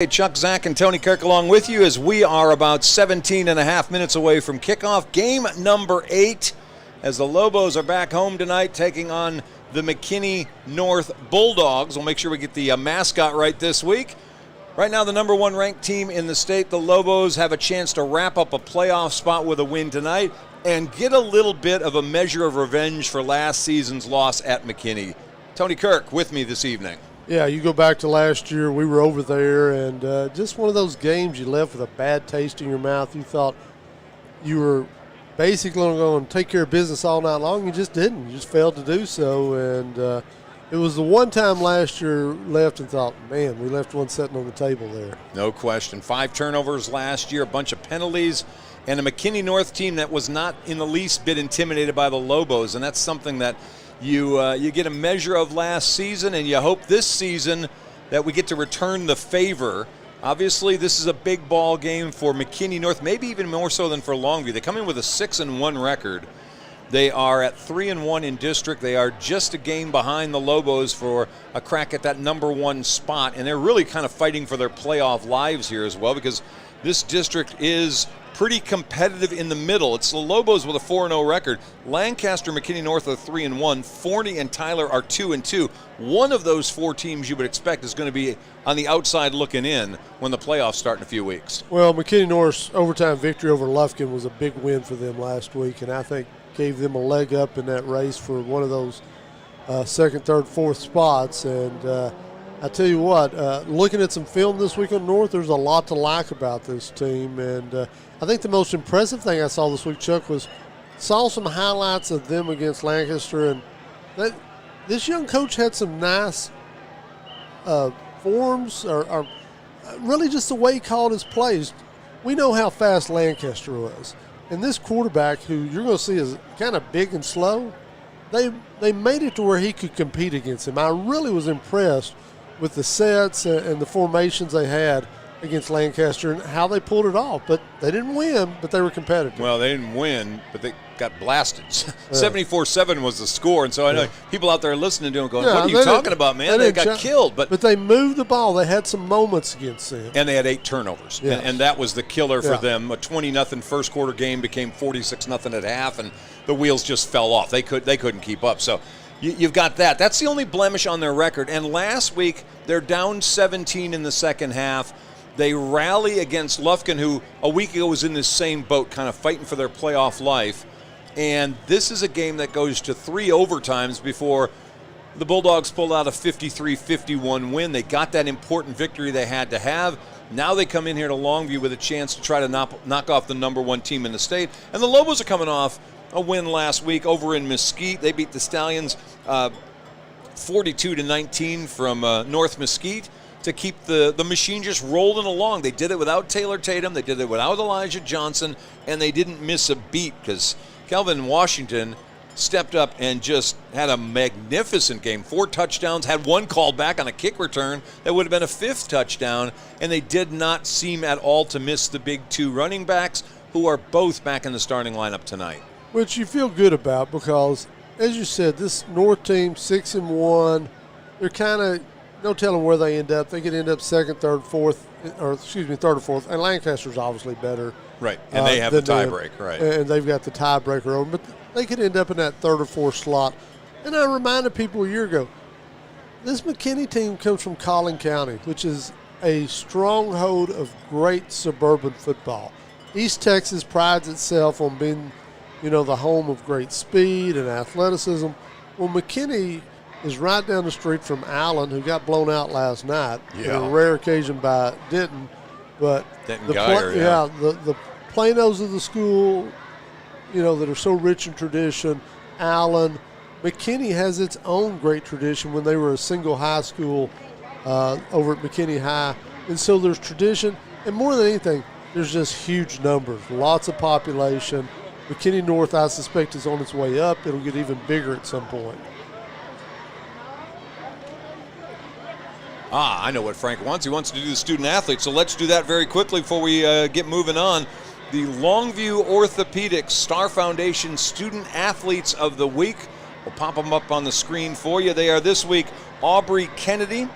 Hey, Chuck, Zach, and Tony Kirk along with you as we are about 17 and a half minutes away from kickoff. Game number 8 as the Lobos are back home tonight taking on the McKinney North Bulldogs. We'll make sure we get the mascot right this week. Right now, the number 1 ranked team in the state, the Lobos, have a chance to wrap up a playoff spot with a win tonight and get a little bit of a measure of revenge for last season's loss at McKinney. Tony Kirk with me this evening. Yeah, you go back to last year, we were over there, and just one of those games you left with a bad taste in your mouth. You thought you were basically going to take care of business all night long. You just didn't. You just failed to do so, and it was the one time last year left and thought, man, we left one sitting on the table there. No question. 5 turnovers last year, a bunch of penalties, and a McKinney North team that was not in the least bit intimidated by the Lobos, and that's something that you get a measure of last season, and you hope this season that we get to return the favor. Obviously, this is a big ball game for McKinney North, maybe even more so than for Longview. They come in with a 6-1 record. They are at 3-1 in district. They are just a game behind the Lobos for a crack at that number 1 spot, and they're really kind of fighting for their playoff lives here as well, because this district is pretty competitive in the middle. It's the Lobos with a 4-0 record. Lancaster, McKinney North are 3-1. Forney and Tyler are 2-2. One of those 4 teams you would expect is going to be on the outside looking in when the playoffs start in a few weeks. Well, McKinney North's overtime victory over Lufkin was a big win for them last week, and I think gave them a leg up in that race for one of those second, third, fourth spots. And I tell you what, looking at some film this week on North, there's a lot to like about this team. And I think the most impressive thing I saw this week, Chuck, was saw some highlights of them against Lancaster. And this young coach had some nice forms, or really just the way he called his plays. We know how fast Lancaster was. And this quarterback, who you're going to see is kind of big and slow, they made it to where he could compete against him. I really was impressed with the sets and the formations they had against Lancaster and how they pulled it off. But they didn't win, but they were competitive. Well, they didn't win, but they got blasted. 74-7 was the score, and so I know people out there listening to them going, what are you talking about, man? They got killed. But they moved the ball. They had some moments against them. And they had 8 turnovers, and that was the killer for them. A 20-0 first quarter game became 46-0 at half, and the wheels just fell off. They couldn't keep up. So you've got that. That's the only blemish on their record. And last week, they're down 17 in the second half. They rally against Lufkin, who a week ago was in this same boat, kind of fighting for their playoff life. And this is a game that goes to 3 overtimes before the Bulldogs pulled out a 53-51 win. They got that important victory they had to have. Now they come in here to Longview with a chance to try to knock off the number 1 team in the state. And the Lobos are coming off a win last week over in Mesquite. They beat the Stallions 42-19 from North Mesquite to keep the machine just rolling along. They did it without Taylor Tatum. They did it without Elijah Johnson, and they didn't miss a beat because Kelvin Washington stepped up and just had a magnificent game. 4 touchdowns, had 1 called back on a kick return that would have been a 5th touchdown, and they did not seem at all to miss the big 2 running backs, who are both back in the starting lineup tonight. Which you feel good about because, as you said, this North team, 6-1, they're kind of no telling where they end up. They could end up second, third, fourth, third or fourth. And Lancaster's obviously better. Right, and they have the tiebreak, right. And they've got the tiebreaker over. But they could end up in that third or fourth slot. And I reminded people a year ago, this McKinney team comes from Collin County, which is a stronghold of great suburban football. East Texas prides itself on being, the home of great speed and athleticism. Well, McKinney is right down the street from Allen, who got blown out last night on a rare occasion by Denton. But the Planos of the school, that are so rich in tradition, Allen, McKinney has its own great tradition when they were a single high school over at McKinney High. And so there's tradition, and more than anything, there's just huge numbers, lots of population. McKinney North, I suspect, is on its way up. It'll get even bigger at some point. I know what Frank wants. He wants to do the student athlete, so let's do that very quickly before we get moving on. The Longview Orthopedics Star Foundation Student Athletes of the Week. We'll pop them up on the screen for you. They are this week Aubrey Kennedy,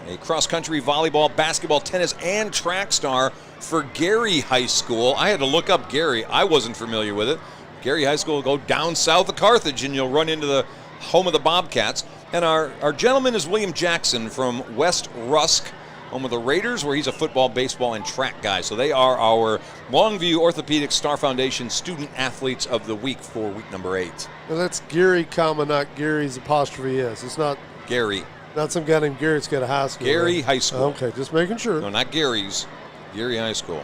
a cross-country, volleyball, basketball, tennis, and track star for Gary High School. I had to look up Gary. I wasn't familiar with it. Gary High School, go down south of Carthage, and you'll run into the home of the Bobcats. And our gentleman is William Jackson from West Rusk, home of the Raiders, where he's a football, baseball, and track guy. So they are our Longview Orthopedic Star Foundation Student Athletes of the Week for week number 8. Well, that's Gary, not Gary's apostrophe S. It's not Gary. Not some guy named Gary that's got a high school. Gary right? High School. Okay, just making sure. No, not Gary's. Gary High School.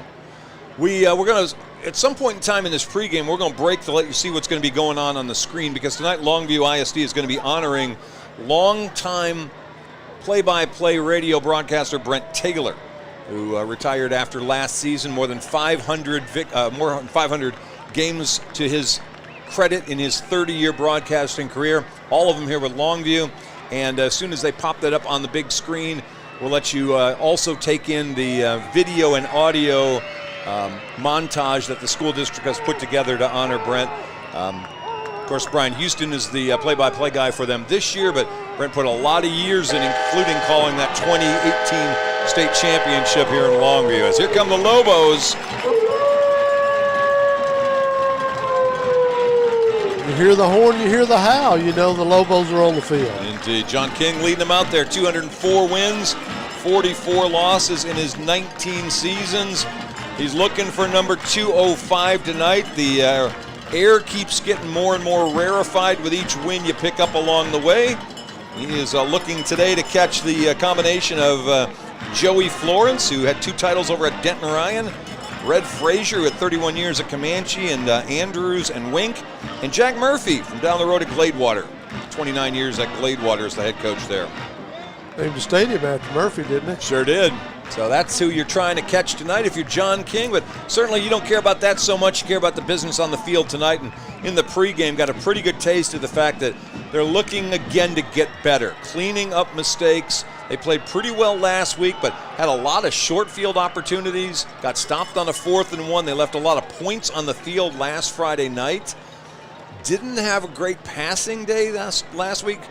We're going to, at some point in time in this pregame, we're going to break to let you see what's going to be going on the screen, because tonight Longview ISD is going to be honoring longtime play-by-play radio broadcaster Brent Taylor, who retired after last season. More than 500 games to his credit in his 30-year broadcasting career. All of them here with Longview. And as soon as they pop that up on the big screen, we'll let you also take in the video and audio montage that the school district has put together to honor Brent. Of course, Brian Houston is the play-by-play guy for them this year, but Brent put a lot of years in, including calling that 2018 state championship here in Longview. As here come the Lobos. You hear the horn, you hear the howl, you know the Lobos are on the field. Indeed. John King leading them out there, 204 wins, 44 losses in his 19 seasons. He's looking for number 205 tonight. The air keeps getting more and more rarefied with each win you pick up along the way. He is looking today to catch the combination of Joey Florence, who had 2 titles over at Denton Ryan, Red Frazier, who had 31 years at Comanche and Andrews and Wink, and Jack Murphy from down the road at Gladewater, 29 years at Gladewater as the head coach there. Named the stadium after Murphy, didn't it? Sure did. So that's who you're trying to catch tonight if you're John King, but certainly you don't care about that so much. You care about the business on the field tonight, and in the pregame got a pretty good taste of the fact that they're looking again to get better, cleaning up mistakes. They played pretty well last week, but had a lot of short field opportunities, got stopped on a 4th and 1. They left a lot of points on the field last Friday night. Didn't have a great passing day last week.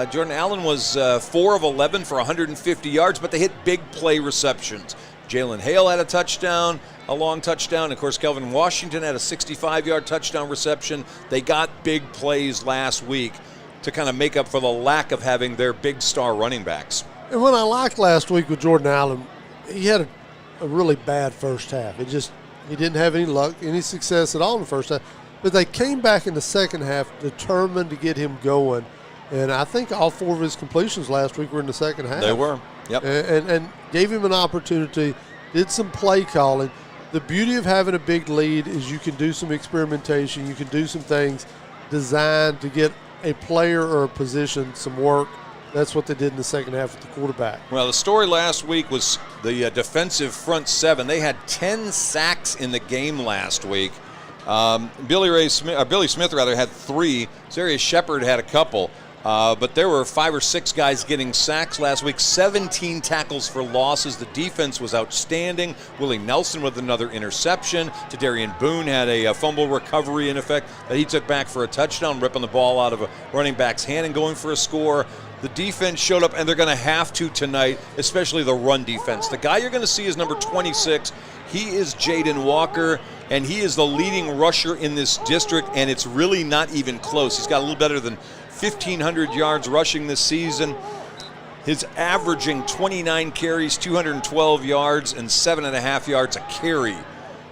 Jordan Allen was 4 of 11 for 150 yards, but they hit big play receptions. Jalen Hale had a touchdown, a long touchdown. Of course, Kelvin Washington had a 65-yard touchdown reception. They got big plays last week to kind of make up for the lack of having their big star running backs. And what I liked last week with Jordan Allen, he had a really bad first half. He didn't have any luck, any success at all in the first half. But they came back in the second half determined to get him going. And I think all 4 of his completions last week were in the second half. They were, yep. And gave him an opportunity, did some play calling. The beauty of having a big lead is you can do some experimentation. You can do some things designed to get a player or a position some work. That's what they did in the second half with the quarterback. Well, the story last week was the defensive front 7. They had 10 sacks in the game last week. Billy Smith had 3. Zarius Shepard had a couple. But there were 5 or 6 guys getting sacks last week, 17 tackles for losses. The defense was outstanding. Willie Nelson with another interception. Tadarian Boone had a fumble recovery in effect that he took back for a touchdown, ripping the ball out of a running back's hand and going for a score. The defense showed up, and they're going to have to tonight, especially the run defense. The guy you're going to see is number 26. He is Jaden Walker, and he is the leading rusher in this district, and it's really not even close. He's got a little better than 1,500 yards rushing this season. He's averaging 29 carries, 212 yards, and 7.5 yards a carry.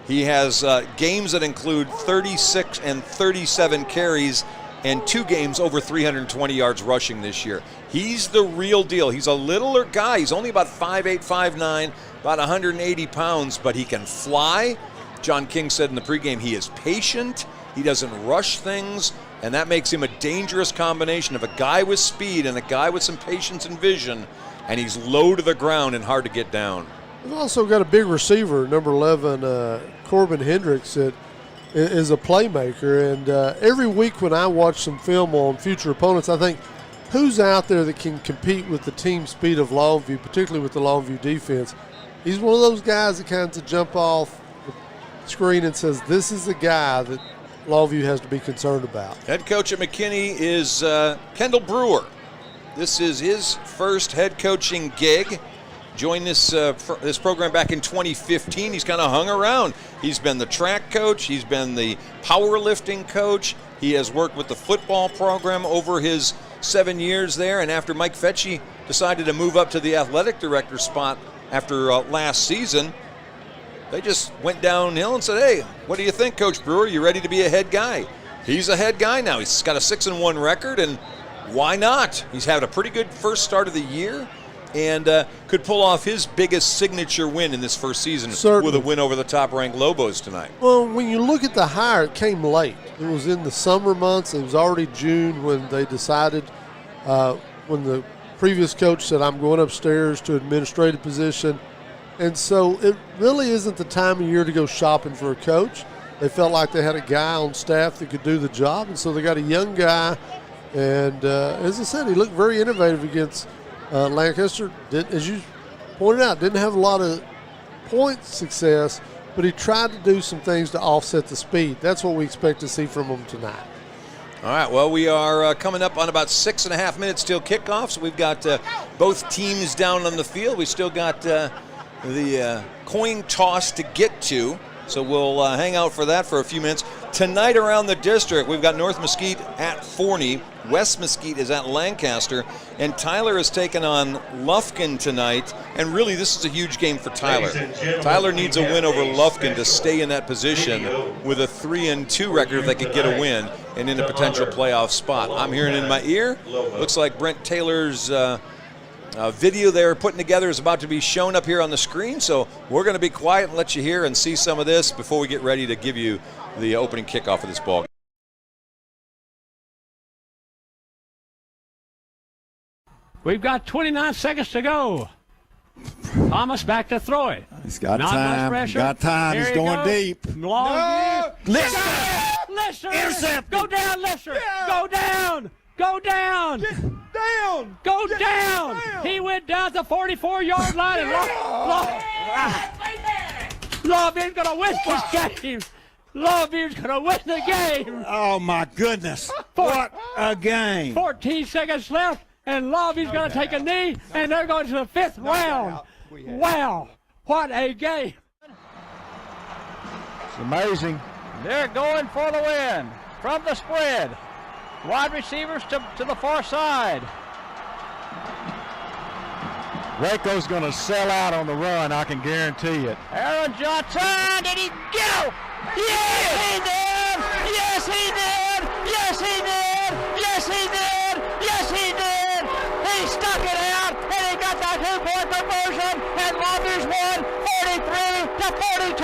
He has games that include 36 and 37 carries and 2 games over 320 yards rushing this year. He's the real deal. He's a littler guy. He's only about 5'8", 5'9", about 180 pounds, but he can fly. John King said in the pregame he is patient. He doesn't rush things, and that makes him a dangerous combination of a guy with speed and a guy with some patience and vision, and he's low to the ground and hard to get down. We've also got a big receiver, number 11, Corbin Hendricks, that is a playmaker. And every week when I watch some film on future opponents, I think, who's out there that can compete with the team speed of Longview, particularly with the Longview defense? He's one of those guys that kind of jump off the screen and says, this is the guy that Longview has to be concerned about. Head coach at McKinney is Kendall Brewer. This is his first head coaching gig. Joined this program back in 2015. He's kind of hung around. He's been the track coach. He's been the powerlifting coach. He has worked with the football program over his 7 years there. And after Mike Fetchie decided to move up to the athletic director spot after last season, they just went downhill and said, hey, what do you think, Coach Brewer? You ready to be a head guy? He's a head guy now. He's got a 6-1 record, and why not? He's had a pretty good first start of the year and could pull off his biggest signature win in this first season. Certainly. With a win over the top-ranked Lobos tonight. Well, when you look at the hire, it came late. It was in the summer months. It was already June when they decided, when the previous coach said, I'm going upstairs to administrative position. And so it really isn't the time of year to go shopping for a coach. They felt like they had a guy on staff that could do the job, and so they got a young guy. And as I said, he looked very innovative against Lancaster. As you pointed out, didn't have a lot of point success, but he tried to do some things to offset the speed. That's what we expect to see from him tonight. All right, well, we are coming up on about 6.5 minutes till kickoff, so we've got both teams down on the field. We still got the coin toss to get to, so we'll hang out for that for a few minutes. Tonight around the district, we've got North Mesquite at Forney. West Mesquite is at Lancaster, and Tyler is taking on Lufkin tonight, and really this is a huge game for Tyler. Tyler needs a win over Lufkin to stay in that position with a 3-2 record if they could get a win and in a potential playoff spot. I'm hearing in my ear, looks like Brent Taylor's video they're putting together is about to be shown up here on the screen, so we're going to be quiet and let you hear and see some of this before we get ready to give you the opening kickoff of this ball game. We've got 29 seconds to go. Thomas back to throw it. He's got Not time. much pressure. Got time. Here He's he going goes. deep. Longview. Lister! Lister! Intercept! Go down, Lister! Go down! Go down! Down! Go down! He went down the 44-yard line and Loveview's going to win this game. Loveview's going to win the game. Oh, my goodness. What a game. 14 seconds left, and Loveview's going to take a knee, and they're going to the 5th round. Wow, what a game. It's amazing. They're going for the win from the spread. Wide receivers to the far side. Waco's going to sell out on the run, I can guarantee it. Aaron Johnson, did he go? Yes, he did! Yes, he did! Yes, he did! Yes, he did! Yes, he did! He stuck it out, and he got that 2-point conversion, and Longview's won 43-42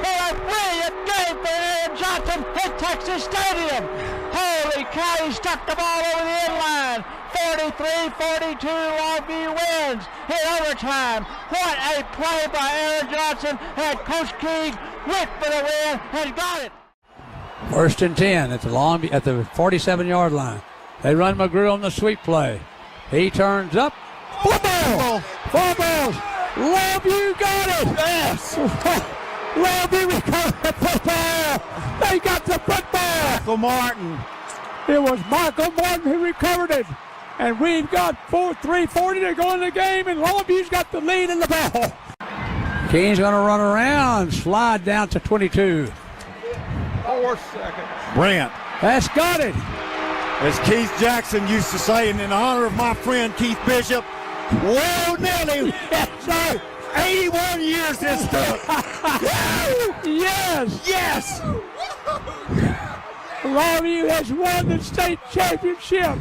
in a brilliant game for Aaron Johnson at Texas Stadium. Holy cow, he stuck the ball over the end line. 43-42, Longview wins in overtime. What a play by Aaron Johnson, and Coach King went for the win and got it. 1st and 10 at the 47-yard line. They run McGrew on the sweep play. He turns up. Fumble! Longview got it! Yes! Longview recovered the football! They got the football! Michael Martin. It was Michael Martin who recovered it. And we've got 3:40 to go in the game, and Longview's got the lead in the ball. King's going to run around, slide down to 22. 4 seconds. Brent. That's got it. As Keith Jackson used to say, and in honor of my friend Keith Bishop, well, Nelly, Yes, 81 years this took. yes. Longview has won the state championship.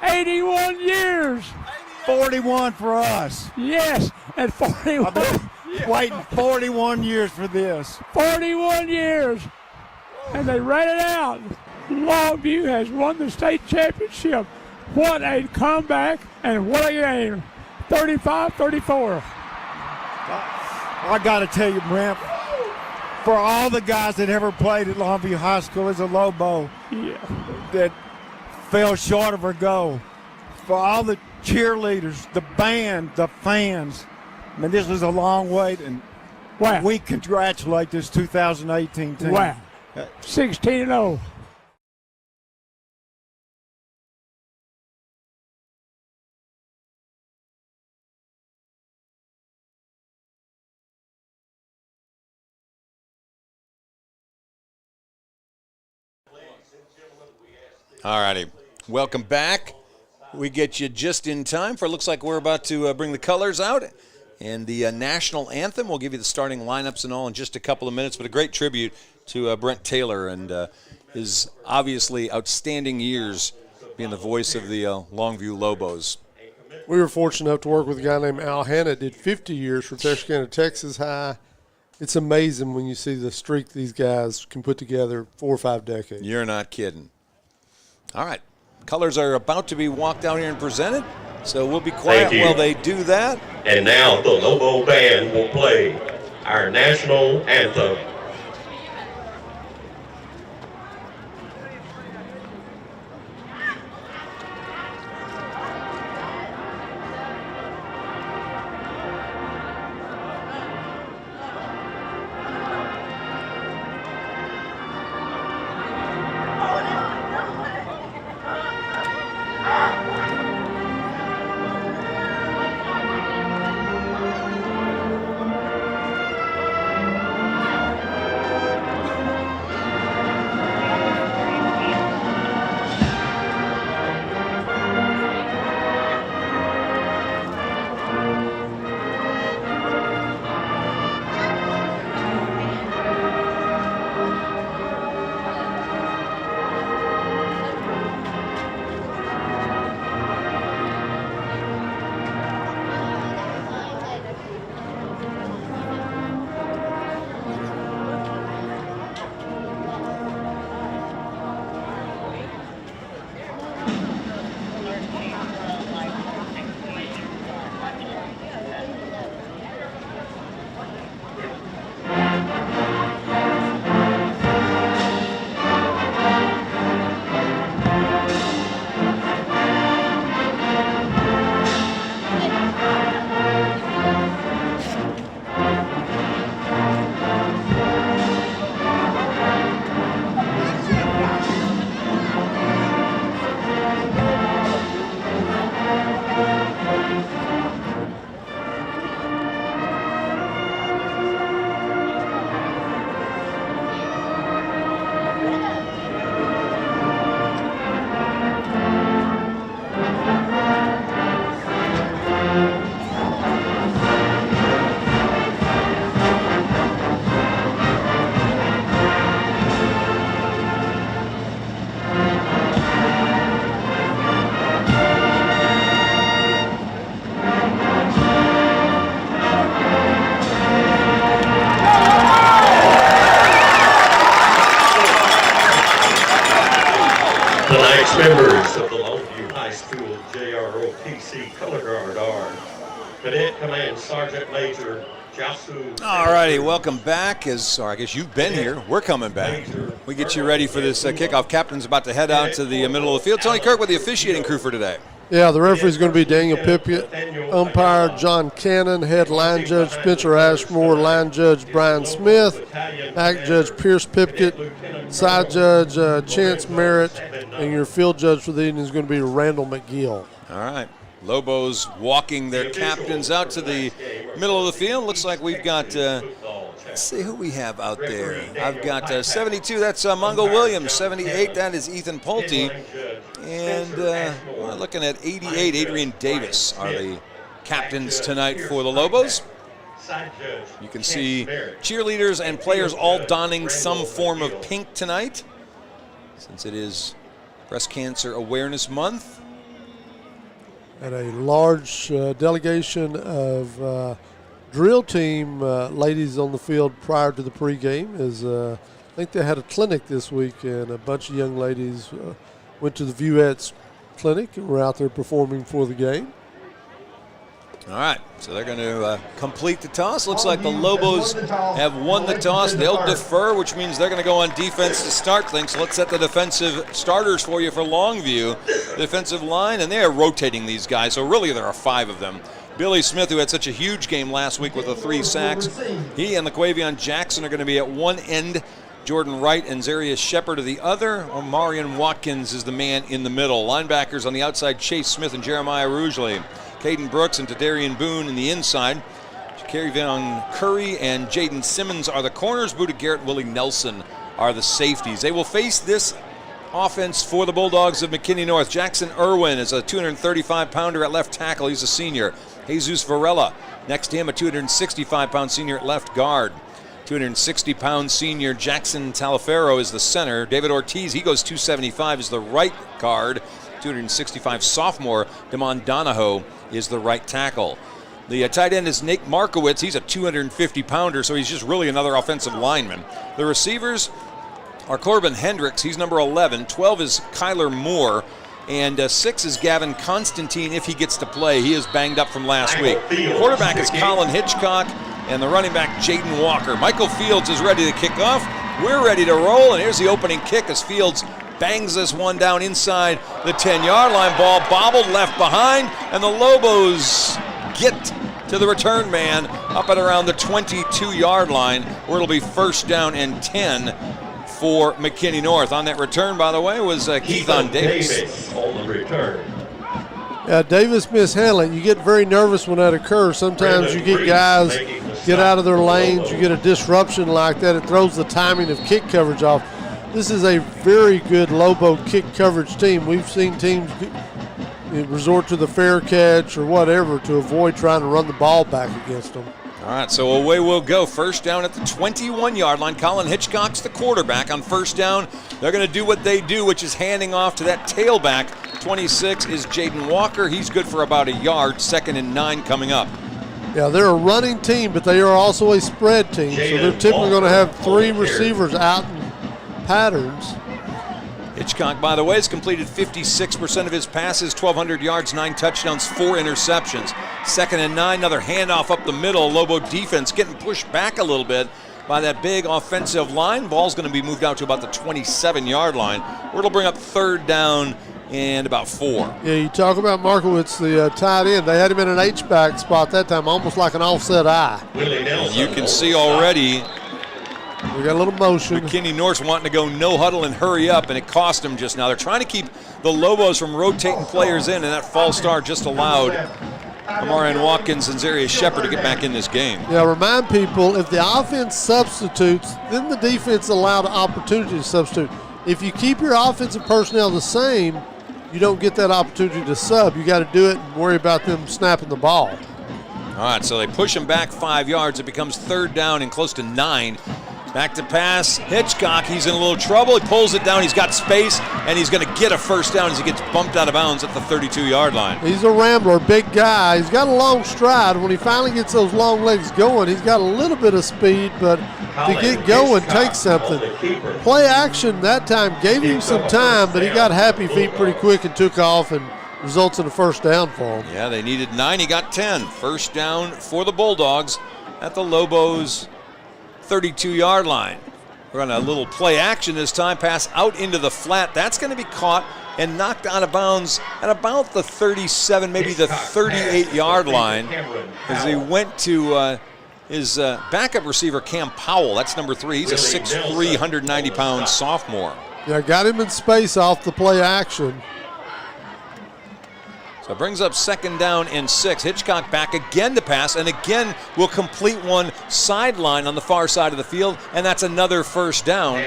81 years. 41 for us. Yes, and 41. I've been waiting 41 years for this. 41 years. And they ran it out. Longview has won the state championship. What a comeback and what a game. 35-34. I got to tell you, Brent, for all the guys that ever played at Longview High School as a Lobo that fell short of our goal, for all the cheerleaders, the band, the fans, I mean, this was a long wait, and Wow. we congratulate this 2018 team. Wow. 16-0. All righty. Welcome back. We get you just in time for it looks like we're about to bring the colors out. And the national anthem, we'll give you the starting lineups and all in just a couple of minutes, but a great tribute to Brent Taylor and his obviously outstanding years being the voice of the Longview Lobos. We were fortunate enough to work with a guy named Al Hanna, did 50 years for Texarkana, Texas High. It's amazing when you see the streak these guys can put together 4 or 5 decades. You're not kidding. All right. Colors are about to be walked out here and presented, so we'll be quiet while they do that. And now the Lobo Band will play our national anthem. Tonight's members of the Longview High School JROTC Color Guard are Cadet Command Sergeant Major Jasu. All righty, welcome back. I guess you've been here. We're coming back. We get you ready for this kickoff. Captain's about to head out to the middle of the field. Tony Kirk with the officiating crew for today. Yeah, the referee's going to be Daniel Pippett, umpire John Cannon, head line judge Spencer Ashmore, line judge Brian Smith, act judge Pierce Pipkett, side judge Chance Merritt, and your field judge for the evening is going to be Randall McGill. All right. Lobos walking their captains out to the middle of the field. Looks like we've got, let's see who we have out there. I've got 72, that's Mongo Williams. 78, that is Ethan Pulte. And we're looking at 88, Adrian Davis are the captains tonight for the Lobos. You can see cheerleaders and players all donning some form of pink tonight, since it is Breast Cancer Awareness Month. And a large delegation of drill team ladies on the field prior to the pregame. I think they had a clinic this week, and a bunch of young ladies went to the Vuettes clinic and were out there performing for the game. All right, so they're going to complete the toss. Looks like the Lobos have won the toss. They'll defer, which means they're going to go on defense to start things. So let's set the defensive starters for you for Longview. The defensive line, and they are rotating these guys, so really there are 5 of them. Billy Smith, who had such a huge game last week with the 3 sacks, he and LaQuavion Jackson are going to be at one end. Jordan Wright and Zarius Shepard are the other. Omarion Watkins is the man in the middle. Linebackers on the outside, Chase Smith and Jeremiah Rougeley. Caden Brooks and Tadarian Boone in the inside. Kerry Curry and Jaden Simmons are the corners. Buda Garrett, Willie Nelson are the safeties. They will face this offense for the Bulldogs of McKinney North. Jackson Irwin is a 235-pounder at left tackle. He's a senior. Jesus Varela, next to him, a 265-pound senior at left guard. 260-pound senior Jackson Talafero is the center. David Ortiz, he goes 275, is the right guard. 265 sophomore Damon Donahoe is the right tackle. The tight end is Nate Markowitz. He's a 250-pounder, so he's just really another offensive lineman. The receivers are Corbin Hendricks. He's number 11. 12 is Kyler Moore. And 6 is Gavin Constantine if he gets to play. He is banged up from last week. The quarterback is Colin Hitchcock, and the running back Jaden Walker. Michael Fields is ready to kick off. We're ready to roll, and here's the opening kick as Fields bangs this one down inside the 10-yard line. Ball bobbled left behind, and the Lobos get to the return man up at around the 22-yard line, where it'll be first down and 10 for McKinney North. On that return, by the way, was Keithon Davis. On the return. Yeah, Davis mishandling. You get very nervous when that occurs. Sometimes you get guys get out of their lanes. You get a disruption like that. It throws the timing of kick coverage off. This is a very good Lobo kick coverage team. We've seen teams resort to the fair catch or whatever to avoid trying to run the ball back against them. All right, so away we'll go. First down at the 21-yard line. Colin Hitchcock's the quarterback. On first down, they're going to do what they do, which is handing off to that tailback. 26 is Jaden Walker. He's good for about a yard. 2nd and 9 coming up. Yeah, they're a running team, but they are also a spread team. So they're typically going to have 3 receivers out in patterns. Hitchcock, by the way, has completed 56% of his passes, 1,200 yards, 9 touchdowns, 4 interceptions. 2nd and 9, another handoff up the middle. Lobo defense getting pushed back a little bit by that big offensive line. Ball's going to be moved out to about the 27-yard line, where it'll bring up 3rd down and about 4. Yeah, you talk about Markowitz, the tight end. They had him in an H-back spot that time, almost like an offset eye. You can see already we got a little motion. McKinney North's wanting to go no huddle and hurry up, and it cost them just now. They're trying to keep the Lobos from rotating players in, and that false start just allowed Amarian Watkins and Zarius Shepard to get back in this game. Yeah, remind people, if the offense substitutes, then the defense allowed an opportunity to substitute. If you keep your offensive personnel the same, you don't get that opportunity to sub. You got to do it and worry about them snapping the ball. All right, so they push him back 5 yards. It becomes 3rd down and close to 9. Back to pass, Hitchcock, he's in a little trouble. He pulls it down, he's got space, and he's going to get a first down as he gets bumped out of bounds at the 32-yard line. He's a rambler, big guy. He's got a long stride. When he finally gets those long legs going, he's got a little bit of speed, but to get going takes something. Play action that time gave him some time, but he got happy feet pretty quick and took off, and results in a first down for him. Yeah, they needed 9, he got 10. First down for the Bulldogs at the Lobos' 32-yard line. We're on a little play action this time, pass out into the flat. That's going to be caught and knocked out of bounds at about the 37, maybe the 38-yard line, as he went to his backup receiver, Cam Powell. That's number 3. He's a 6'3", 190-pound sophomore. Yeah, got him in space off the play action. So it brings up 2nd down and 6. Hitchcock back again to pass, and again will complete one sideline on the far side of the field, and that's another first down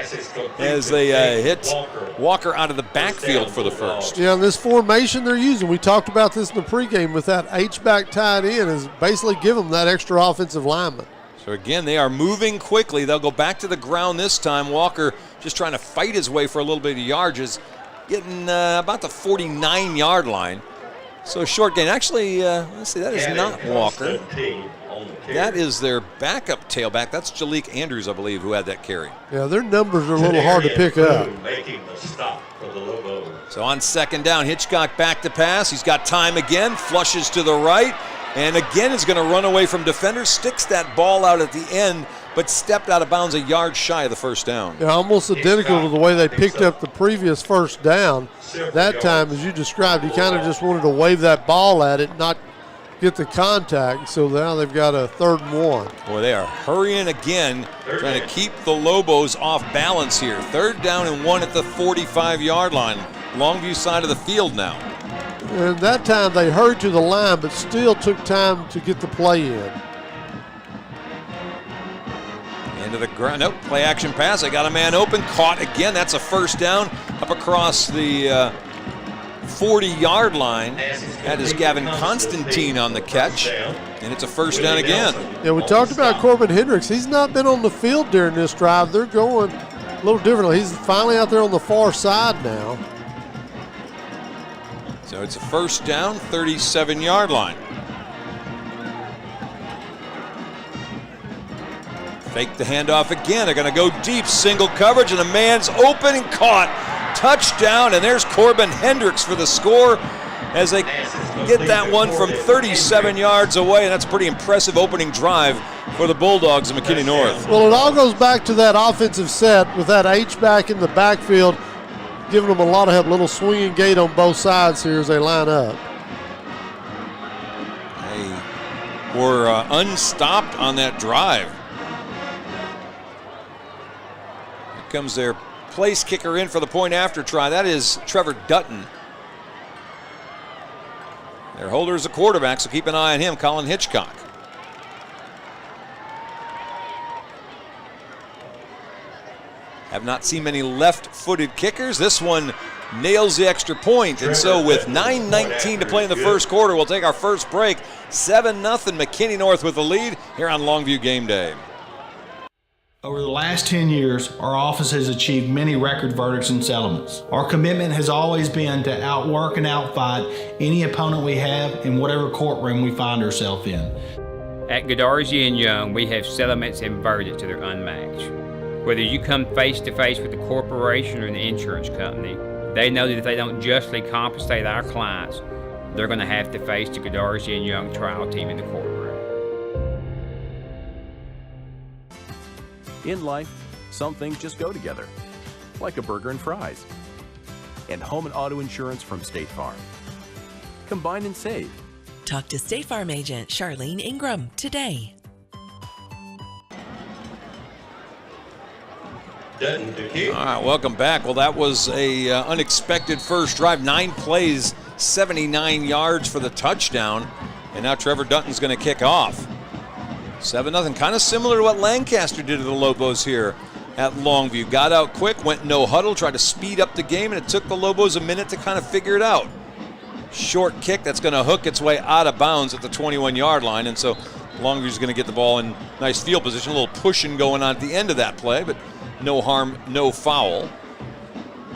as they hit Walker out of the backfield for the first. Yeah, and this formation they're using, we talked about this in the pregame with that H-back tight end, is basically give them that extra offensive lineman. So again, they are moving quickly. They'll go back to the ground this time. Walker just trying to fight his way for a little bit of yards, getting about the 49-yard line. So short gain. Actually, let's see, that is not Walker. That is their backup tailback. That's Jalik Andrews, I believe, who had that carry. Yeah, their numbers are a little hard to pick up. Making the stop for the Lobo. So on 2nd down, Hitchcock back to pass. He's got time again, flushes to the right, and again is going to run away from defenders, sticks that ball out at the end, but stepped out of bounds a yard shy of the first down. Yeah, almost identical to the way they picked up the previous first down. That time, as you described, he kind of just wanted to wave that ball at it, not get the contact. So now they've got a 3rd and 1. Boy, they are hurrying again, trying to keep the Lobos off balance here. 3rd down and 1 at the 45-yard line. Longview side of the field now. And that time they hurried to the line, but still took time to get the play in. Into the ground. Nope, play action pass. They got a man open, caught again. That's a first down. up across the 40-yard line. That is Gavin Constantine on the catch, and it's a first down again. Yeah, we talked about Corbin Hendricks. He's not been on the field during this drive. They're going a little differently. He's finally out there on the far side now. So it's a first down, 37-yard line. Fake the handoff again. They're going to go deep, single coverage, and a man's open and caught. Touchdown, and there's Corbin Hendricks for the score as they get that one from 37 yards away, and that's a pretty impressive opening drive for the Bulldogs of McKinney North. Well, it all goes back to that offensive set with that H-back in the backfield, giving them a lot of help. Little swinging gate on both sides here as they line up. They were unstopped on that drive. Here comes their place kicker in for the point after try. That is Trevor Dutton. Their holder is a quarterback, so keep an eye on him, Colin Hitchcock. Have not seen many left-footed kickers. This one nails the extra point. And so with 9:19 to play in the first quarter, we'll take our first break. 7-0 McKinney North with the lead here on Longview Game Day. Over the last 10 years, our office has achieved many record verdicts and settlements. Our commitment has always been to outwork and outfight any opponent we have in whatever courtroom we find ourselves in. At Godarzi & Young, we have settlements and verdicts that are unmatched. Whether you come face to face with the corporation or the insurance company, they know that if they don't justly compensate our clients, they're going to have to face the Godarzi & Young trial team in the courtroom. In life, some things just go together, like a burger and fries. And home and auto insurance from State Farm. Combine and save. Talk to State Farm agent Charlene Ingram today. All right, welcome back. Well, that was a unexpected first drive. 9 plays, 79 yards for the touchdown. And now Trevor Dutton's going to kick off. 7-0, kind of similar to what Lancaster did to the Lobos here at Longview. Got out quick, went no huddle, tried to speed up the game, and it took the Lobos a minute to kind of figure it out. Short kick that's going to hook its way out of bounds at the 21-yard line, and so Longview's going to get the ball in nice field position. A little pushing going on at the end of that play, but no harm, no foul.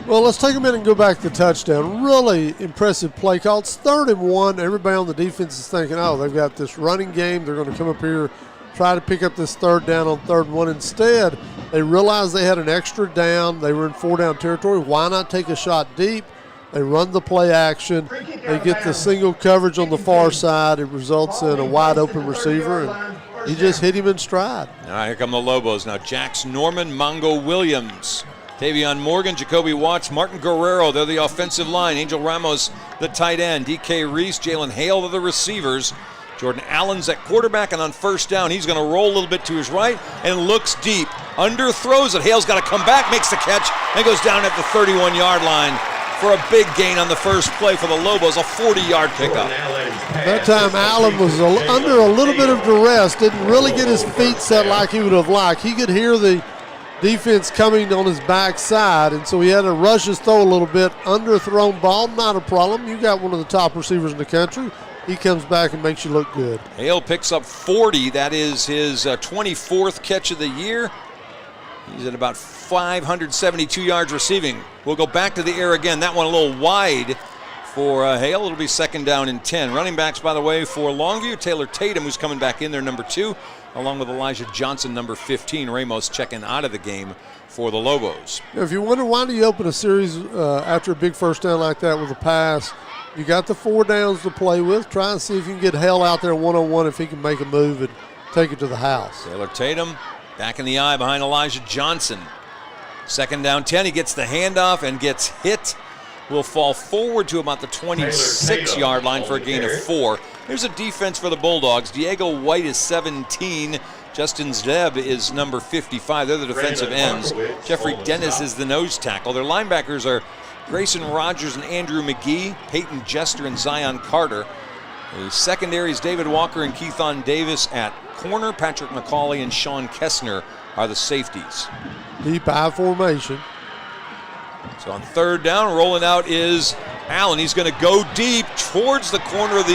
Well, let's take a minute and go back to the touchdown. Really impressive play call. It's 3rd and 1. Everybody on the defense is thinking, oh, they've got this running game. They're going to come up here, try to pick up this 3rd down on 3rd and 1. Instead, they realized they had an extra down. They were in 4-down territory. Why not take a shot deep? They run the play action. They get the single coverage on the far side. It results in a wide open receiver, and he just hit him in stride. All right, here come the Lobos now. Jax Norman, Mongo Williams, Tavion Morgan, Jacoby Watts, Martin Guerrero, they're the offensive line. Angel Ramos, the tight end. DK Reese, Jalen Hale, they're the receivers. Jordan Allen's at quarterback, and on first down, he's going to roll a little bit to his right and looks deep. Underthrows it. Hale's got to come back, makes the catch, and goes down at the 31-yard line for a big gain on the first play for the Lobos, a 40-yard pickup. That time Allen was under a little bit of duress, didn't really get his feet set like he would have liked. He could hear the defense coming on his backside, and so he had to rush his throw a little bit. Underthrown ball, not a problem. You got one of the top receivers in the country. He comes back and makes you look good. Hale picks up 40. That is his 24th catch of the year. He's at about 572 yards receiving. We'll go back to the air again. That one a little wide for Hale. It'll be 2nd down and 10. Running backs, by the way, for Longview, Taylor Tatum, who's coming back in there, number 2, along with Elijah Johnson, number 15. Ramos checking out of the game for the Lobos. If you wonder why do you open a series after a big first down like that with a pass, you got the 4 downs to play with. Try and see if you can get Hale out there one-on-one if he can make a move and take it to the house. Taylor Tatum back in the eye behind Elijah Johnson. 2nd down 10. He gets the handoff and gets hit. Will fall forward to about the 26-yard line for a gain of 4. Here's a defense for the Bulldogs. Diego White is 17. Justin Zeb is number 55. They're the defensive ends. Jeffrey Dennis is the nose tackle. Their linebackers are Grayson Rogers and Andrew McGee, Peyton Jester and Zion Carter. The secondary is David Walker and Keithon Davis at corner. Patrick McCauley and Sean Kessner are the safeties. Deep eye formation. So on third down, rolling out is Allen. He's going to go deep towards the corner of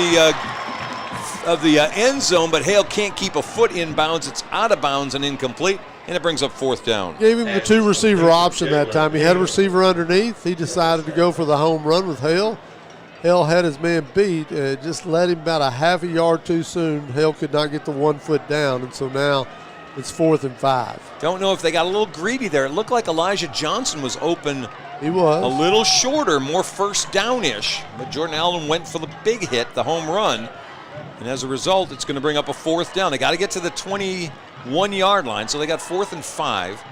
the end zone, but Hale can't keep a foot in bounds. It's out of bounds and incomplete, and it brings up fourth down. Gave him the 2-receiver option that time. He had a receiver underneath. He decided to go for the home run with Hale. Hale had his man beat, just led him about a half a yard too soon. Hale could not get the 1 foot down, and so now it's 4th and 5. Don't know if they got a little greedy there. It looked like Elijah Johnson was open. He was. A little shorter, more first down-ish, but Jordan Allen went for the big hit, the home run, and as a result, it's going to bring up a fourth down. They got to get to the 21-yard line, so they got 4th and 5.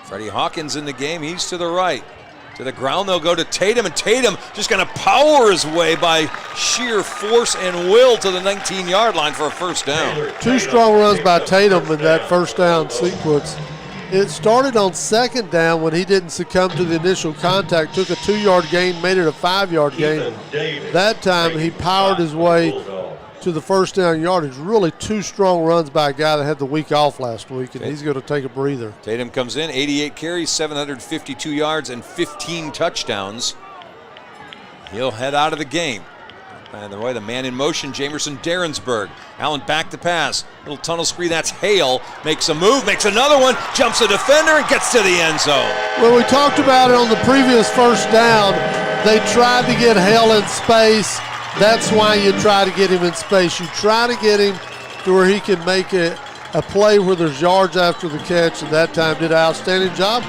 Freddie Hawkins in the game. He's to the right. To the ground, they'll go to Tatum, and Tatum just going to power his way by sheer force and will to the 19-yard line for a first down. 2 strong runs by Tatum in that first down sequence. It started on second down when he didn't succumb to the initial contact, took a 2-yard gain, made it a 5-yard gain. That time he powered his way to the first down yardage. Really 2 strong runs by a guy that had the week off last week, and he's going to take a breather. Tatum comes in, 88 carries, 752 yards, and 15 touchdowns. He'll head out of the game. By the way, the man in motion, Jamerson Derensburg. Allen back to pass. Little tunnel screen, that's Hale. Makes a move, makes another one, jumps a defender, and gets to the end zone. Well, we talked about it on the previous first down. They tried to get Hale in space. That's why you try to get him in space. You try to get him to where he can make a play where there's yards after the catch, and that time did an outstanding job.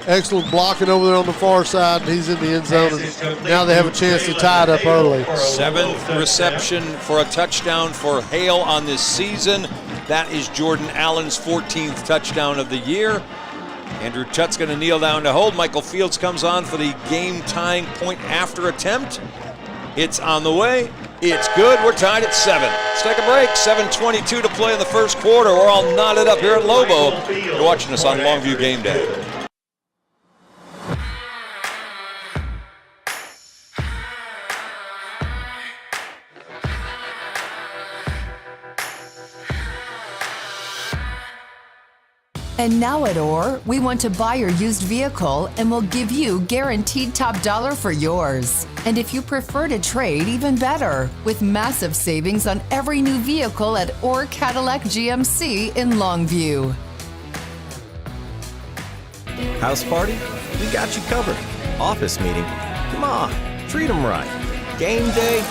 Excellent blocking over there on the far side, and he's in the end zone, and now they have a chance to tie it up early. 7th reception for a touchdown for Hale on this season. That is Jordan Allen's 14th touchdown of the year. Andrew Tutt's going to kneel down to hold. Michael Fields comes on for the game-tying point after attempt. It's on the way. It's good. We're tied at 7. Let's take a break. 7:22 to play in the first quarter. We're all knotted up here at Lobo. You're watching us on Longview Game Day. And now at Orr, we want to buy your used vehicle and we'll give you guaranteed top dollar for yours. And if you prefer to trade, even better, with massive savings on every new vehicle at Orr Cadillac GMC in Longview. House party? We got you covered. Office meeting? Come on, treat them right. Game day?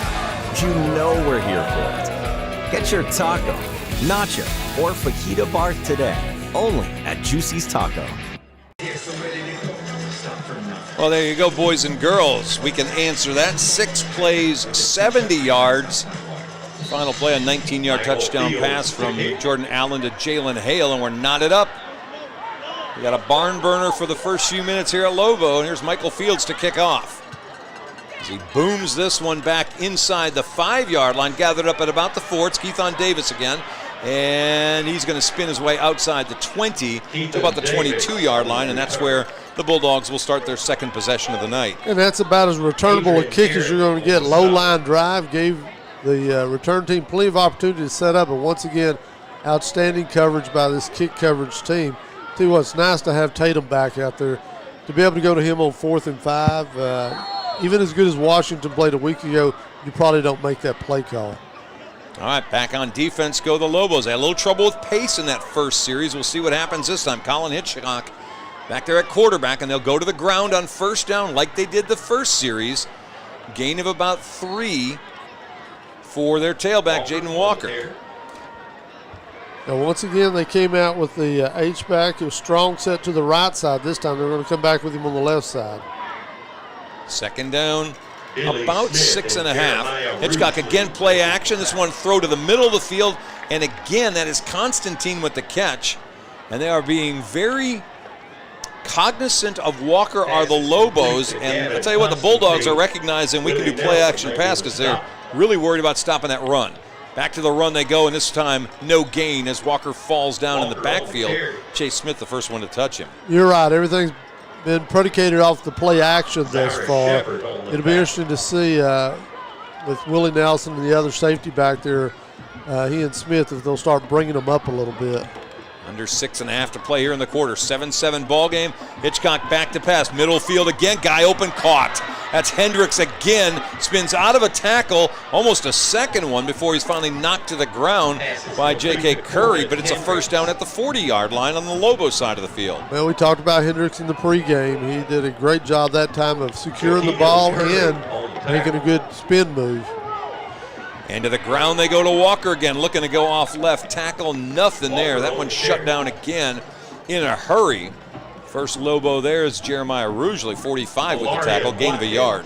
You know we're here for it. Get your taco, nacho, or fajita bar today. Only at Juicy's Taco. Well, there you go, boys and girls. We can answer that. 6 plays, 70 yards. Final play, a 19-yard touchdown pass from Jordan Allen to Jalen Hale, and we're knotted up. We got a barn burner for the first few minutes here at Lobo, and here's Michael Fields to kick off. As he booms this one back inside the 5-yard line, gathered up at about the 4. It's Keithon Davis again. And he's going to spin his way outside the 20 to about the 22-yard line, and that's where the Bulldogs will start their second possession of the night. And that's about as returnable a kick as you're going to get. Low line drive gave the return team plenty of opportunity to set up, and once again, outstanding coverage by this kick coverage team. Tell you what, it's nice to have Tatum back out there. To be able to go to him on 4th and 5, even as good as Washington played a week ago, you probably don't make that play call. All right, back on defense go the Lobos. They had a little trouble with pace in that first series. We'll see what happens this time. Colin Hitchcock back there at quarterback, and they'll go to the ground on first down like they did the first series. Gain of about 3 for their tailback, Jaden Walker. Now, once again, they came out with the H-back. It was strong set to the right side. This time they're going to come back with him on the left side. Second down. About 6.5. Hitchcock again play action. This one throw to the middle of the field. And again, that is Constantine with the catch. And they are being very cognizant of Walker are the Lobos. And I'll tell you what, the Bulldogs are recognizing we can do play action pass because they're really worried about stopping that run. Back to the run they go, and this time no gain as Walker falls down in the backfield. Chase Smith the first one to touch him. You're right. Everything's been predicated off the play action thus far. It'll be interesting to see with Willie Nelson and the other safety back there, he and Smith, if they'll start bringing them up a little bit. Under 6.5 to play here in the quarter. 7-7 ball game. Hitchcock back to pass. Middle field again. Guy open, caught. That's Hendricks again. Spins out of a tackle. Almost a second one before he's finally knocked to the ground by J.K. Curry. But it's a first down at the 40-yard line on the Lobo side of the field. Well, we talked about Hendricks in the pregame. He did a great job that time of securing the ball and making a good spin move. And to the ground they go to Walker again, looking to go off left tackle. Nothing there. That one shut down again in a hurry. First Lobo there is Jeremiah Rougeley, 45 with the tackle, gain of a yard.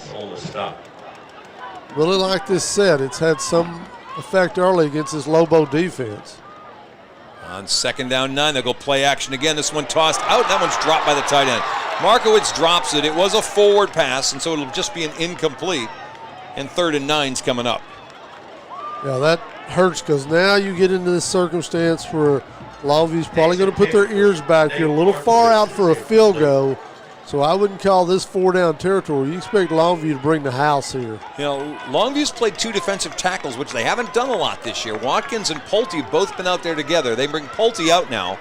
Really like this set. It's had some effect early against this Lobo defense. On 2nd down 9, they'll go play action again. This one tossed out. That one's dropped by the tight end. Markowitz drops it. It was a forward pass, and so it'll just be an incomplete. And 3rd and 9's coming up. Yeah, that hurts because now you get into this circumstance where Longview's probably going to put their ears back here a little far out for a field goal. So I wouldn't call this 4-down territory. You expect Longview to bring the house here. You know, Longview's played 2 defensive tackles, which they haven't done a lot this year. Watkins and Pulte have both been out there together. They bring Pulte out now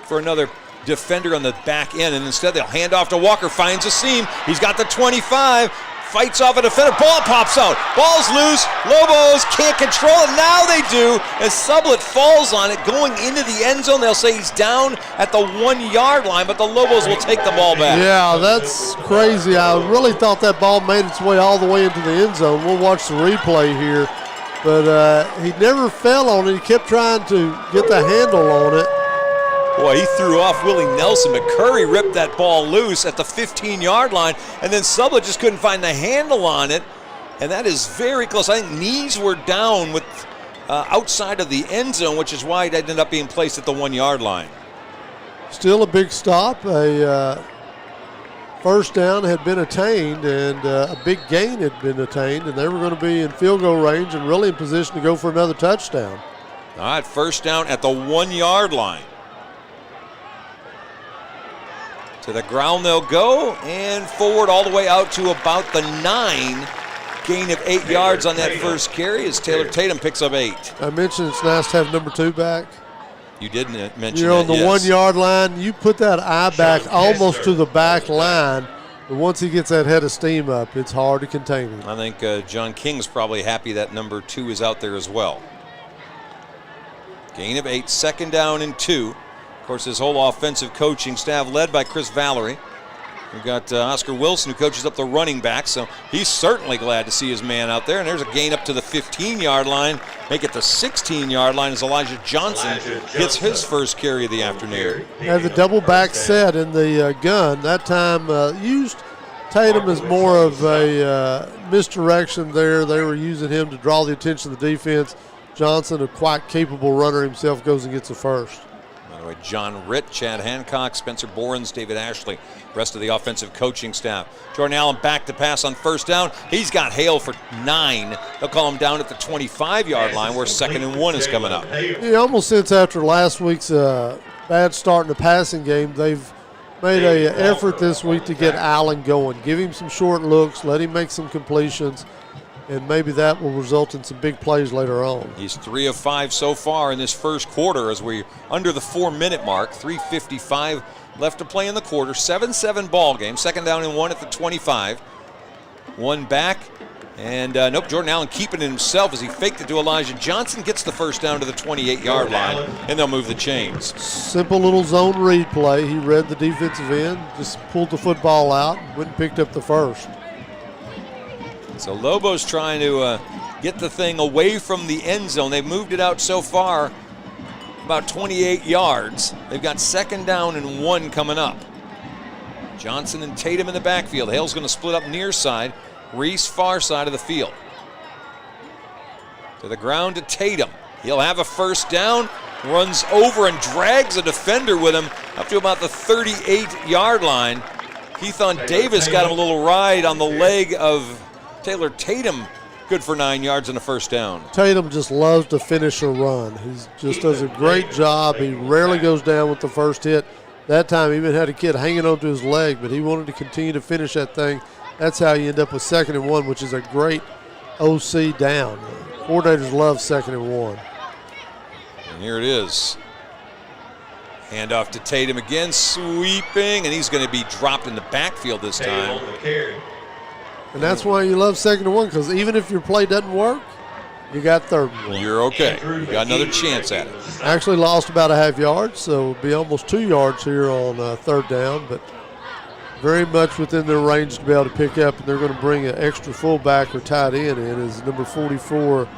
for another defender on the back end, and instead they'll hand off to Walker, finds a seam. He's got the 25. Fights off a defender, ball pops out, ball's loose, Lobos can't control it, now they do, as Sublett falls on it, going into the end zone. They'll say he's down at the 1-yard line, but the Lobos will take the ball back. Yeah, that's crazy. I really thought that ball made its way all the way into the end zone. We'll watch the replay here, but he never fell on it. He kept trying to get the handle on it. Boy, he threw off Willie Nelson, but Curry ripped that ball loose at the 15-yard line, and then Sublett just couldn't find the handle on it, and that is very close. I think knees were down with outside of the end zone, which is why it ended up being placed at the 1-yard line. Still a big stop. A first down had been attained, and a big gain had been attained, and they were going to be in field goal range and really in position to go for another touchdown. All right, first down at the 1-yard line. To the ground they'll go, and forward all the way out to about the 9. Gain of 8 yards on that first carry as Taylor Tatum picks up 8. I mentioned it's nice to have number 2 back. You did mention that, You're on the yes. 1-yard line. You put that eye back almost to the back line, but once he gets that head of steam up, it's hard to contain him. I think John King's probably happy that number 2 is out there as well. Gain of 8, 2nd down and 2. Of course, his whole offensive coaching staff led by Chris Valerie. We've got Oscar Wilson, who coaches up the running back, so he's certainly glad to see his man out there. And there's a gain up to the 15-yard line, make it the 16-yard line as Elijah Johnson gets his first carry of the afternoon. Had the double back set in the gun. That time used Tatum as more of a misdirection there. They were using him to draw the attention of the defense. Johnson, a quite capable runner himself, goes and gets the first. By the way, John Ritt, Chad Hancock, Spencer Borens, David Ashley, rest of the offensive coaching staff. Jordan Allen back to pass on first down. He's got Hale for 9. They'll call him down at the 25-yard line where 2nd and 1 is coming up. Yeah, almost since after last week's bad start in the passing game, they've made an effort this week to get Allen going. Give him some short looks, let him make some completions, and maybe that will result in some big plays later on. He's 3 of 5 so far in this first quarter as we're under the 4-minute mark. 3:55 left to play in the quarter. 7-7 ball game. 2nd down and 1 at the 25. 1 back. And nope, Jordan Allen keeping it himself as he faked it to Elijah Johnson. Gets the first down to the 28-yard line, and they'll move the chains. Simple little zone read play. He read the defensive end, just pulled the football out, went and picked up the first. So Lobo's trying to get the thing away from the end zone. They've moved it out so far about 28 yards. They've got 2nd down and 1 coming up. Johnson and Tatum in the backfield. Hale's going to split up near side. Reese far side of the field. To the ground to Tatum. He'll have a first down. Runs over and drags a defender with him up to about the 38-yard line. Keithon Davis got him a little ride on the leg of Taylor Tatum, good for 9 yards and a first down. Tatum just loves to finish a run. He just does a great job. He rarely goes down with the first hit. That time he even had a kid hanging onto his leg, but he wanted to continue to finish that thing. That's how you end up with 2nd and 1, which is a great OC down. Coordinators love 2nd and 1. And here it is. Hand off to Tatum again, sweeping, and he's going to be dropped in the backfield this time. And that's why you love 2nd and 1, because even if your play doesn't work, you got 3rd and 1. You're okay. You got another chance at it. Actually lost about a half yard, so it'll be almost 2 yards here on 3rd down, but very much within their range to be able to pick up, and they're going to bring an extra fullback or tight end in as number 44,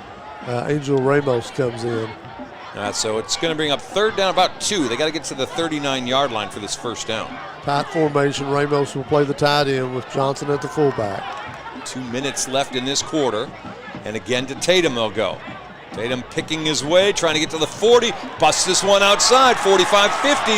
Angel Ramos, comes in. So it's going to bring up 3rd down, about 2. They got to get to the 39-yard line for this 1st down. Tight formation. Ramos will play the tight end with Johnson at the fullback. 2 minutes left in this quarter. And again to Tatum they'll go. Tatum picking his way, trying to get to the 40. Busts this one outside, 45, 50,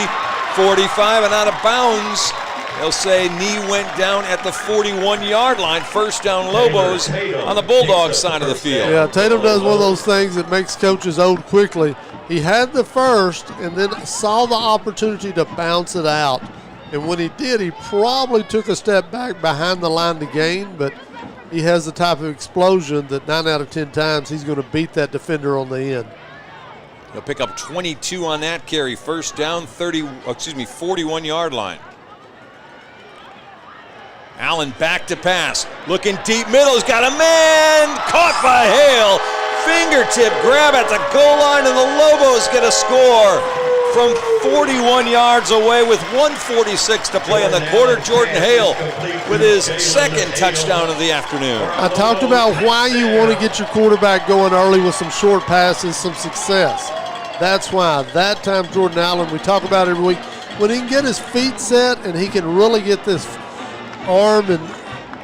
45 and out of bounds. They'll say knee went down at the 41-yard line. 1st down Lobos on the Bulldogs side of the field. Yeah, Tatum does one of those things that makes coaches old quickly. He had the first and then saw the opportunity to bounce it out. And when he did, he probably took a step back behind the line to gain, but he has the type of explosion that 9 out of 10 times he's going to beat that defender on the end. He'll pick up 22 on that carry. 1st down, 41-yard line. Allen back to pass, looking deep middle, he's got a man, caught by Hale. Fingertip grab at the goal line, and the Lobos get a score from 41 yards away with 1:46 to play in the quarter. Jordan Hale with his 2nd touchdown of the afternoon. I talked about why you want to get your quarterback going early with some short passes, some success. That's why that time Jordan Allen, we talk about it every week, when he can get his feet set and he can really get this arm and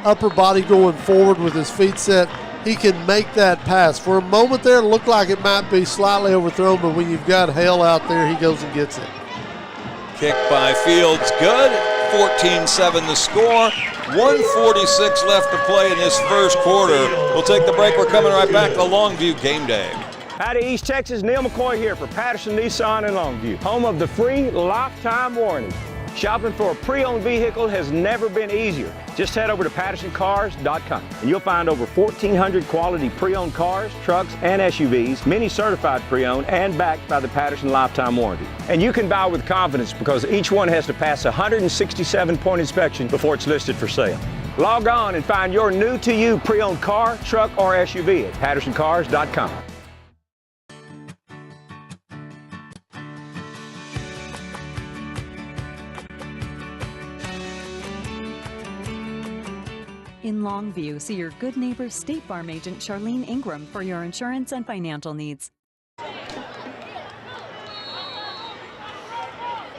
upper body going forward with his feet set, he can make that pass. For a moment there, it looked like it might be slightly overthrown, but when you've got Hale out there, he goes and gets it. Kick by Fields, good. 14-7 the score. 1:46 left to play in this 1st quarter. We'll take the break. We're coming right back to Longview Game Day. Howdy, East Texas. Neil McCoy here for Patterson Nissan in Longview, home of the free lifetime warranty. Shopping for a pre-owned vehicle has never been easier. Just head over to PattersonCars.com and you'll find over 1,400 quality pre-owned cars, trucks, and SUVs, many certified pre-owned and backed by the Patterson Lifetime Warranty. And you can buy with confidence because each one has to pass a 167-point inspection before it's listed for sale. Log on and find your new-to-you pre-owned car, truck, or SUV at PattersonCars.com. In Longview, see your good neighbor State Farm agent Charlene Ingram for your insurance and financial needs. All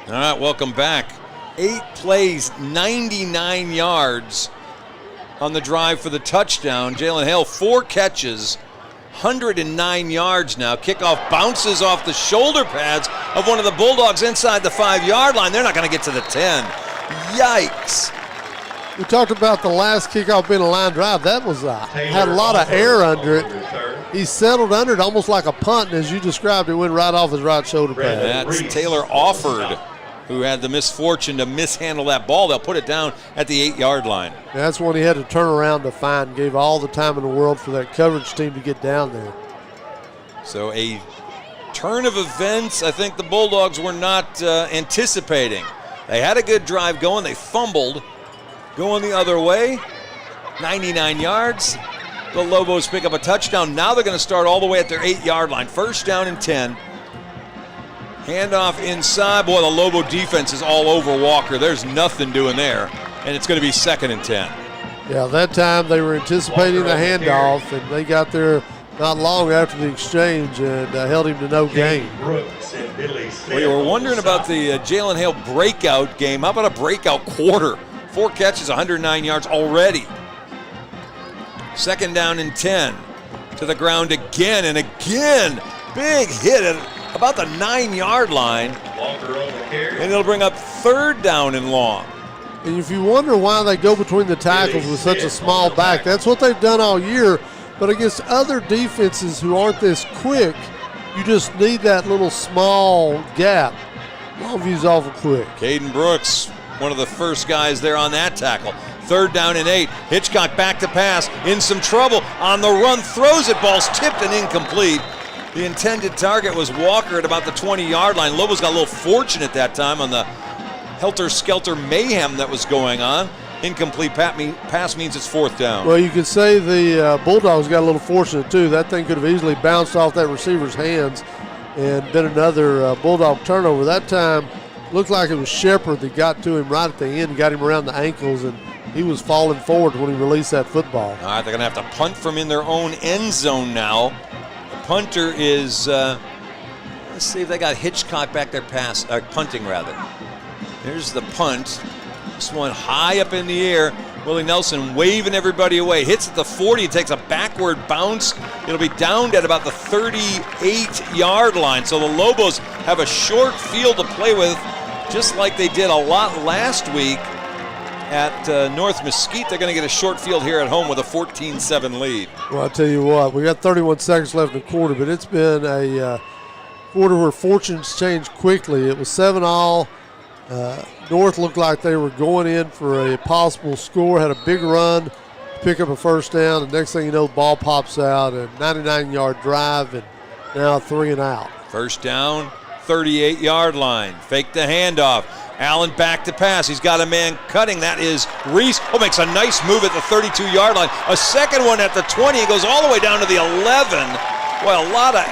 right, welcome back. 8 plays, 99 yards on the drive for the touchdown. Jalen Hale, 4 catches, 109 yards now. Kickoff bounces off the shoulder pads of one of the Bulldogs inside the 5-yard line. They're not going to get to the 10. Yikes. We talked about the last kickoff being a line drive. That was had a lot of air under it. He settled under it almost like a punt, and as you described, it went right off his right shoulder pad. That's Taylor Offord, who had the misfortune to mishandle that ball. They'll put it down at the 8-yard line. That's when he had to turn around to find. Gave all the time in the world for that coverage team to get down there. So a turn of events I think the Bulldogs were not anticipating. They had a good drive going. They fumbled. Going the other way, 99 yards. The Lobos pick up a touchdown. Now they're going to start all the way at their 8-yard line. 1st down and 10. Handoff inside. Boy, the Lobo defense is all over Walker. There's nothing doing there. And it's going to be 2nd and 10. Yeah, that time they were anticipating the handoff, and they got there not long after the exchange and held him to no gain. Well, you were wondering about the Jalen Hale breakout game. How about a breakout quarter? 4 catches, 109 yards already. 2nd down and 10. To the ground again and again. Big hit at about the 9-yard line. And it'll bring up 3rd down and long. And if you wonder why they go between the tackles with such a small back, that's what they've done all year. But against other defenses who aren't this quick, you just need that little small gap. Longview's awful quick. Caden Brooks, one of the first guys there on that tackle. 3rd down and 8. Hitchcock back to pass, in some trouble, on the run, throws it, ball's tipped and incomplete. The intended target was Walker at about the 20-yard line. Lobos got a little fortunate that time on the helter-skelter mayhem that was going on. Incomplete pass means it's 4th down. Well, you could say the Bulldogs got a little fortunate, too. That thing could have easily bounced off that receiver's hands and been another Bulldog turnover. That time, looked like it was Shepard that got to him right at the end, got him around the ankles, and he was falling forward when he released that football. All right, they're going to have to punt from in their own end zone now. The punter is, let's see if they got Hitchcock back there punting rather. Here's the punt. This one high up in the air. Willie Nelson waving everybody away. Hits at the 40, takes a backward bounce. It'll be downed at about the 38-yard line. So the Lobos have a short field to play with, just like they did a lot last week at North Mesquite. They're going to get a short field here at home with a 14-7 lead. Well, I'll tell you what, we got 31 seconds left in the quarter, but it's been a quarter where fortunes changed quickly. It was 7-all. North looked like they were going in for a possible score, had a big run, pick up a first down, and next thing you know, the ball pops out, a 99-yard drive, and now 3 and out. First down, 38-yard line. Fake the handoff. Allen back to pass. He's got a man cutting. That is Reese. Oh, makes a nice move at the 32-yard line. A second one at the 20. It goes all the way down to the 11. Well, a lot of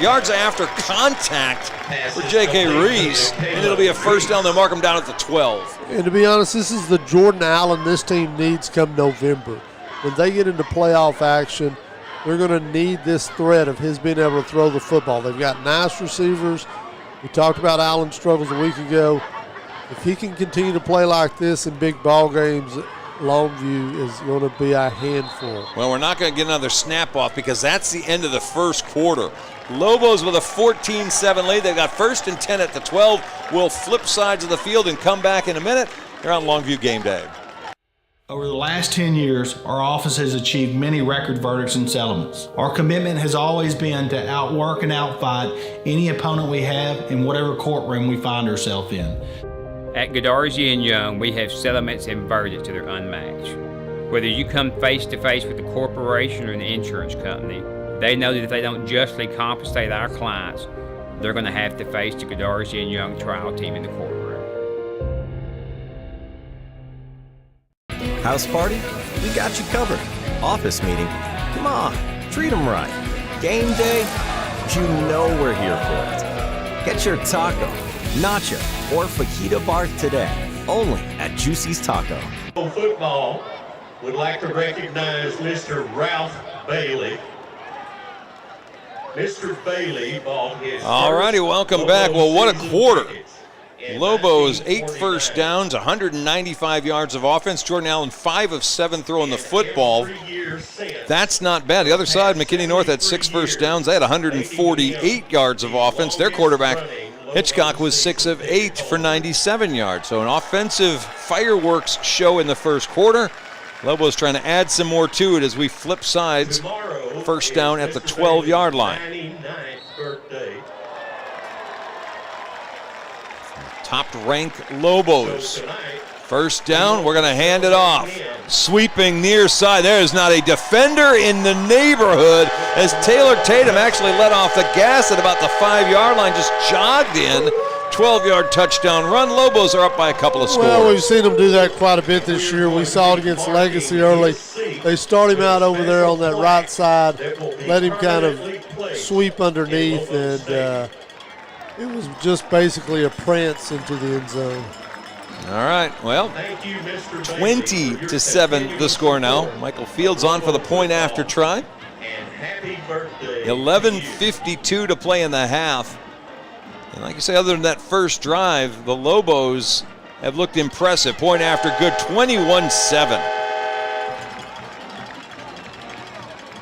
yards after contact for J.K. Reese, and it'll be a first down. They'll mark him down at the 12. And to be honest, this is the Jordan Allen this team needs come November. When they get into playoff action, they're going to need this threat of his being able to throw the football. They've got nice receivers. We talked about Allen's struggles a week ago. If he can continue to play like this in big ball games, Longview is going to be a handful. Well, we're not going to get another snap off because that's the end of the first quarter. Lobos with a 14-7 lead. They've got 1st and 10 at the 12. We'll flip sides of the field and come back in a minute. They're on Longview Game Day. Over the last 10 years, our office has achieved many record verdicts and settlements. Our commitment has always been to outwork and outfight any opponent we have in whatever courtroom we find ourselves in. At Godarzi and Young, we have settlements and verdicts that are unmatched. Whether you come face to face with the corporation or the insurance company, they know that if they don't justly compensate our clients, they're going to have to face the Godarzi and Young trial team in the courtroom. House party? We got you covered. Office meeting? Come on, treat them right. Game day? You know we're here for it. Get your taco, nacho, or fajita bar today, only at Juicy's Taco. Football would like to recognize Mr. Ralph Bailey. Mr. Bailey bought his. All righty, welcome back. Well, what a quarter. Lobos 8 first downs, 195 yards of offense. Jordan Allen 5 of 7 throwing the football. That's not bad. The other side, McKinney North had 6 first downs. They had 148 yards of offense. Their quarterback Hitchcock was 6 of 8 for 97 yards. So an offensive fireworks show in the first quarter. Lobo's trying to add some more to it as we flip sides. First down at the 12-yard line. Top-ranked Lobos. First down, we're going to hand it off. Sweeping near side. There is not a defender in the neighborhood as Taylor Tatum actually let off the gas at about the 5-yard line, just jogged in. 12-yard touchdown run. Lobos are up by a couple of scores. Well, we've seen them do that quite a bit this year. We saw it against Legacy early. They start him out over there on that right side, let him kind of sweep underneath, and it was just basically a prance into the end zone. All right, well, 20-7 the score now. Michael Fields on for the point after try. 11:52 to play in the half. And like you say, other than that first drive, the Lobos have looked impressive. Point after good, 21-7.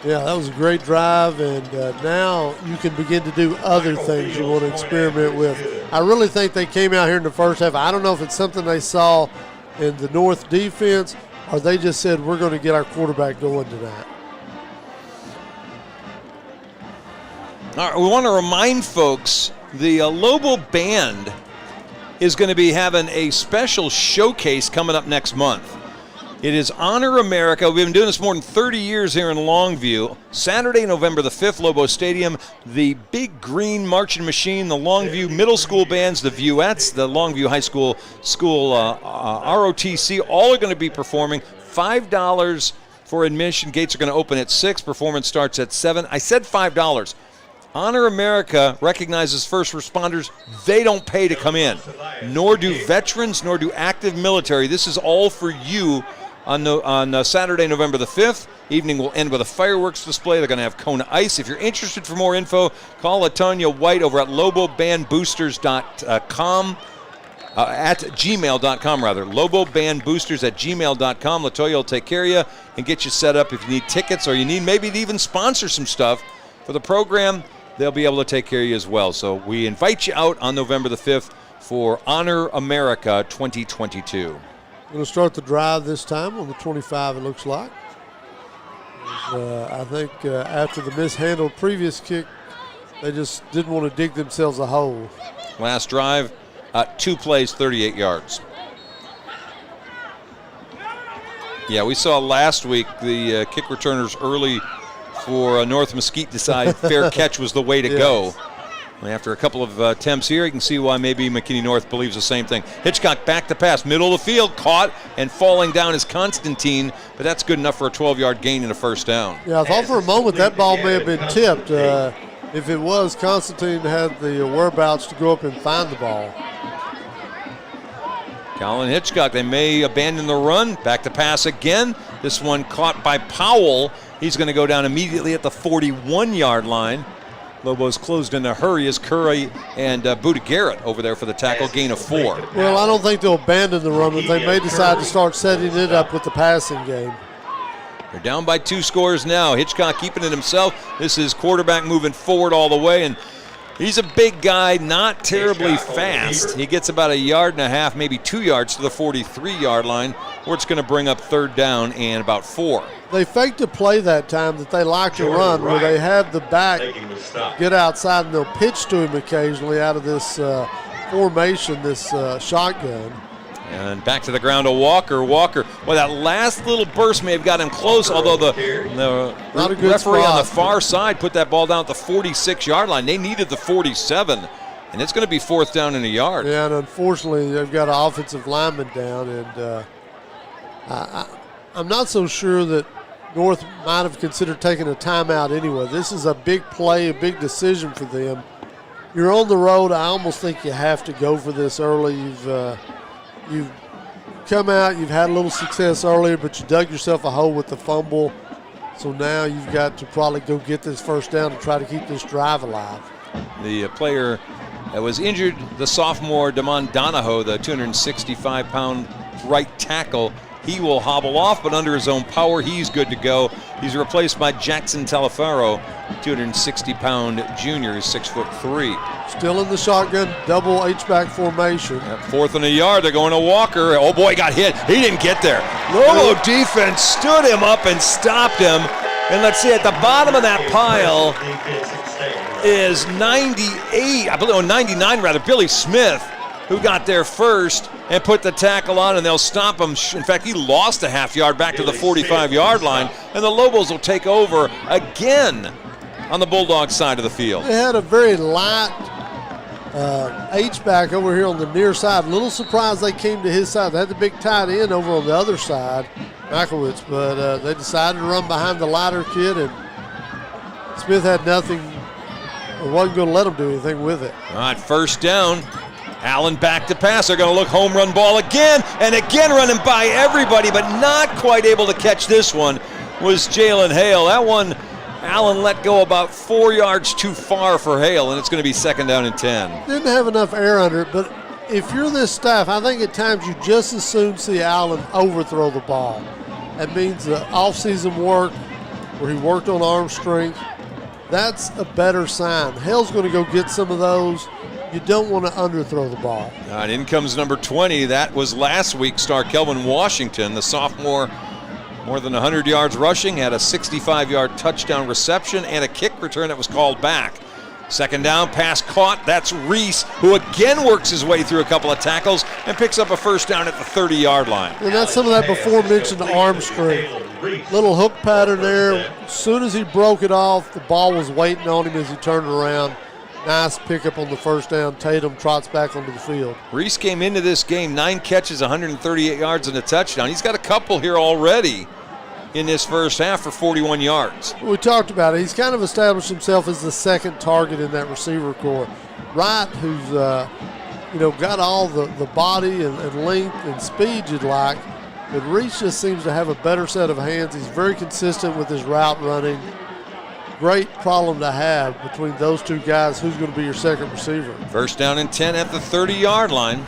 Yeah, that was a great drive, and now you can begin to do other things you want to experiment with. I really think they came out here in the first half. I don't know if it's something they saw in the North defense or they just said, we're going to get our quarterback going tonight. All right, we want to remind folks the Lobo Band is going to be having a special showcase coming up next month. It is Honor America. We've been doing this more than 30 years here in Longview. Saturday, November the 5th, Lobo Stadium. The Big Green Marching Machine, the Longview Middle School bands, the Vuettes, the Longview High School ROTC, all are going to be performing. $5 for admission. Gates are going to open at 6. Performance starts at 7. I said $5. Honor America recognizes first responders. They don't pay to come in, nor do veterans, nor do active military. This is all for you on Saturday, November the 5th. Evening will end with a fireworks display. They're going to have Kona Ice. If you're interested for more info, call Latonya White over at lobobandboosters.com. At gmail.com, rather. lobobandboosters@gmail.com. Latoya will take care of you and get you set up if you need tickets or you need maybe to even sponsor some stuff for the program. They'll be able to take care of you as well. So we invite you out on November the 5th for Honor America 2022. We're going to start the drive this time on the 25, it looks like. I think after the mishandled previous kick, they just didn't want to dig themselves a hole. Last drive, 2 plays, 38 yards. Yeah, we saw last week the kick returners early for North Mesquite decide fair catch was the way to go. And after a couple of attempts here, you can see why maybe McKinney North believes the same thing. Hitchcock back to pass, middle of the field, caught, and falling down is Constantine, but that's good enough for a 12-yard gain and a first down. Yeah, I thought for a moment that ball may have been tipped. If it was, Constantine had the whereabouts to go up and find the ball. Colin Hitchcock, they may abandon the run. Back to pass again. This one caught by Powell. He's going to go down immediately at the 41-yard line. Lobo's closed in a hurry as Curry and Buda Garrett over there for the tackle, gain of 4. Well, I don't think they'll abandon the run, but they may decide to start setting it up with the passing game. They're down by 2 scores now. Hitchcock keeping it himself. This is quarterback moving forward all the way, and he's a big guy, not terribly fast. He gets about 1.5 yards, maybe 2 yards to the 43-yard line, where it's going to bring up 3rd down and about 4. They faked a play that time that they like to run, where they have the back get outside and they'll pitch to him occasionally out of this formation, this shotgun. And back to the ground to Walker. Walker, well, that last little burst may have got him close, although the referee on the far side put that ball down at the 46-yard line. They needed the 47, and it's going to be 4th down and 1 yard. Yeah, and unfortunately, they've got an offensive lineman down, and I'm not so sure that North might have considered taking a timeout anyway. This is a big play, a big decision for them. You're on the road. I almost think you have to go for this early. You've come out, you've had a little success earlier, but you dug yourself a hole with the fumble. So now you've got to probably go get this 1st down to try to keep this drive alive. The player that was injured, the sophomore Damon Donahoe, the 265-pound right tackle, he will hobble off, but under his own power, he's good to go. He's replaced by Jackson Talafaro, 260-pound junior, who's 6'3". Still in the shotgun, double H-back formation. At 4th and 1 yard, they're going to Walker. Oh boy, got hit. He didn't get there. Lobo defense stood him up and stopped him. And let's see, at the bottom of that pile is 99 rather, Billy Smith, who got there first and put the tackle on, and they'll stop him. In fact, he lost a 1/2 yard back to the 45-yard line, and the Lobos will take over again on the Bulldogs side of the field. They had a very light H-back over here on the near side. A little surprised they came to his side. They had the big tight end over on the other side, Makowitz, but they decided to run behind the lighter kid, and Smith had nothing, or wasn't going to let him do anything with it. All right, 1st down. Allen back to pass. They're going to look home run ball again, and again running by everybody, but not quite able to catch this one was Jalen Hale. That one, Allen let go about 4 yards too far for Hale, and it's going to be 2nd down and 10. Didn't have enough air under it, but if you're this staff, I think at times you just as soon see Allen overthrow the ball. That means the offseason work where he worked on arm strength, that's a better sign. Hale's going to go get some of those. You don't want to underthrow the ball. All right, in comes number 20. That was last week's star, Kelvin Washington, the sophomore. More than 100 yards rushing, had a 65-yard touchdown reception and a kick return that was called back. Second down, pass caught. That's Reese, who again works his way through a couple of tackles and picks up a first down at the 30-yard line. And that's some of that before-mentioned arm strength. Little hook pattern there. As soon as he broke it off, the ball was waiting on him as he turned around. Nice pickup on the first down. Tatum trots back onto the field. Reese came into this game 9 catches, 138 yards, and a touchdown. He's got a couple here already in this first half for 41 yards. We talked about it. He's kind of established himself as the second target in that receiver corps. Wright, who's got all the body and length and speed you'd like, but Reese just seems to have a better set of hands. He's very consistent with his route running. Great problem to have between those two guys. Who's going to be your second receiver? First down and 10 at the 30-yard line.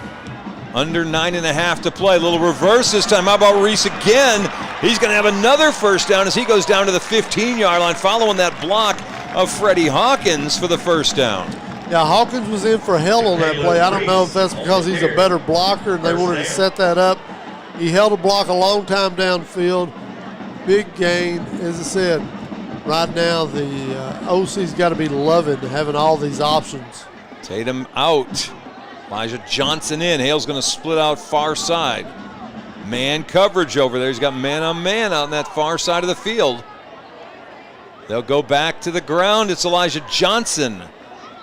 Under 9.5 to play. A little reverse this time. How about Reese again? He's going to have another first down as he goes down to the 15-yard line following that block of Freddie Hawkins for the first down. Yeah, Hawkins was in for hell on that play. I don't know if that's because he's a better blocker and they wanted to set that up. He held a block a long time downfield. Big gain. As I said, right now the OC's got to be loving having all these options. Tatum out. Elijah Johnson in. Hale's going to split out far side. Man coverage over there. He's got man on man out on that far side of the field. They'll go back to the ground. It's Elijah Johnson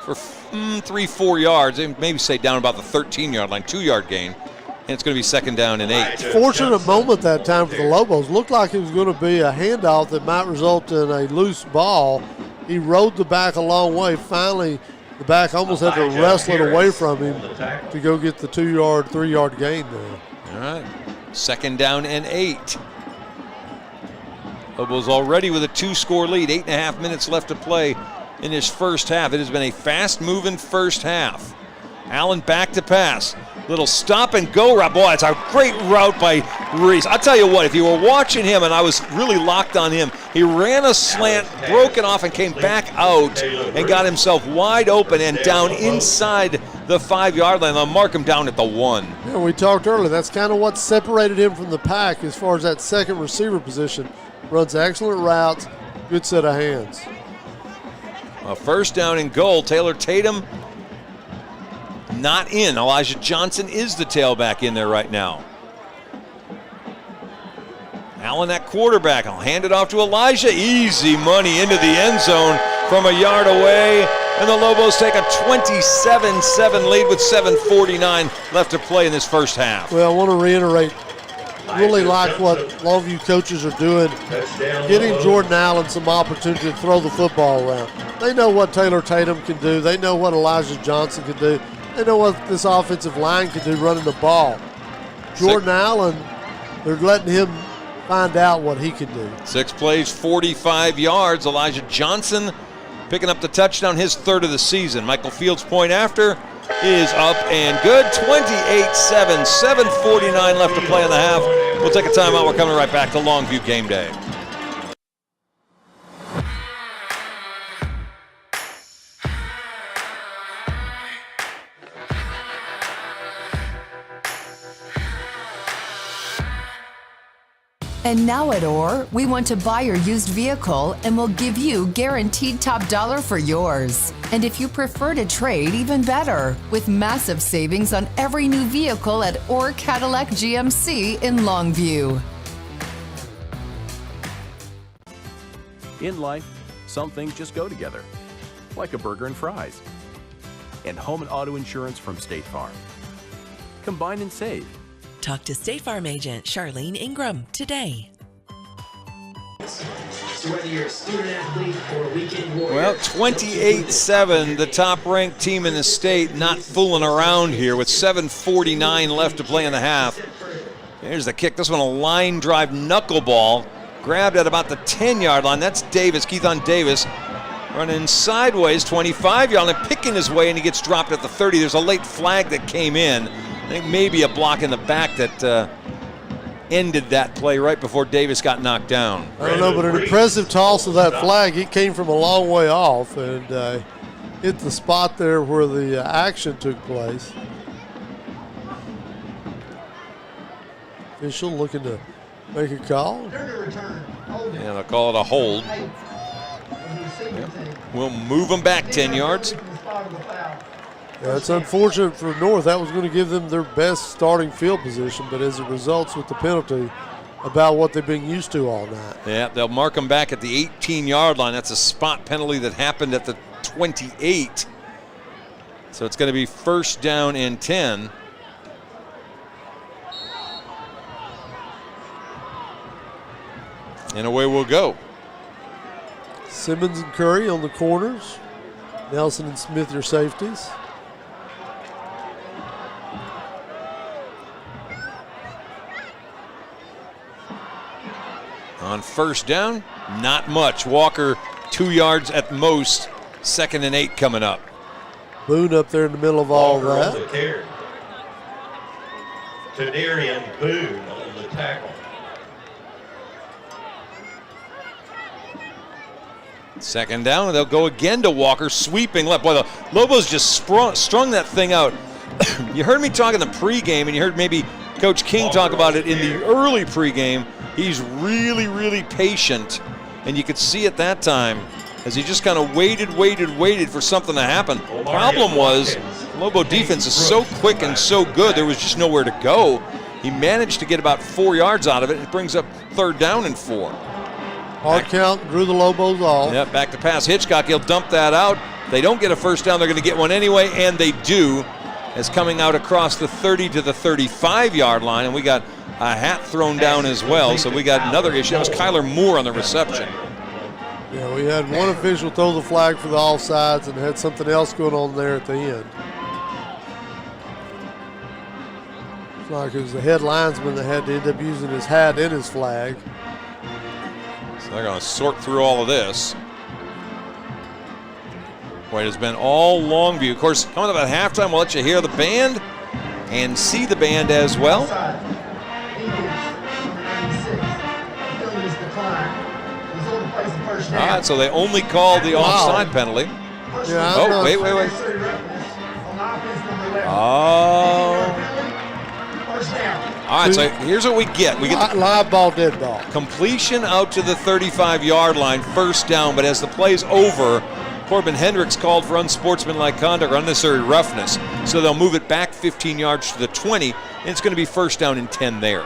for 3-4 yards. They maybe say down about the 13-yard line, 2-yard gain. And it's going to be second down and 8. Fortunate moment that time for the Lobos. Looked like it was going to be a handoff that might result in a loose ball. He rode the back a long way. Finally, the back almost had to wrestle it away from him to go get the 2-yard, 3-yard gain there. All right. Second down and 8. Lobos already with a 2-score lead. 8.5 minutes left to play in this first half. It has been a fast-moving first half. Allen back to pass. Little stop and go route. Boy, it's a great route by Reese. I'll tell you what, if you were watching him, and I was really locked on him, he ran a slant, broke it off, and came back out and got himself wide open and down inside the 5-yard line. They'll mark him down at the 1. Yeah, we talked earlier. That's kind of what separated him from the pack as far as that second receiver position. Runs excellent routes, good set of hands. A first down and goal. Taylor Tatum not in. Elijah Johnson is the tailback in there right now. Allen at quarterback. I'll hand it off to Elijah. Easy money into the end zone from a yard away. And the Lobos take a 27-7 lead with 7:49 left to play in this first half. Well, I want to reiterate, really like what Longview coaches are doing, getting Jordan Allen some opportunity to throw the football around. They know what Taylor Tatum can do. They know what Elijah Johnson can do. They know what this offensive line can do running the ball. Jordan Allen, they're letting him find out what he can do. 6 plays, 45 yards. Elijah Johnson picking up the touchdown, his 3rd of the season. Michael Fields' point after is up and good. 28-7, 7:49 left to play in the half. We'll take a timeout. We're coming right back to Longview Game Day. And now at Orr, we want to buy your used vehicle and we'll give you guaranteed top dollar for yours. And if you prefer to trade, even better, with massive savings on every new vehicle at Orr Cadillac GMC in Longview. In life, some things just go together, like a burger and fries. And home and auto insurance from State Farm. Combine and save. Talk to State Farm agent Charlene Ingram today. So whether you're a student athlete or a weekend warrior. Well, 28-7, the top-ranked team in the state, not fooling around here with 7:49 left to play in the half. Here's the kick. This one a line drive knuckleball, grabbed at about the 10-yard line. That's Davis, Keithon Davis, running sideways, 25-yard line, picking his way, and he gets dropped at the 30. There's a late flag that came in. I think maybe a block in the back that ended that play right before Davis got knocked down. I don't know, but an impressive toss of that flag. It came from a long way off and hit the spot there where the action took place. Official looking to make a call. Yeah, they'll call it a hold. Yep. will move them back 10 yards. Yeah, it's unfortunate for North. That was going to give them their best starting field position, but as it results with the penalty, about what they've been used to all night. Yeah, they'll mark them back at the 18-yard line. That's a spot penalty that happened at the 28. So it's going to be first down and 10. And away we'll go. Simmons and Curry on the corners. Nelson and Smith your safeties. On first down, not much. Walker 2 yards at most. 2nd and 8 coming up. Boone up there in the middle of all Walker that. on the carry. Tadarian Boone on the tackle. Second down, they'll go again to Walker, sweeping left. Boy, the Lobos just strung that thing out. You heard me talk in the pregame, and you heard maybe Coach King talk about it in the early pregame. He's really, really patient, and you could see at that time as he just kind of waited for something to happen. Problem was, Lobo defense is so quick and so good, there was just nowhere to go. He managed to get about 4 yards out of it. It brings up 3rd down and 4. Hard count, drew the Lobos off. Yep, back to pass. Hitchcock, he'll dump that out. They don't get a first down. They're going to get one anyway, and they do. As coming out across the 30 to the 35-yard line, and we got a hat thrown down as well, so we got another issue. That was Kyler Moore on the reception. Yeah, we had one official throw the flag for the offsides and had something else going on there at the end. It's like it was the head linesman that had to end up using his hat and his flag. So they're going to sort through all of this. Boy, it has been all Longview. Of course, coming up at halftime, we'll let you hear the band and see the band as well. All right, so they only called the offside penalty. Yeah, oh, wait. Oh. All right, so here's what we get. We get live ball, dead ball. Completion out to the 35-yard line, first down, but as the play's over, Corbin Hendricks called for unsportsmanlike conduct or unnecessary roughness. So they'll move it back 15 yards to the 20, and it's going to be first down and 10 there.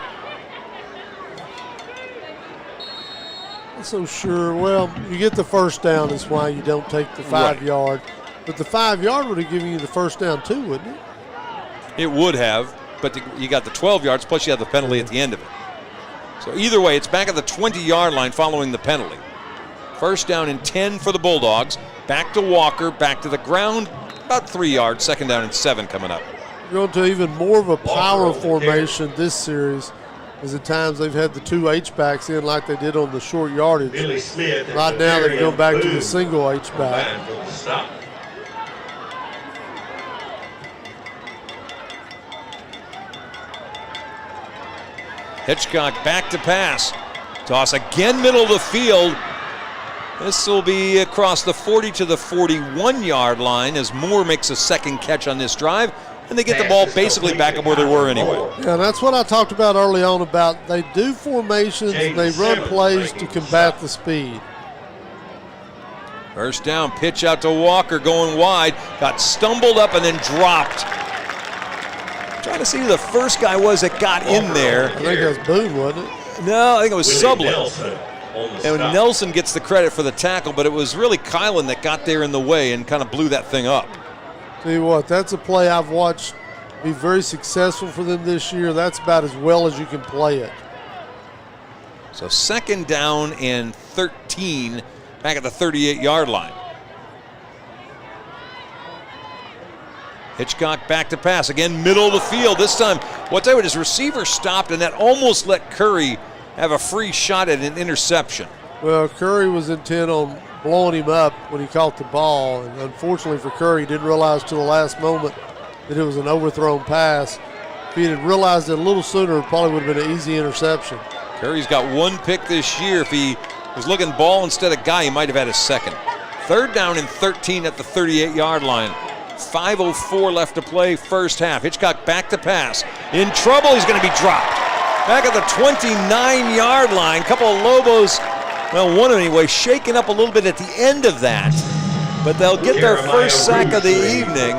Not so sure. Well, you get the first down, is why you don't take the 5-yard. But the 5-yard would have given you the first down too, wouldn't it? It would have, but you got the 12 yards, plus you have the penalty at the end of it. So either way, it's back at the 20-yard line following the penalty. First down and 10 for the Bulldogs. Back to Walker, back to the ground, about 3 yards. Second down and 7 coming up. Going to even more of a power formation this series, as at times they've had the 2 H-backs in like they did on the short yardage. Right now they're going back to the single H-back. Hitchcock back to pass. Toss again, middle of the field. This will be across the 40 to the 41-yard line as Moore makes a second catch on this drive, and they get the ball basically back up where they were anyway. Yeah, that's what I talked about early on about they do formations and they run plays to combat the speed. First down, pitch out to Walker going wide. Got stumbled up and then dropped. Trying to see who the first guy was that got in there. I think it was Boone, wasn't it? No, I think it was Sublin. And Nelson gets the credit for the tackle, but it was really Kylan that got there in the way and kind of blew that thing up. Tell you what, that's a play I've watched be very successful for them this year. That's about as well as you can play it. So second down and 13 back at the 38-yard line. Hitchcock back to pass. Again, middle of the field. This time, what they would his receiver stopped, and that almost let Curry have a free shot at an interception. Well, Curry was intent on blowing him up when he caught the ball, and unfortunately for Curry, he didn't realize till the last moment that it was an overthrown pass. If he had realized it a little sooner, it probably would have been an easy interception. Curry's got 1 pick this year. If he was looking ball instead of guy, he might have had a second. Third down and 13 at the 38-yard line. 5:04 left to play first half. Hitchcock back to pass. In trouble, he's going to be dropped. Back at the 29-yard line. Couple of Lobos, well, one anyway, shaken up a little bit at the end of that. but they'll get their first sack of the evening.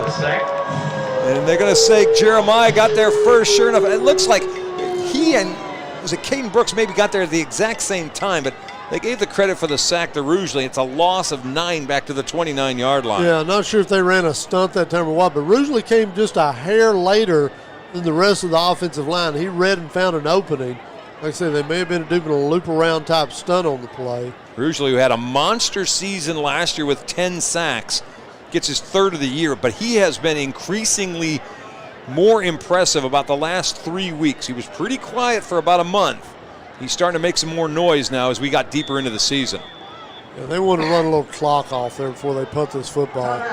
And they're going to say Jeremiah got there first. Sure enough, it looks like he and Caden Brooks maybe got there at the exact same time, but they gave the credit for the sack to Rugeley. It's a loss of 9 back to the 29-yard line. Yeah, not sure if they ran a stunt that time or what, but Rugeley came just a hair later than the rest of the offensive line. He read and found an opening. Like I said, they may have been doing a loop-around type stunt on the play. Rugeley, who had a monster season last year with 10 sacks, gets his 3rd of the year, but he has been increasingly more impressive about the last 3 weeks. He was pretty quiet for about a month. He's starting to make some more noise now as we got deeper into the season. Yeah, they want to run a little clock off there before they punt this football.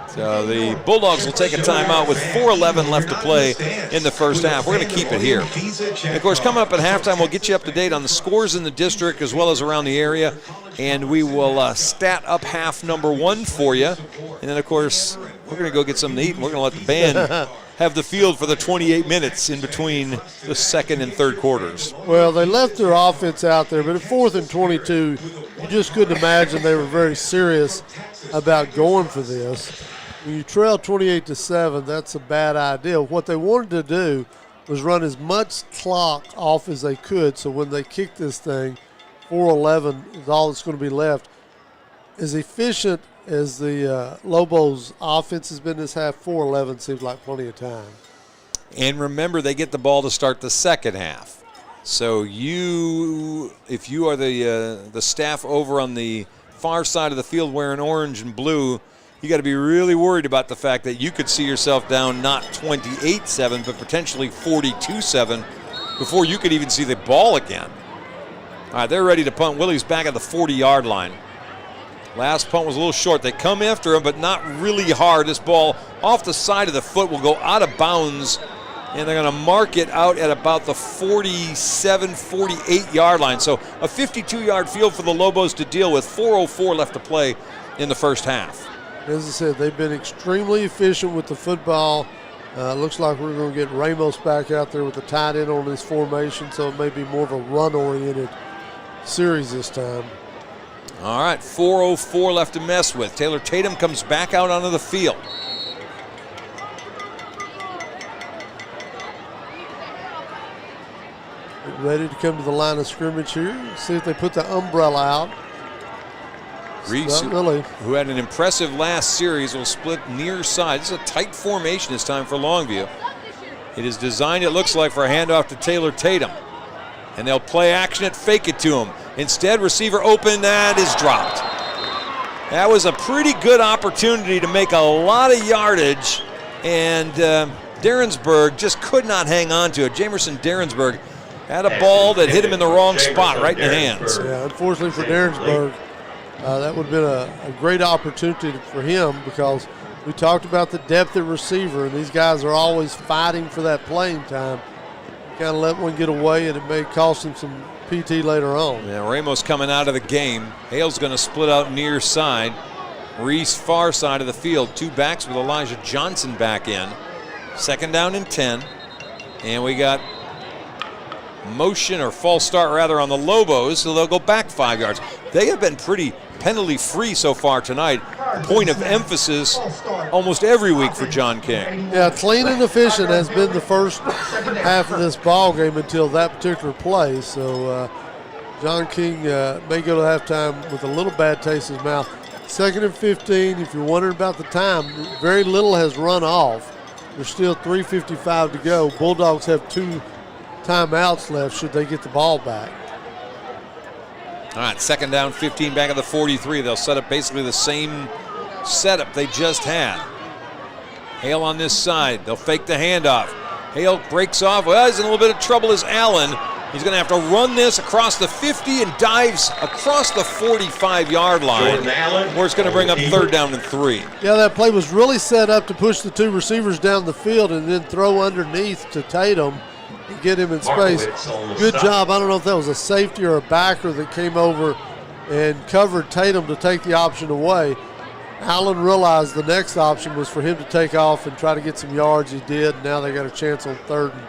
So the Bulldogs will take a timeout with 4:11 left to play in the first half. We're going to keep it here. And of course, coming up at halftime, we'll get you up to date on the scores in the district as well as around the area. And we will stat up half number 1 for you. And then, of course, we're going to go get something to eat, and we're going to let the band have the field for the 28 minutes in between the second and third quarters. Well, they left their offense out there, but at 4th and 22, you just couldn't imagine they were very serious about going for this. When you trail 28-7, that's a bad idea. What they wanted to do was run as much clock off as they could, so when they kick this thing, 4:11 is all that's going to be left. As efficient as the Lobos' offense has been this half, 4:11 seems like plenty of time. And remember, they get the ball to start the second half. So if you are the staff over on the far side of the field wearing orange and blue, you got to be really worried about the fact that you could see yourself down not 28-7, but potentially 42-7 before you could even see the ball again. All right, they're ready to punt. Willie's back at the 40-yard line. Last punt was a little short. They come after him, but not really hard. This ball off the side of the foot will go out of bounds, and they're going to mark it out at about the 47, 48-yard line. So a 52-yard field for the Lobos to deal with. 4:04 left to play in the first half. As I said, they've been extremely efficient with the football. Looks like we're going to get Ramos back out there with the tight end on this formation, so it may be more of a run-oriented series this time. All right, 4:04 left to mess with. Taylor Tatum comes back out onto the field. Get ready to come to the line of scrimmage here. See if they put the umbrella out. Reese, who had an impressive last series, will split near side. This is a tight formation this time for Longview. It is designed, it looks like, for a handoff to Taylor Tatum. And they'll play action it, fake it to him. Instead, receiver open, that is dropped. That was a pretty good opportunity to make a lot of yardage, and Derensburg just could not hang on to it. Jamerson Derensburg had a ball that hit him in the wrong spot, right in the hands. Yeah, unfortunately for Derensburg, that would have been a great opportunity for him, because we talked about the depth at receiver, and these guys are always fighting for that playing time. Kind of let one get away, and it may cost him some PT later on. Yeah, Ramos coming out of the game. Hale's going to split out near side. Reese far side of the field. 2 backs with Elijah Johnson back in. 2nd down and 10. And we got motion, or false start rather, on the Lobos, so they'll go back 5 yards. They have been pretty penalty free so far tonight. Point of emphasis almost every week for John King. Yeah, clean and efficient has been the first half of this ball game until that particular play. So John King may go to halftime with a little bad taste in his mouth. 2nd and 15. If you're wondering about the time, very little has run off. There's still 3:55 to go. Bulldogs have 2 timeouts left should they get the ball back. All right, 2nd down, 15 back at the 43. They'll set up basically the same setup they just had. Hale on this side. They'll fake the handoff. Hale breaks off. Well, he's in a little bit of trouble as Allen. He's going to have to run this across the 50 and dives across the 45-yard line, where it's going to bring up 3rd down and 3. Yeah, that play was really set up to push the 2 receivers down the field and then throw underneath to Tatum and get him in space. Good job. I don't know if that was a safety or a backer that came over and covered Tatum to take the option away. Allen realized the next option was for him to take off and try to get some yards. He did. Now they got a chance on 3rd and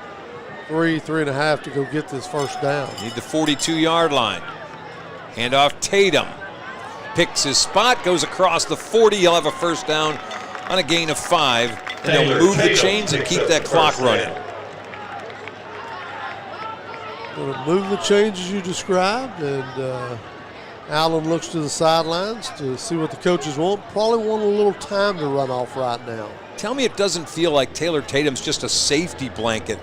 3.5 to go get this first down. Need the 42-yard line. Handoff Tatum. picks his spot, goes across the 40. He'll have a first down on a gain of 5. And they'll move the chains and keep that clock running. Going to move the chains as you described, and Allen looks to the sidelines to see what the coaches want. Probably want a little time to run off right now. Tell me it doesn't feel like Taylor Tatum's just a safety blanket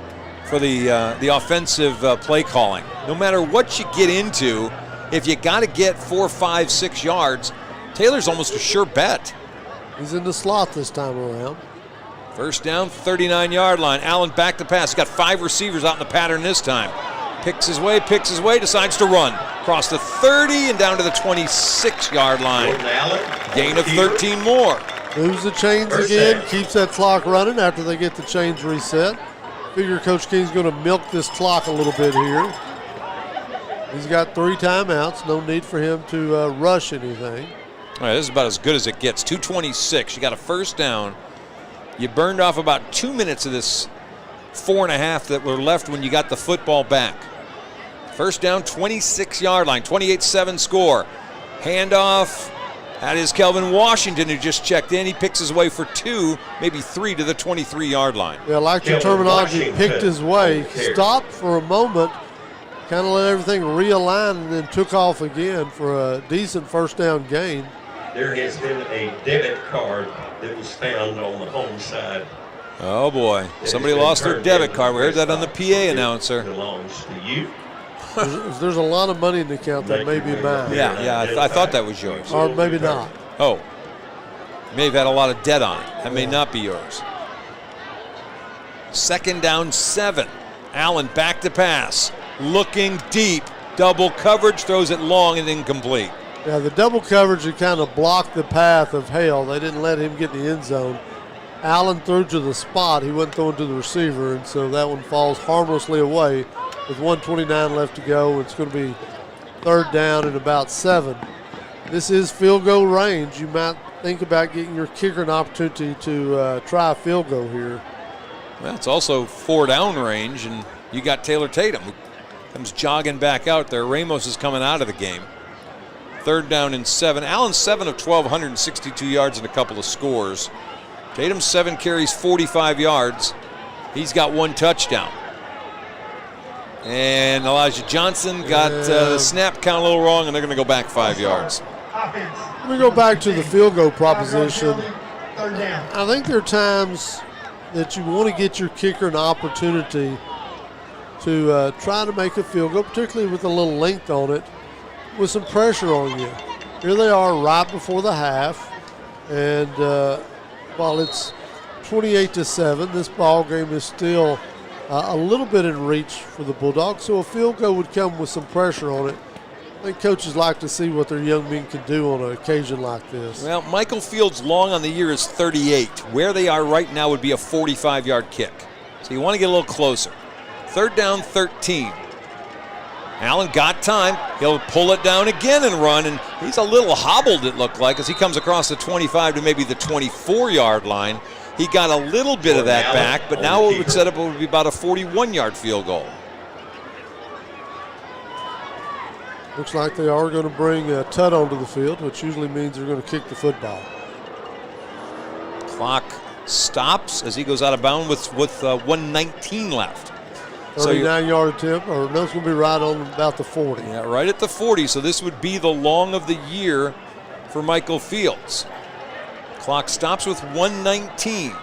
for the offensive play calling. No matter what you get into, if you got to get 4, 5, 6 yards, Taylor's almost a sure bet. He's in the slot this time around. First down, 39-yard line. Allen back to pass. Got 5 receivers out in the pattern this time. Picks his way, decides to run. Across the 30 and down to the 26-yard line. Gain of 13 more. Moves the chains again, keeps that clock running after they get the chains reset. Figure Coach King's going to milk this clock a little bit here. He's got 3 timeouts. No need for him to rush anything. All right, this is about as good as it gets. 2:26. You got a first down. You burned off about 2 minutes of this 4.5 that were left when you got the football back. First down, 26-yard line, 28-7 score. Handoff. That is Kelvin Washington, who just checked in. He picks his way for 2, maybe 3 to the 23-yard line. Yeah, I like your terminology, picked his way. Stopped for a moment, kind of let everything realign, and then took off again for a decent first down gain. There has been a debit card that was found on the home side. Oh, boy. Somebody lost their debit card. We heard that on the PA announcer. Belongs to you. If there's a lot of money in the account, that may be mine. Yeah, I thought that was yours. Or maybe not. Oh. May have had a lot of debt on it. That may not be yours. Second down, 7. Allen back to pass. Looking deep. Double coverage, throws it long and incomplete. Yeah, the double coverage had kind of blocked the path of Hale. They didn't let him get in the end zone. Allen threw to the spot. He wasn't throwing to the receiver, and so that one falls harmlessly away with 1:29 left to go. It's going to be third down and about 7. This is field goal range. You might think about getting your kicker an opportunity to try a field goal here. Well, it's also 4 down range, and you got Taylor Tatum, who comes jogging back out there. Ramos is coming out of the game. Third down and 7. Allen 7 of 12, 162 yards and a couple of scores. Tatum 7 carries, 45 yards. He's got 1 touchdown. And Elijah Johnson got the snap count a little wrong, and they're going to go back 5 yards. Let me go back to the field goal proposition. I think there are times that you want to get your kicker an opportunity to try to make a field goal, particularly with a little length on it, with some pressure on you. Here they are right before the half, and while it's 28-7, this ball game is still a little bit in reach for the Bulldogs, so a field goal would come with some pressure on it. I think coaches like to see what their young men can do on an occasion like this. Well, Michael Fields' long on the year is 38. Where they are right now would be a 45-yard kick. So you want to get a little closer. Third down, 13. Allen got time. He'll pull it down again and run, and he's a little hobbled, it looked like, as he comes across the 25 to maybe the 24-yard line. He got a little bit of that back, but now it would set up, it would be about a 41-yard field goal. Looks like they are going to bring Tutt onto the field, which usually means they're going to kick the football. Clock stops as he goes out of bounds with 1:19 left. 39-yard attempt, or no, it's going to be right on about the 40. Yeah, right at the 40, so this would be the long of the year for Michael Fields. Clock stops with 1:19.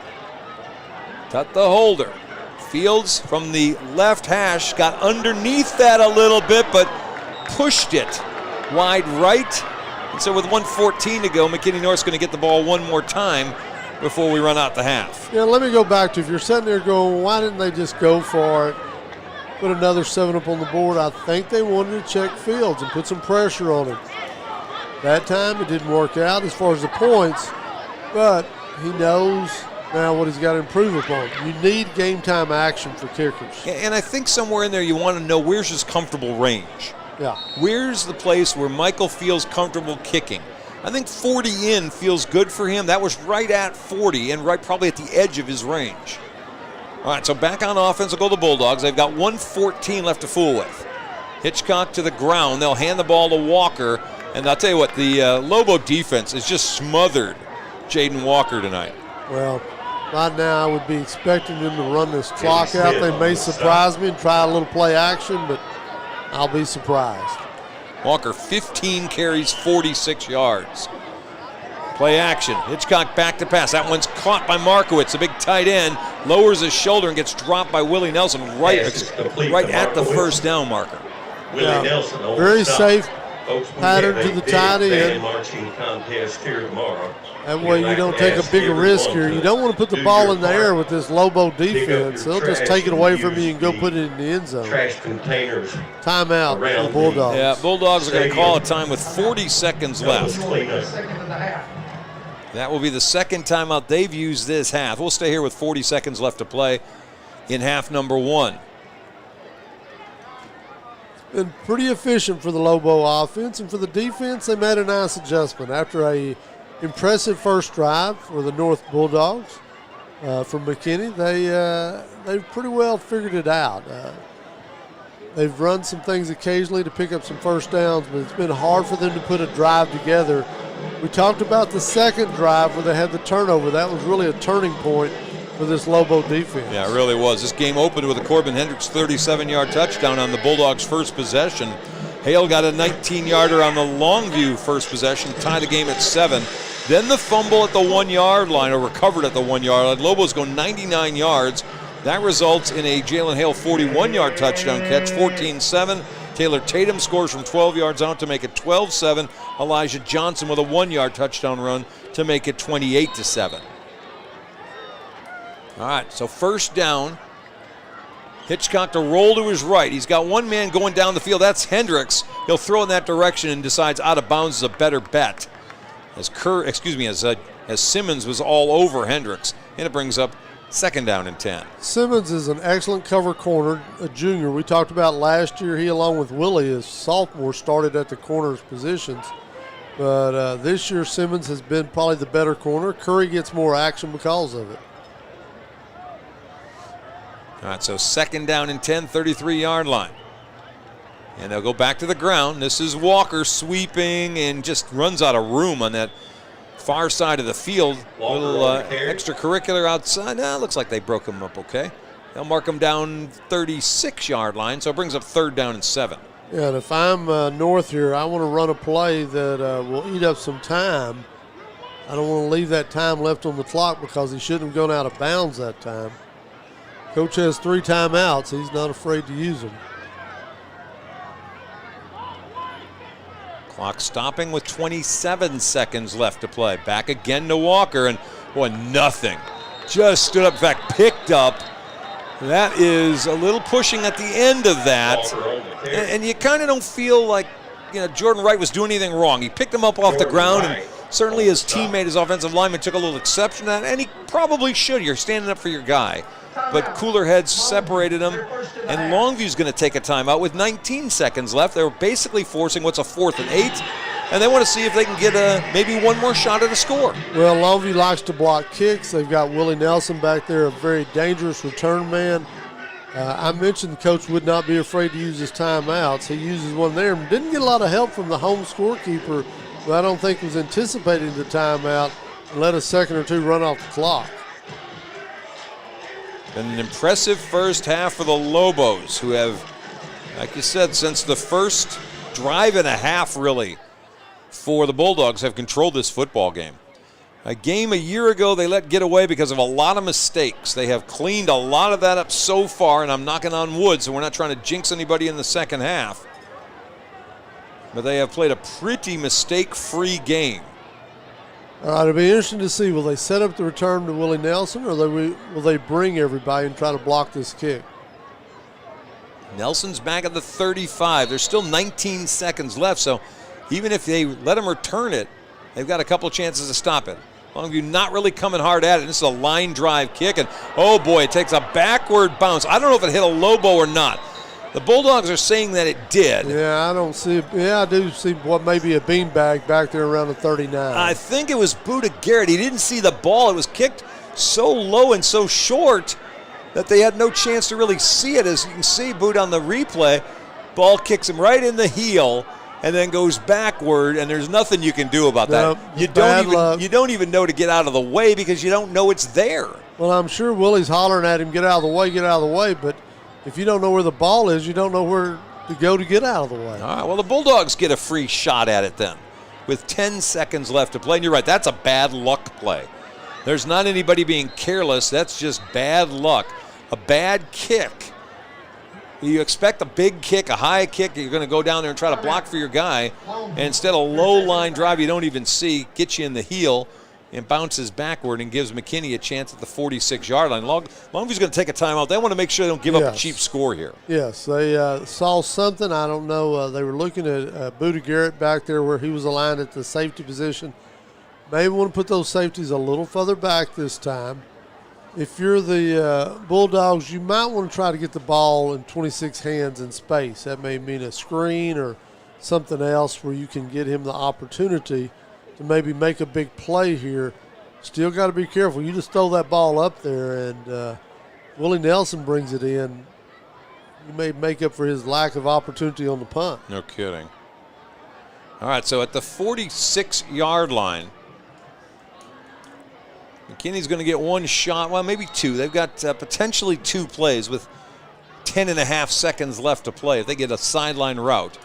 Tutt the holder. Fields from the left hash got underneath that a little bit, but pushed it wide right. And so with 1:14 to go, McKinney North's going to get the ball one more time before we run out the half. Yeah, let me go back to, if you're sitting there going, why didn't they just go for it, put another 7 up on the board? I think they wanted to check Fields and put some pressure on him. That time it didn't work out as far as the points, but he knows now what he's got to improve upon. You need game time action for kickers. And I think somewhere in there you want to know where's his comfortable range. Yeah. Where's the place where Michael feels comfortable kicking? I think 40 in feels good for him. That was right at 40 and right probably at the edge of his range. All right, so back on offense will go the Bulldogs. They've got 1:14 left to fool with. Hitchcock to the ground. They'll hand the ball to Walker, And I'll tell you what, the Lobo defense has just smothered Jaden Walker tonight. Well, right now I would be expecting them to run this clock out. They may surprise me and try a little play action, but I'll be surprised. Walker, 15 carries, 46 yards. Play action. Hitchcock back to pass. That one's caught by Markowitz, a big tight end. Lowers his shoulder and gets dropped by Willie Nelson right at the first down marker. Willie Nelson, very safe pattern to the tight end. Marching contest here tomorrow. That way you don't take a bigger risk here. You don't want to put the ball in the air with this Lobo defense. They'll just take it away from you and go put it in the end zone. Trash containers. Timeout for the Bulldogs. Yeah, Bulldogs are going to call a time with 40 seconds left. That will be the second timeout they've used this half. We'll stay here with 40 seconds left to play in half number 1. Been pretty efficient for the Lobo offense, and for the defense, they made a nice adjustment after a impressive first drive for the North Bulldogs from McKinney. They've pretty well figured it out. They've run some things occasionally to pick up some first downs, but it's been hard for them to put a drive together. We talked about the second drive where they had the turnover. That was really a turning point for this Lobo defense. Yeah, it really was. This game opened with a Corbin Hendricks 37-yard touchdown on the Bulldogs' first possession. Hale got a 19-yarder on the Longview first possession, tie the game at 7. Then the fumble at the 1-yard line, or recovered at the 1-yard line. Lobos go 99 yards. That results in a Jalen Hale 41-yard touchdown catch, 14-7. Taylor Tatum scores from 12 yards out to make it 12-7. Elijah Johnson with a 1-yard touchdown run to make it 28-7. All right, so first down. Hitchcock to roll to his right. He's got one man going down the field. That's Hendricks. He'll throw in that direction and decides out of bounds is a better bet. As Simmons was all over Hendricks, and it brings up second down and 10. Simmons is an excellent cover corner, a junior. We talked about last year, he along with Willie, as sophomore, started at the corners positions. But this year, Simmons has been probably the better corner. Curry gets more action because of it. All right, so second down and 10, 33-yard line. And they'll go back to the ground. This is Walker sweeping and just runs out of room on that far side of the field. Little extracurricular outside. Looks like they broke him up okay. They'll mark him down 36-yard line, so it brings up third down and 7. Yeah, and if I'm North here, I want to run a play that will eat up some time. I don't want to leave that time left on the clock because he shouldn't have gone out of bounds that time. Coach has 3 timeouts. He's not afraid to use them. Clock stopping with 27 seconds left to play. Back again to Walker, and boy, nothing. Just stood up, in fact, picked up. That is a little pushing at the end of that. And you kind of don't feel like, Jordan Wright was doing anything wrong. He picked him up off the ground, and certainly his teammate, his offensive lineman, took a little exception to that, and he probably should. You're standing up for your guy. But cooler heads separated them, and Longview's going to take a timeout with 19 seconds left. They're basically forcing what's a 4th and 8, and they want to see if they can get maybe one more shot at a score. Well, Longview likes to block kicks. They've got Willie Nelson back there, a very dangerous return man. I mentioned the coach would not be afraid to use his timeouts. He uses one there and didn't get a lot of help from the home scorekeeper, who I don't think was anticipating the timeout and let a second or two run off the clock. Been an impressive first half for the Lobos, who have, like you said, since the first drive and a half, really, for the Bulldogs, have controlled this football game. A game a year ago they let get away because of a lot of mistakes. They have cleaned a lot of that up so far, and I'm knocking on wood, so we're not trying to jinx anybody in the second half. But they have played a pretty mistake-free game. All right, it'll be interesting to see. Will they set up the return to Willie Nelson, or will they bring everybody and try to block this kick? Nelson's back at the 35. There's still 19 seconds left, so even if they let him return it, they've got a couple chances to stop it. Longview not really coming hard at it. This is a line drive kick, and oh boy, it takes a backward bounce. I don't know if it hit a Lobo or not. The Bulldogs are saying that it did. Yeah, I don't see it. Yeah, I do see what may be a beanbag back there around the 39. I think it was Buda Garrett. He didn't see the ball. It was kicked so low and so short that they had no chance to really see it. As you can see, Buda on the replay, ball kicks him right in the heel. and then goes backward, and there's nothing you can do about that. You don't even know to get out of the way because you don't know it's there. Well, I'm sure Willie's hollering at him, get out of the way, get out of the way, but if you don't know where the ball is, you don't know where to go to get out of the way. All right, well, the Bulldogs get a free shot at it then with 10 seconds left to play. And you're right, that's a bad luck play. There's not anybody being careless. That's just bad luck. A bad kick. You expect a big kick, a high kick. You're going to go down there and try to block for your guy. And instead, a low line drive you don't even see gets you in the heel and bounces backward and gives McKinney a chance at the 46-yard line. Longview's going to take a timeout. They want to make sure they don't give up a cheap score here. Yes, they saw something. I don't know. They were looking at Booty Garrett back there where he was aligned at the safety position. Maybe want to put those safeties a little further back this time. If you're the Bulldogs, you might want to try to get the ball in 26 hands in space. That may mean a screen or something else where you can get him the opportunity to maybe make a big play here. Still got to be careful. You just throw that ball up there and Willie Nelson brings it in. You may make up for his lack of opportunity on the punt. No kidding. All right, so at the 46-yard line, McKinney's going to get one shot, well, maybe two. They've got potentially two plays with 10.5 seconds left to play if they get a sideline route.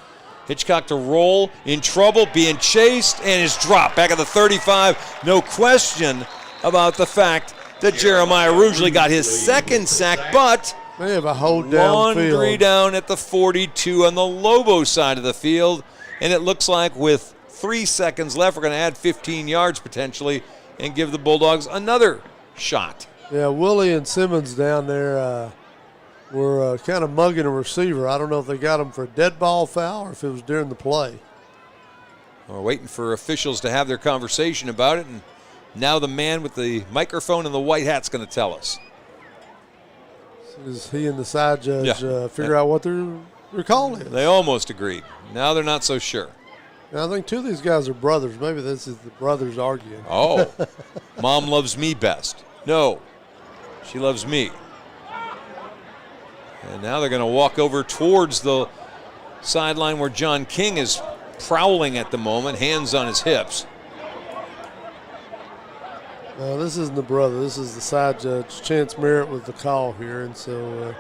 Hitchcock to roll, in trouble, being chased, and is dropped back at the 35. No question about the fact that Jeremiah Rougley got his second sack, but they have a hold down laundry down at the 42 on the Lobo side of the field, and it looks like with 3 seconds left, we're going to add 15 yards potentially and give the Bulldogs another shot. Yeah, Willie and Simmons down there were kind of mugging a receiver. I don't know if they got him for a dead ball foul or if it was during the play. We're waiting for officials to have their conversation about it, and now the man with the microphone and the white hat's going to tell us. As he and the side judge figure out what their call is. They almost agreed. Now they're not so sure. Now, I think two of these guys are brothers. Maybe this is the brothers arguing. Oh, Mom loves me best. No, she loves me. And now they're going to walk over towards the sideline where John King is prowling at the moment, hands on his hips. No, this isn't the brother. This is the side judge, Chance Merritt, with the call here. And so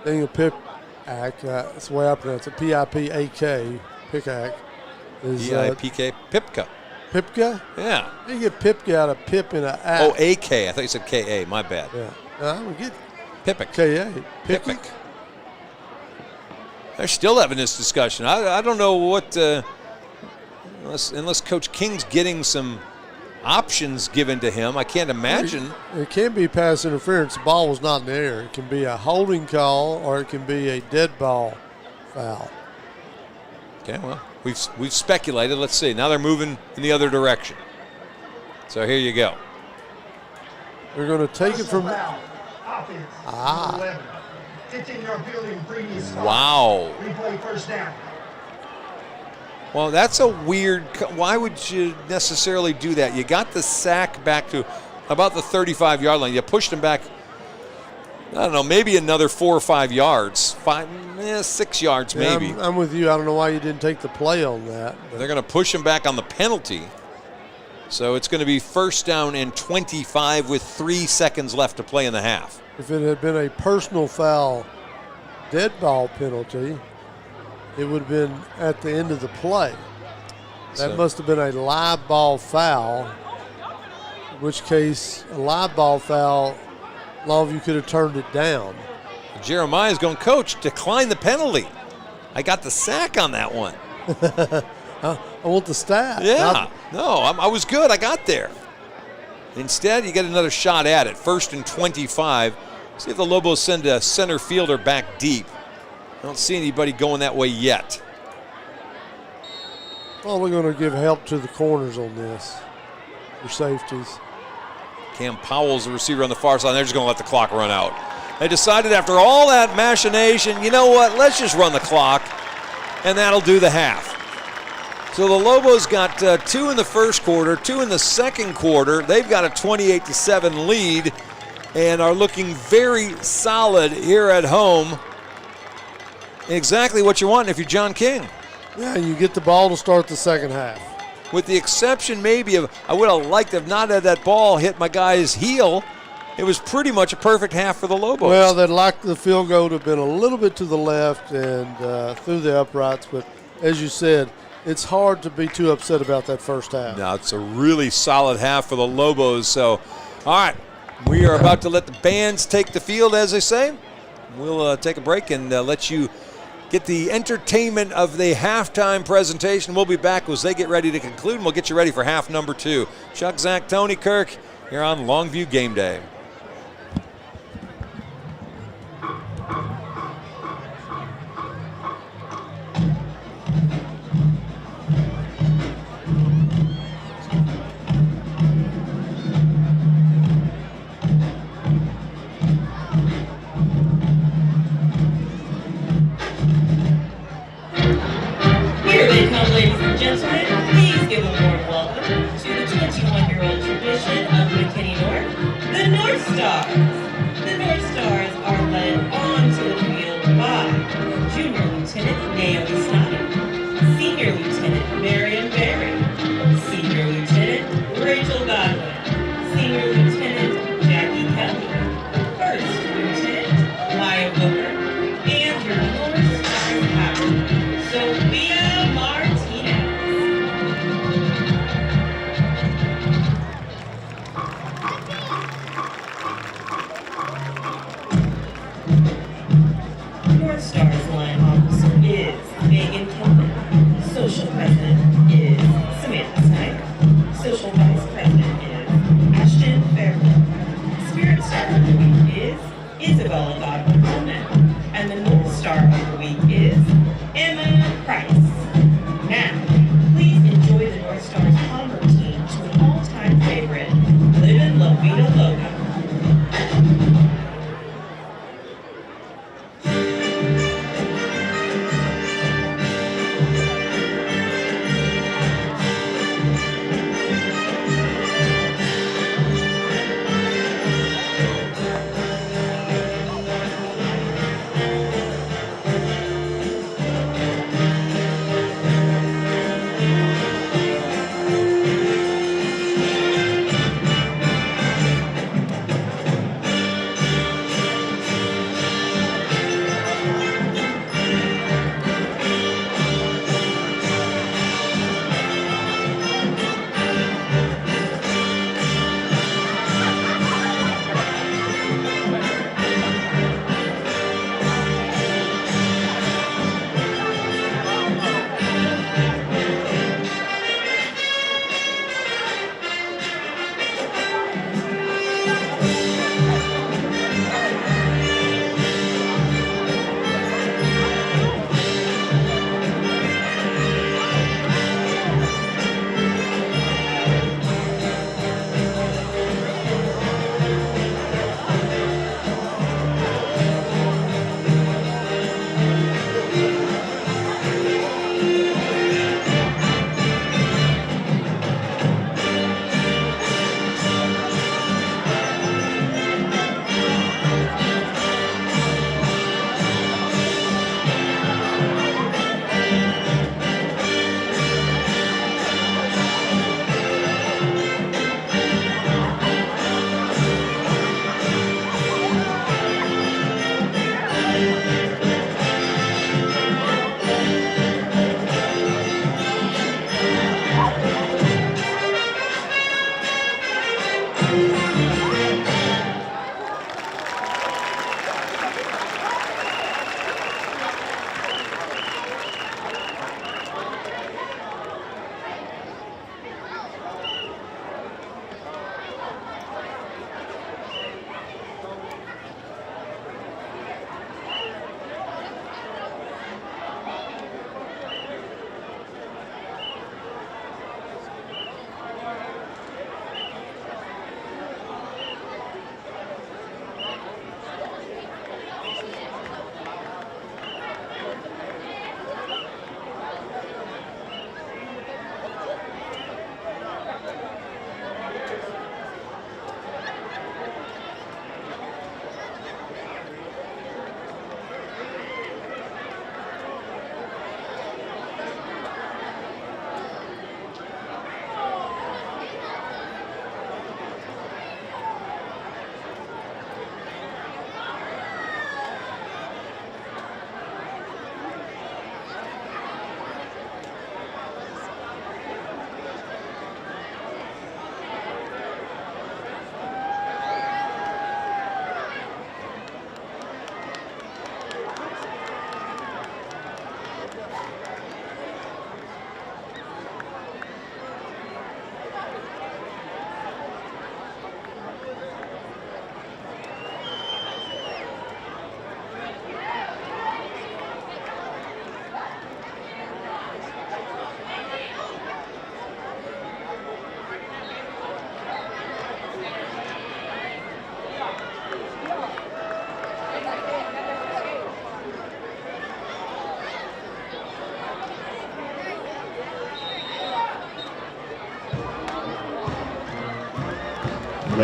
Daniel Pipak, that's the way I pronounce it, P-I-P-A-K, Pipak. P-I-P-K, Pipka. Pipka? Yeah. How do you get Pipka out of Pip in a A? Oh, A-K. I thought you said K-A. My bad. Yeah. I would get Pipik. K-A. Pipik. They're still having this discussion. I don't know what, unless Coach King's getting some options given to him. I can't imagine. It can be pass interference. The ball was not in the air. It can be a holding call or it can be a dead ball foul. Okay, well, we've speculated. Let's see. Now they're moving in the other direction. So here you go. They're going to take it from. Wow. Replay first down. Well, that's a weird. Why would you necessarily do that? You got the sack back to about the 35-yard line. You pushed him back, I don't know, maybe another 4 or 5 yards. 6 yards maybe. Yeah, I'm with you. I don't know why you didn't take the play on that. They're going to push him back on the penalty. So it's going to be first down and 25 with 3 seconds left to play in the half. If it had been a personal foul dead ball penalty, it would have been at the end of the play. That must have been a live ball foul, in which case a live ball foul, Longview could have turned it down. Jeremiah's going, Coach, decline the penalty. I got the sack on that one. I want the stat. Yeah, I was good. I got there. Instead, you get another shot at it. First and 25. See if the Lobos send a center fielder back deep. I don't see anybody going that way yet. Well, we're going to give help to the corners on this for safeties. Cam Powell's the receiver on the far side. They're just going to let the clock run out. They decided after all that machination, you know what, let's just run the clock, and that'll do the half. So the Lobos got 2 in the first quarter, 2 in the second quarter. They've got a 28-7 lead and are looking very solid here at home. Exactly what you want if you're John King. Yeah, you get the ball to start the second half. With the exception maybe of, I would have liked to have not had that ball hit my guy's heel. It was pretty much a perfect half for the Lobos. Well, they'd like the field goal to have been a little bit to the left and through the uprights, but as you said, it's hard to be too upset about that first half. No, it's a really solid half for the Lobos. So, all right, we are about to let the bands take the field, as they say. We'll take a break and let you get the entertainment of the halftime presentation. We'll be back as they get ready to conclude, and we'll get you ready for half number 2. Chuck, Zach, Tony, Kirk here on Longview Game Day. Here they come, ladies and gentlemen. Please give a warm welcome to the 21-year-old tradition of McKinney North, the North Stars. The North Stars are led onto the field by Junior Lieutenant Naomi Stein, Senior Lieutenant Marion Berry, Senior Lieutenant Rachel Godwin, Senior Lieutenant Jackie Kelly, First Lieutenant Maya Booker, and your North Stars captain, Sophia Martinez. North Stars line officer is Megan Kelvin. Social president is Samantha Snyder. Social vice president is Ashton Fairfield. Spirit Star of the week is Isabella Godwin Coleman. And the North Star of the week is Emma Price. Now, please enjoy the North Stars Palmer team to an all-time favorite, Livin' La Vida Logo.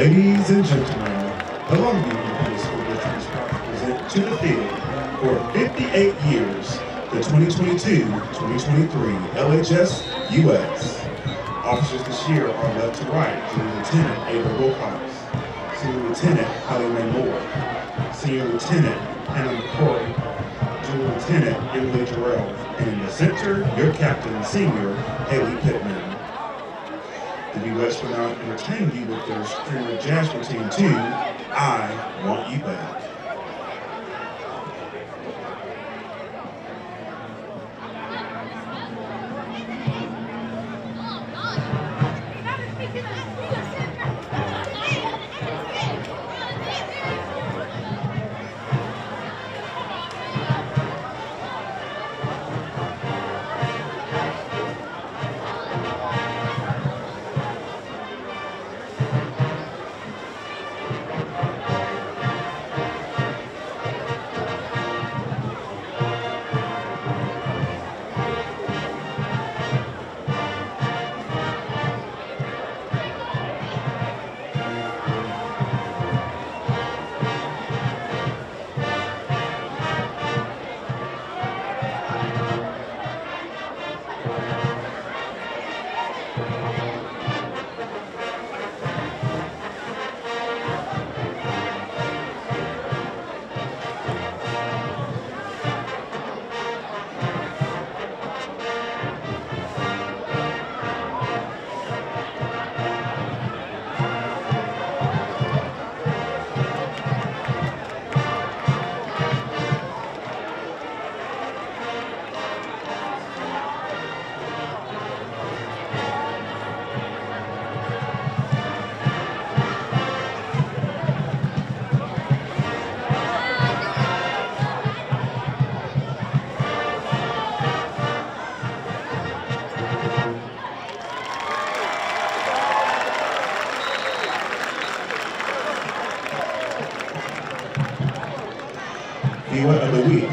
Ladies and gentlemen, the Longview Independent School District is proud to present to the field for 58 years the 2022-2023 LHS US. Officers this year are left to right: Junior Lieutenant Ava Wilcox, Senior Lieutenant Holly Mae Moore, Senior Lieutenant Hannah McCoy, Junior Lieutenant Emily Jarrell, and in the center, your captain, Senior Haley Pittman. The U.S. will now entertain you with their streamer jazz routine tune, I Want You Back. Diva of the Week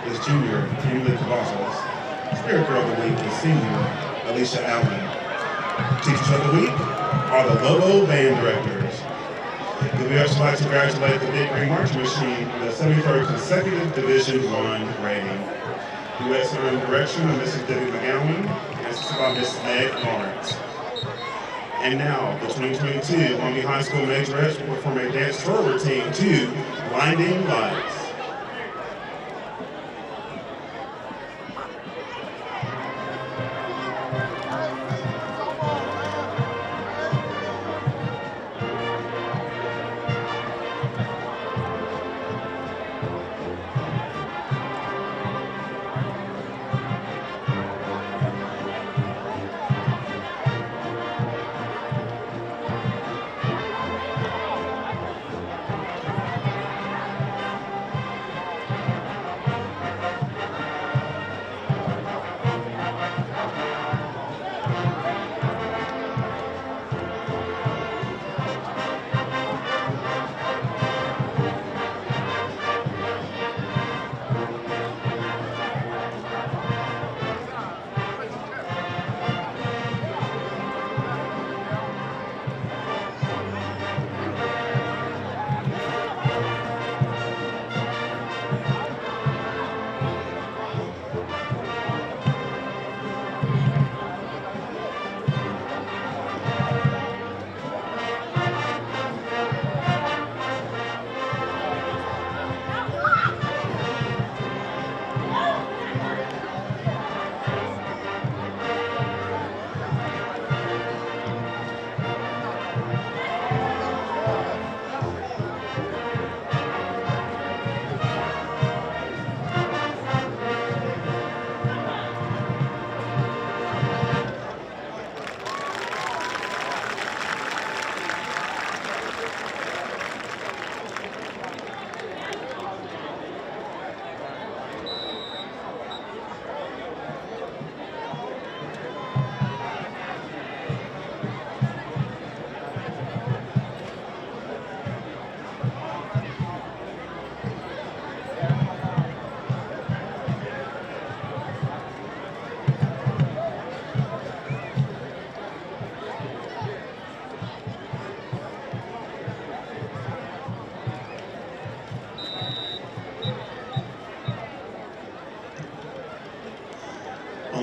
is Junior Emily Cavazos. Spirit Girl of the Week is Senior Alicia Allen. Teachers of the Week are the Lobo Band Directors. We also like to congratulate the Big Green Marching Machine on the 73rd consecutive Division I rating. U.S. under the direction of Mrs. Debbie McGowan and assisted by Mrs. Meg Lawrence. And now, the 2022 Longview High School Majorettes will perform a dance tour routine to Blinding Lights.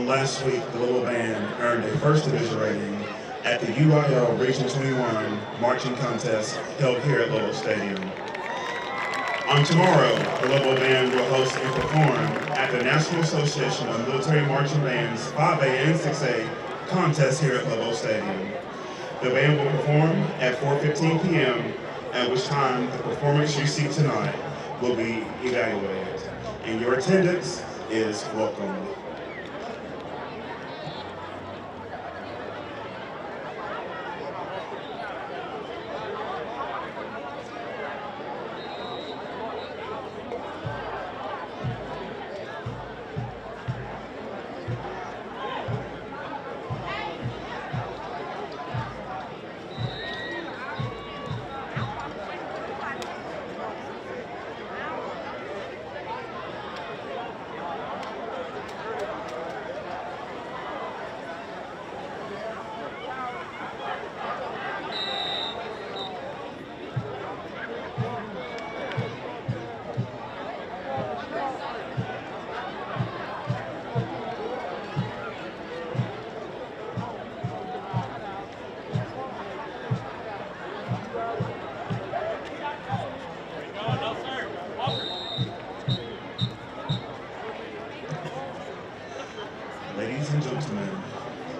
last week, the Lobo Band earned a first division rating at the UIL Region 21 marching contest held here at Lobo Stadium. On tomorrow, the Lobo Band will host and perform at the National Association of Military Marching Bands 5A and 6A contest here at Lobo Stadium. The band will perform at 4:15 p.m., at which time the performance you see tonight will be evaluated, and your attendance is welcome. Ladies and gentlemen,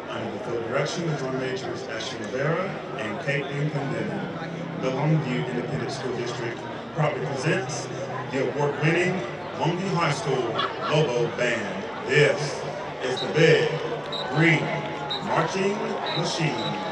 under the full direction of drum majors Ashley Rivera and Caitlin Clendenin, the Longview Independent School District proudly presents the award-winning Longview High School Lobo Band. This is the Big Green Marching Machine.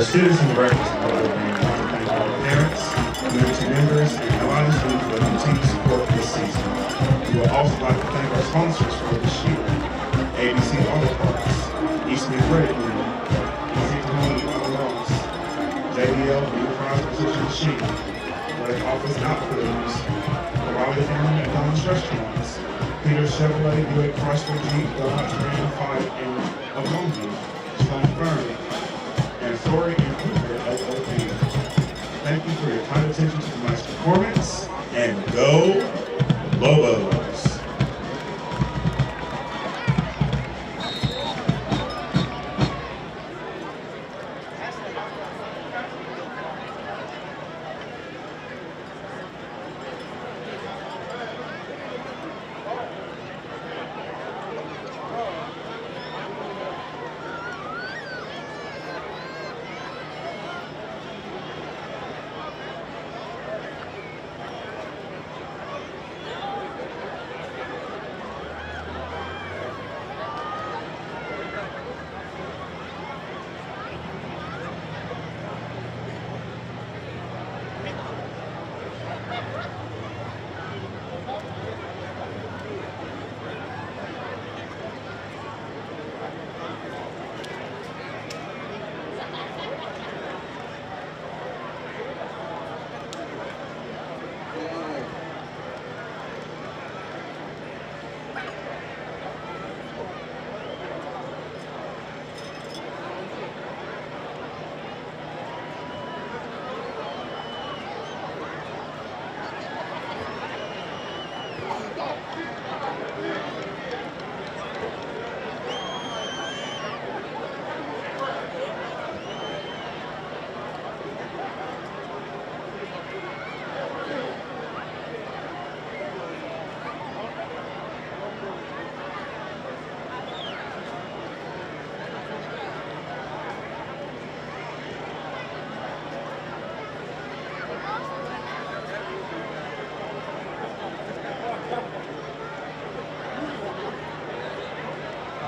the students and directors of Lobo Band, I'd like to thank all the parents, community members, and alliance group for the continued support this season. We would also like to thank our sponsors for this year: ABC Auto Parts, Eastman Credit Union, Easy to Home and Auto Loans, JBL Unified Precision Machine, West Office Outfitters, O'Reilly Farm and Don's Restaurants, Peter Chevrolet, Buick Chrysler Jeep, Dodge Ram 5 and of Longview, Sloan Fern, and Story and Cooper LLP. Thank you for your kind attention to tonight's performance, and go Lobos!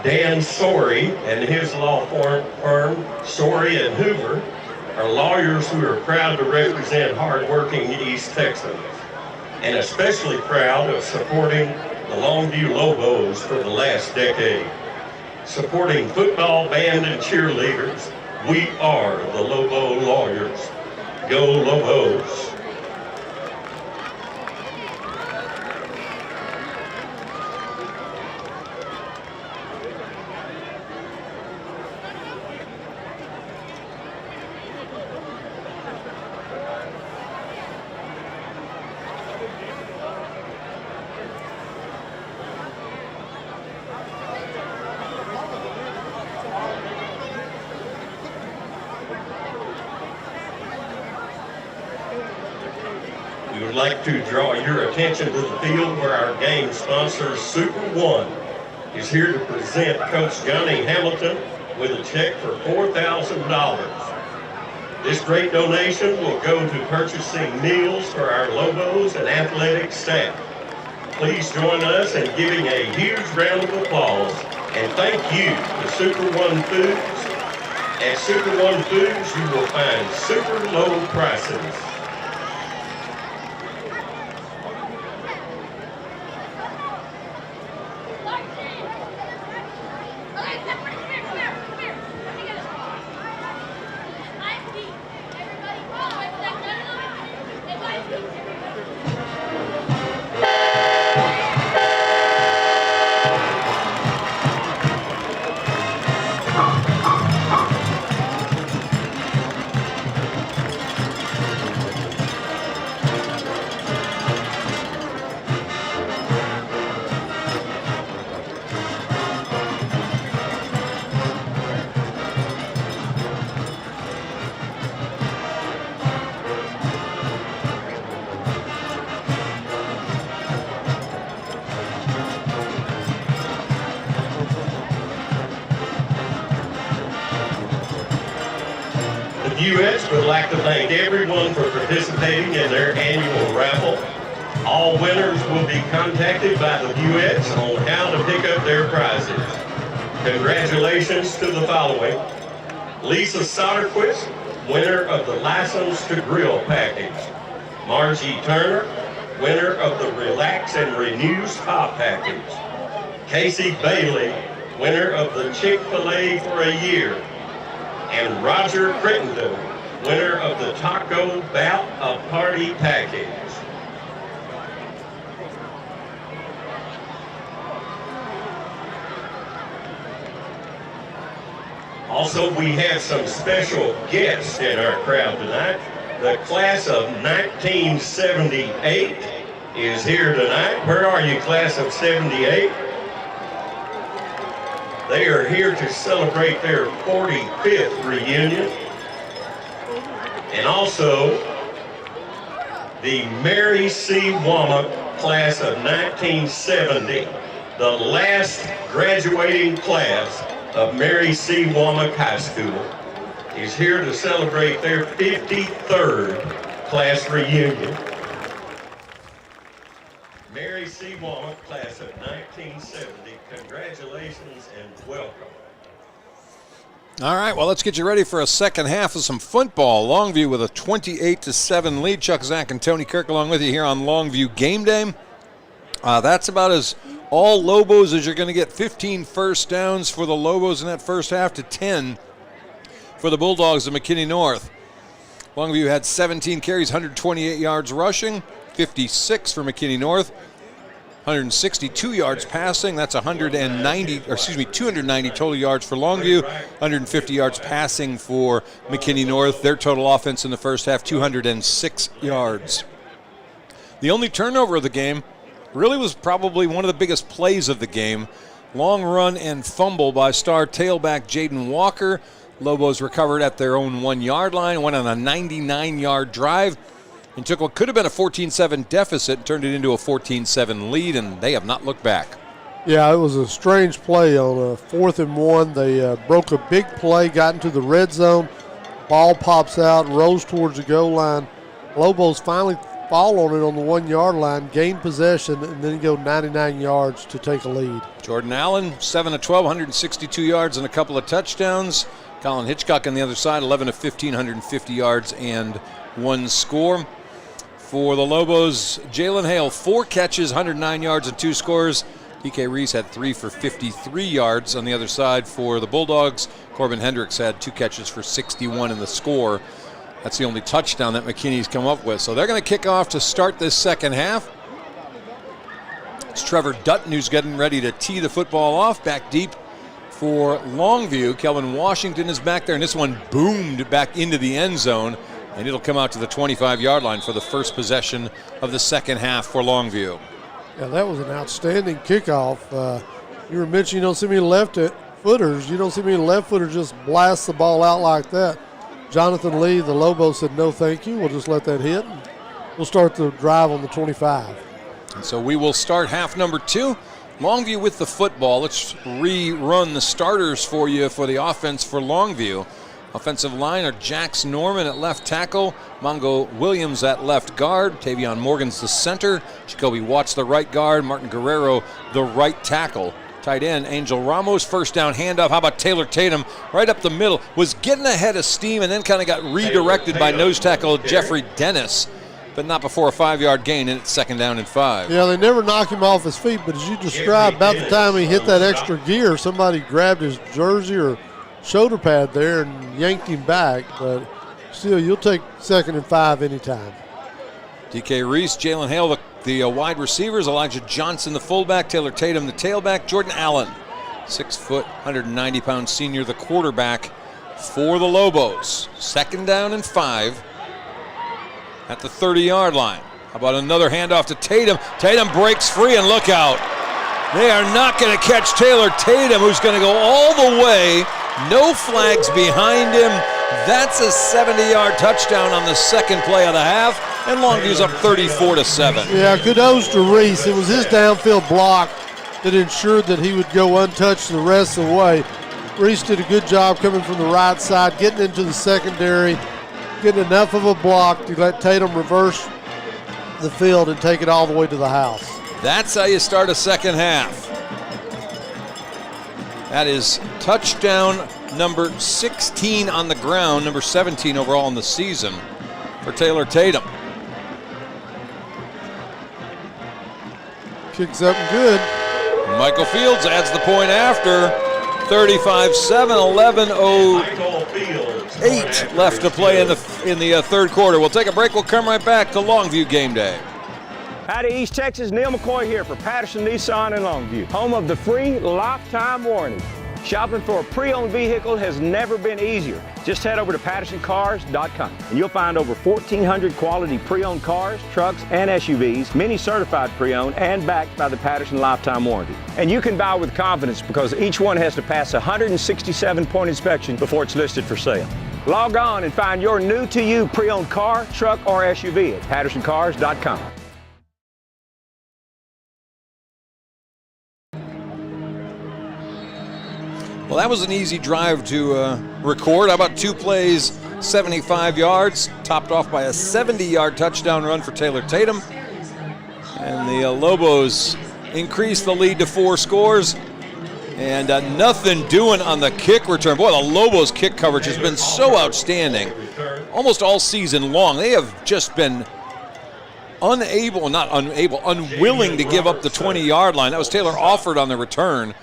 Dan Sorey and his law firm, Sorey and Hoover, are lawyers who are proud to represent hardworking East Texans, and especially proud of supporting the Longview Lobos for the last decade. Supporting football, band, and cheerleaders, we are the Lobo Lawyers. Go Lobos! We would like to draw your attention to the field where our game sponsor, Super One, is here to present Coach Johnny Hamilton with a check for $4,000. This great donation will go to purchasing meals for our Lobos and athletic staff. Please join us in giving a huge round of applause and thank you to Super One Foods. At Super One Foods, you will find super low prices. The U.S. would like to thank everyone for participating in their annual raffle. All winners will be contacted by the U.S. on how to pick up their prizes. Congratulations to the following: Lisa Soderquist, winner of the License to Grill package. Margie Turner, winner of the Relax and Renew Spa package. Casey Bailey, winner of the Chick-fil-A for a year. And Roger Crittenden, winner of the Taco Bout a Party package. Also, we have some special guests in our crowd tonight. The class of 1978 is here tonight. Where are you, class of 78? They are here to celebrate their 45th reunion. And also, the Mary C. Womack class of 1970, the last graduating class of Mary C. Womack High School, is here to celebrate their 53rd class reunion. Mary C. Womack, class of 1970, congratulations and welcome. All right, well, let's get you ready for a second half of some football. Longview with a 28-7 lead. Chuck Zach and Tony Kirk along with you here on Longview Game Day. That's about as all Lobos as you're going to get. 15 first downs for the Lobos in that first half to 10 for the Bulldogs of McKinney North. Longview had 17 carries, 128 yards rushing, 56 for McKinney North, 162 yards passing. That's 290 total yards for Longview, 150 yards passing for McKinney North. Their total offense in the first half, 206 yards. The only turnover of the game really was probably one of the biggest plays of the game. Long run and fumble by star tailback Jaden Walker. Lobos recovered at their own 1-yard line, went on a 99-yard drive, and took what could have been a 14-7 deficit and turned it into a 14-7 lead, and they have not looked back. Yeah, it was a strange play on a 4th and 1. They broke a big play, got into the red zone. Ball pops out, rolls towards the goal line. Lobos finally fall on it on the 1-yard line, gain possession, and then go 99 yards to take a lead. Jordan Allen, 7 of 12, 162 yards and a couple of touchdowns. Colin Hitchcock on the other side, 11 of 15, 150 yards and 1 score. For the Lobos, Jalen Hale, 4 catches, 109 yards and 2 scores. DK Reese had 3 for 53 yards. On the other side for the Bulldogs, Corbin Hendricks had 2 catches for 61 in the score. That's the only touchdown that McKinney's come up with. So they're going to kick off to start this second half. It's Trevor Dutton who's getting ready to tee the football off. Back deep for Longview. Kelvin Washington is back there, and this one boomed back into the end zone, and it'll come out to the 25-yard line for the first possession of the second half for Longview. Yeah, that was an outstanding kickoff. You were mentioning you don't see many left-footers. You don't see many left-footers just blast the ball out like that. Jonathan Lee, the Lobo, said no thank you. We'll just let that hit. We'll start the drive on the 25. And so we will start half number 2. Longview with the football. Let's rerun the starters for you for the offense for Longview. Offensive line are Jax Norman at left tackle, Mongo Williams at left guard, Tavion Morgan's the center, Jacoby Watts the right guard, Martin Guerrero the right tackle. Tight end, Angel Ramos, first down handoff. How about Taylor Tatum right up the middle? Was getting ahead of steam and then kind of got redirected by nose tackle Jeffrey Dennis, but not before a 5-yard gain, and it's second down and 5. Yeah, they never knock him off his feet, but as you described, about the time he hit that extra gear, somebody grabbed his jersey or shoulder pad there and yanked him back, but still, you'll take second and 5 anytime. DK Reese, Jalen Hale, the wide receivers, Elijah Johnson, the fullback, Taylor Tatum, the tailback, Jordan Allen, 6 foot, 190-pound senior, the quarterback for the Lobos. Second down and 5 at the 30-yard line. How about another handoff to Tatum? Tatum breaks free, and look out. They are not going to catch Taylor Tatum, who's going to go all the way. No flags behind him. That's a 70-yard touchdown on the second play of the half, and Longview's up 34-7. Yeah, kudos to Reese. It was his downfield block that ensured that he would go untouched the rest of the way. Reese did a good job coming from the right side, getting into the secondary, getting enough of a block to let Tatum reverse the field and take it all the way to the house. That's how you start a second half. That is touchdown number 16 on the ground, number 17 overall in the season for Taylor Tatum. Kicks up and good. Michael Fields adds the point after. 35-7, 11:08 left to play in the third quarter. We'll take a break. We'll come right back to Longview Game Day. Howdy, East Texas. Neil McCoy here for Patterson Nissan in Longview, home of the free lifetime warranty. Shopping for a pre-owned vehicle has never been easier. Just head over to PattersonCars.com and you'll find over 1,400 quality pre-owned cars, trucks, and SUVs, many certified pre-owned and backed by the Patterson Lifetime Warranty. And you can buy with confidence because each one has to pass a 167-point inspection before it's listed for sale. Log on and find your new-to-you pre-owned car, truck, or SUV at PattersonCars.com. Well, that was an easy drive to record. How about 2 plays, 75 yards, topped off by a 70-yard touchdown run for Taylor Tatum. And the Lobos increased the lead to 4 scores. And nothing doing on the kick return. Boy, the Lobos' kick coverage has been so outstanding almost all season long. They have just been unwilling to give up the 20-yard line. That was Taylor Offord on the return.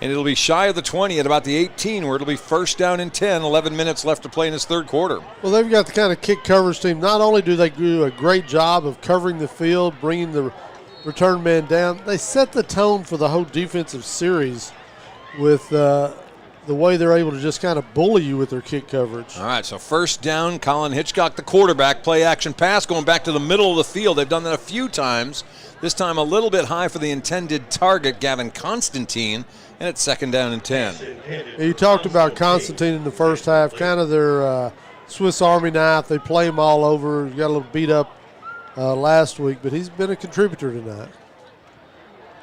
And it'll be shy of the 20 at about the 18, where it'll be first down and 10, 11 minutes left to play in this third quarter. Well, they've got the kind of kick coverage team. Not only do they do a great job of covering the field, bringing the return man down, they set the tone for the whole defensive series with the way they're able to just kind of bully you with their kick coverage. All right, so first down, Colin Hitchcock, the quarterback, play action pass, going back to the middle of the field. They've done that a few times. This time a little bit high for the intended target, Gavin Constantine, and it's second down and 10. You talked about Constantine in the first half, kind of their Swiss Army knife. They play him all over. He got a little beat up last week, but he's been a contributor tonight.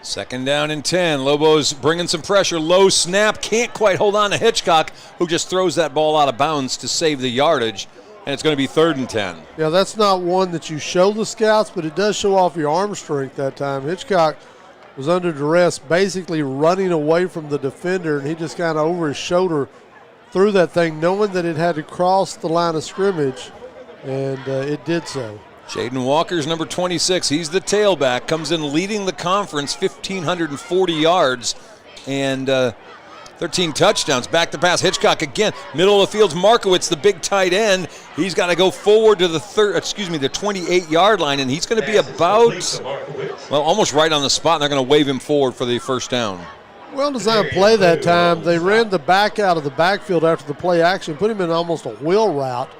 Second down and 10. Lobos bringing some pressure. Low snap. Can't quite hold on to Hitchcock, who just throws that ball out of bounds to save the yardage. And it's going to be third and 10. Yeah, that's not one that you show the scouts, but it does show off your arm strength that time. Hitchcock was under duress, basically running away from the defender, and he just kind of over his shoulder threw that thing, knowing that it had to cross the line of scrimmage, and it did so. Jaden Walker's number 26. He's the tailback, comes in leading the conference, 1,540 yards, and 13 touchdowns. Back to pass. Hitchcock again. Middle of the field's Markowitz, the big tight end. He's got to go forward to the 28-yard line, and he's going to be about, well, almost right on the spot, and they're going to wave him forward for the first down. Well-designed play that time. They ran the back out of the backfield after the play action, put him in almost a wheel route.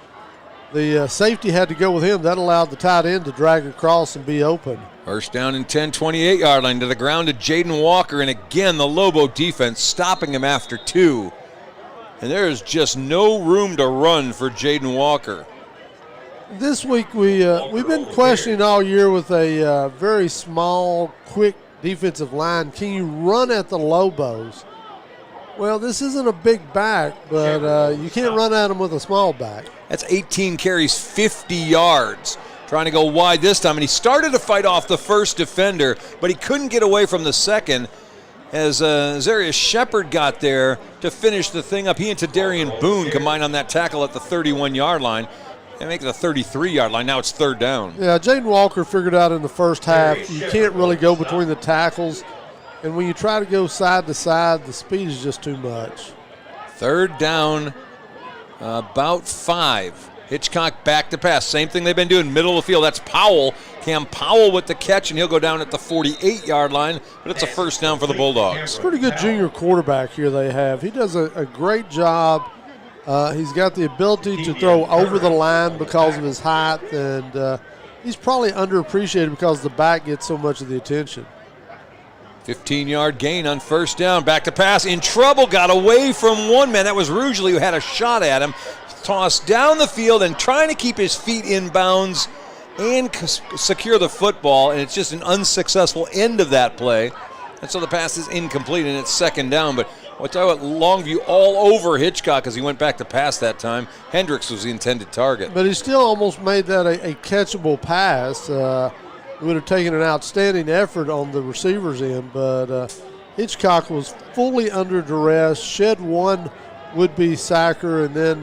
The safety had to go with him. That allowed the tight end to drag across and be open. First down and 10, 28-yard line to the ground to Jaden Walker. And again, the Lobo defense stopping him after 2. And there is just no room to run for Jaden Walker. This week we've been questioning all year with a very small, quick defensive line. Can you run at the Lobos? Well, this isn't a big back, but you can't run at them with a small back. That's 18 carries, 50 yards. Trying to go wide this time, and he started to fight off the first defender, but he couldn't get away from the second as Zarius Shepard got there to finish the thing up. He and Tadarian Boone combined on that tackle at the 31-yard line and make it the 33-yard line. Now it's third down. Yeah, Jaden Walker figured out in the first half you can't really go between the tackles, and when you try to go side to side, the speed is just too much. Third down, about 5. Hitchcock back to pass. Same thing they've been doing, middle of the field. That's Powell. Cam Powell with the catch, and he'll go down at the 48-yard line, but it's a first down for the Bulldogs. Pretty good junior quarterback here they have. He does a great job. He's got the ability to throw over the line because of his height, and he's probably underappreciated because the back gets so much of the attention. 15-yard gain on first down. Back to pass. In trouble. Got away from one man. That was Rugeley who had a shot at him. Tossed down the field and trying to keep his feet in bounds and secure the football, and it's just an unsuccessful end of that play. And so the pass is incomplete, and it's second down. But I'll tell you what, Longview all over Hitchcock as he went back to pass that time. Hendricks was the intended target. But he still almost made that a catchable pass. It would have taken an outstanding effort on the receiver's end, but Hitchcock was fully under duress, shed one would-be sacker, and then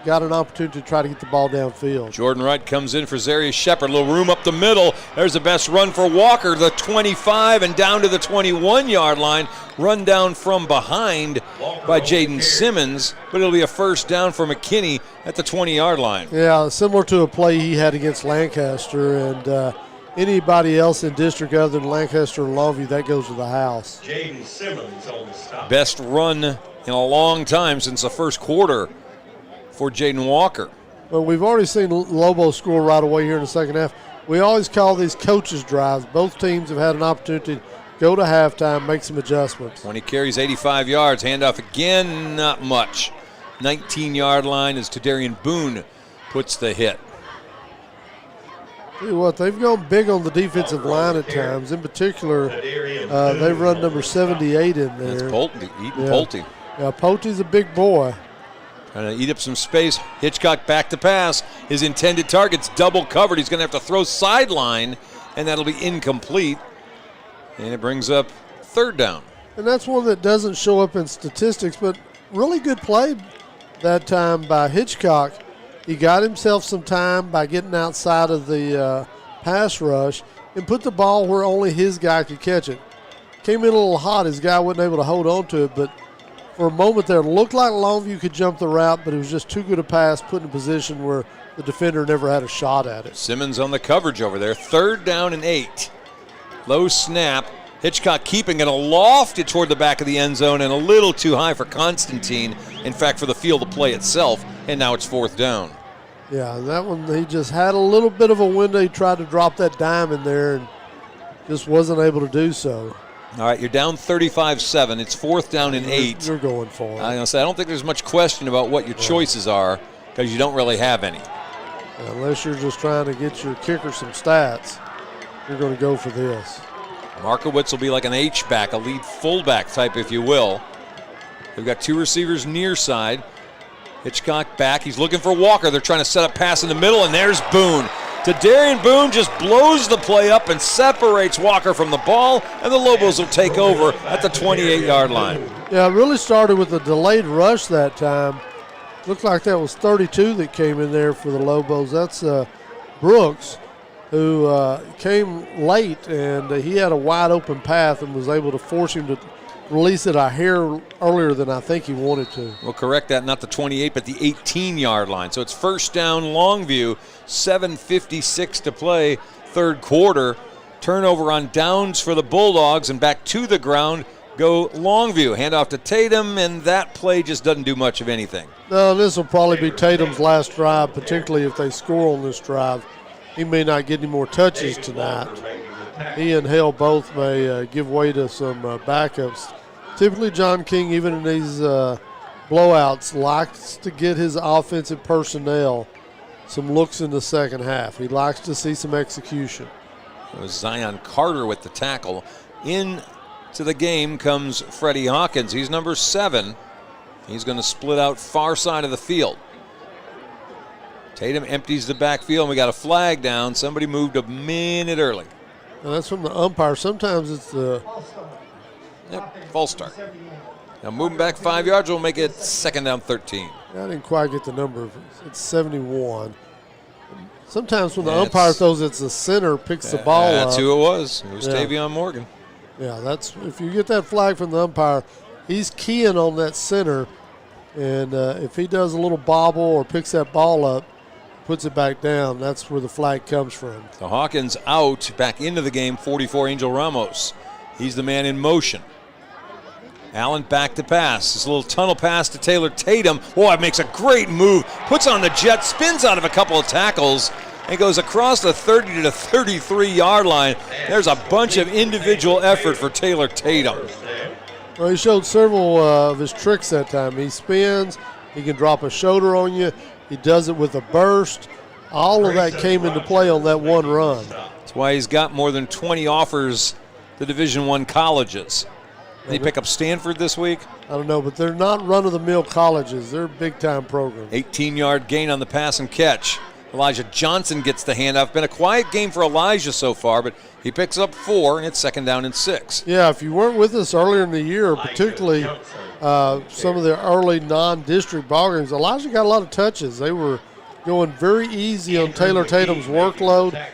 got an opportunity to try to get the ball downfield. Jordan Wright comes in for Zarius Shepard. A little room up the middle. There's the best run for Walker, the 25 and down to the 21-yard line. Run down from behind by Jaden Simmons, but it'll be a first down for McKinney at the 20-yard line. Yeah, similar to a play he had against Lancaster, and anybody else in district other than Lancaster and Longview, that goes to the house. Jaden Simmons on the stop. Best run in a long time since the first quarter for Jaden Walker. Well, we've already seen Lobo score right away here in the second half. We always call these coaches' drives. Both teams have had an opportunity to go to halftime, make some adjustments. 20 carries, 85 yards. Handoff again, not much. 19-yard line as Tadarian Boone puts the hit. Tell you what, they've gone big on the defensive line at times. In particular, they've run number 78 in there. That's Pulte, Eaton Pulte. Yeah, Pulte's a big boy. Trying to eat up some space. Hitchcock back to pass. His intended target's double covered. He's going to have to throw sideline, and that'll be incomplete. And it brings up third down. And that's one that doesn't show up in statistics, but really good play that time by Hitchcock. He got himself some time by getting outside of the pass rush and put the ball where only his guy could catch it. Came in a little hot. His guy wasn't able to hold on to it, but for a moment there, it looked like Longview could jump the route, but it was just too good a pass, put in a position where the defender never had a shot at it. Simmons on the coverage over there. Third down and 8. Low snap. Hitchcock keeping it, aloft it toward the back of the end zone and a little too high for Constantine. In fact, for the field of play itself, and now it's fourth down. Yeah, that one, he just had a little bit of a window. He tried to drop that dime in there and just wasn't able to do so. All right, you're down 35-7. It's fourth down and 8. You're going for it. I'm going to say, I don't think there's much question about what your choices are because you don't really have any. Unless you're just trying to get your kicker some stats, you're going to go for this. Markowitz will be like an H-back, a lead fullback type, if you will. They've got two receivers near side. Hitchcock back. He's looking for Walker. They're trying to set up pass in the middle, and there's Boone. Tadarian Boone just blows the play up and separates Walker from the ball, and the Lobos will take over at the 28-yard line. Yeah, it really started with a delayed rush that time. Looked like that was 32 that came in there for the Lobos. That's Brooks, who came late, and he had a wide open path and was able to force him to release it a hair earlier than I think he wanted to. We'll correct that, not the 28, but the 18-yard line. So it's first down, Longview, 7:56 to play, third quarter. Turnover on downs for the Bulldogs, and back to the ground go Longview. Handoff to Tatum, and that play just doesn't do much of anything. No, this will probably be Tatum's last drive, particularly if they score on this drive. He may not get any more touches tonight. He and Hale both may give way to some backups. Typically, John King, even in these blowouts, likes to get his offensive personnel some looks in the second half. He likes to see some execution. It was Zion Carter with the tackle. Into the game comes Freddie Hawkins. He's number 7. He's going to split out far side of the field. Tatum empties the backfield, and we got a flag down. Somebody moved a minute early. And that's from the umpire. Sometimes it's the false start. Now moving back 5 yards will make it second down 13. I didn't quite get the number. It's 71. Sometimes when the umpire throws, it's the center picks the ball up. That's who it was. It was Tavion Morgan. Yeah, that's if you get that flag from the umpire, he's keying on that center, and if he does a little bobble or picks that ball up, puts it back down, that's where the flag comes from. So Hawkins out, back into the game, 44, Angel Ramos. He's the man in motion. Allen back to pass. This little tunnel pass to Taylor Tatum. Boy, it makes a great move. Puts on the jet, spins out of a couple of tackles, and goes across the 30 to the 33-yard line. There's a bunch of individual effort for Taylor Tatum. Well, he showed several of his tricks that time. He spins. He can drop a shoulder on you. He does it with a burst. All of that came into play on that one run. That's why he's got more than 20 offers to Division I colleges. Did he pick up Stanford this week? I don't know, but they're not run-of-the-mill colleges. They're big-time programs. 18-yard gain on the pass and catch. Elijah Johnson gets the handoff. Been a quiet game for Elijah so far, but he picks up 4, and it's 2nd down and 6. Yeah, if you weren't with us earlier in the year, particularly some of the early non-district ball games, Elijah got a lot of touches. They were going very easy on Taylor Tatum's workload.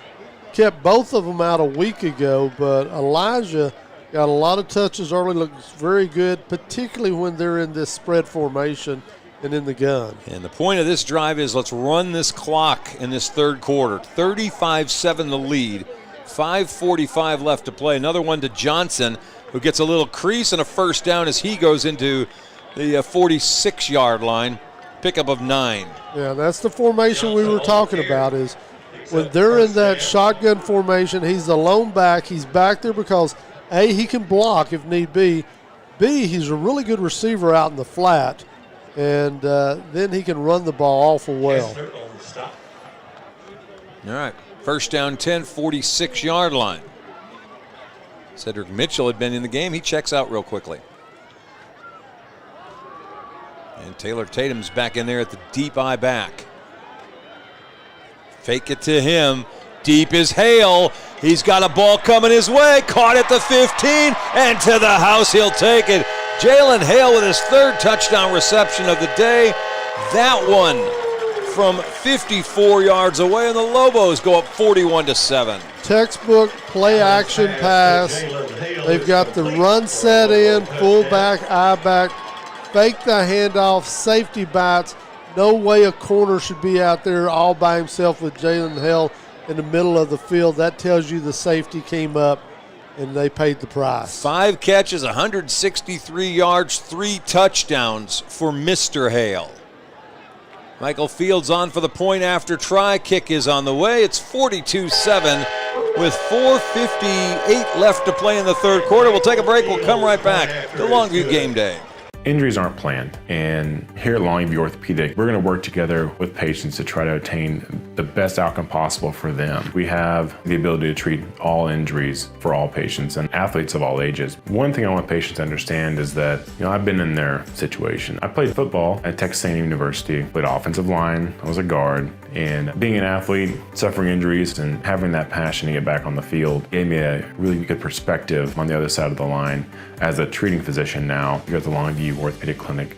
Kept both of them out a week ago, but Elijah got a lot of touches early, looks very good, particularly when they're in this spread formation and in the gun. And the point of this drive is let's run this clock in this third quarter. 35-7 the lead. 5:45 left to play. Another one to Johnson, who gets a little crease and a first down as he goes into the 46-yard line. Pickup of 9. Yeah, that's the formation we were talking about, is when they're in that shotgun formation, he's the lone back. He's back there because, A, he can block if need be. B, he's a really good receiver out in the flat. And then he can run the ball awful well. All right, first down 10, 46-yard line. Cedric Mitchell had been in the game. He checks out real quickly. And Taylor Tatum's back in there at the deep eye back. Fake it to him. Deep is Hale. He's got a ball coming his way. Caught at the 15 and to the house. He'll take it. Jalen Hale with his 3rd touchdown reception of the day. That one from 54 yards away, and the Lobos go up 41-7. Textbook play action pass. They've got the run set in, fullback, I-back, fake the handoff, safety bats. No way a corner should be out there all by himself with Jalen Hale in the middle of the field. That tells you the safety came up and they paid the price. 5 catches, 163 yards, 3 touchdowns for Mr. Hale. Michael Fields on for the point after try. Kick is on the way. It's 42-7 with 4:58 left to play in the third quarter. We'll take a break. We'll come right back to Longview Game Day. Injuries aren't planned, and here at Longview Orthopedic, we're going to work together with patients to try to attain the best outcome possible for them. We have the ability to treat all injuries for all patients and athletes of all ages. One thing I want patients to understand is that, I've been in their situation. I played football at Texas A&M University, played offensive line, I was a guard, and being an athlete, suffering injuries, and having that passion to get back on the field gave me a really good perspective on the other side of the line as a treating physician now here at the Longview Orthopedic Clinic.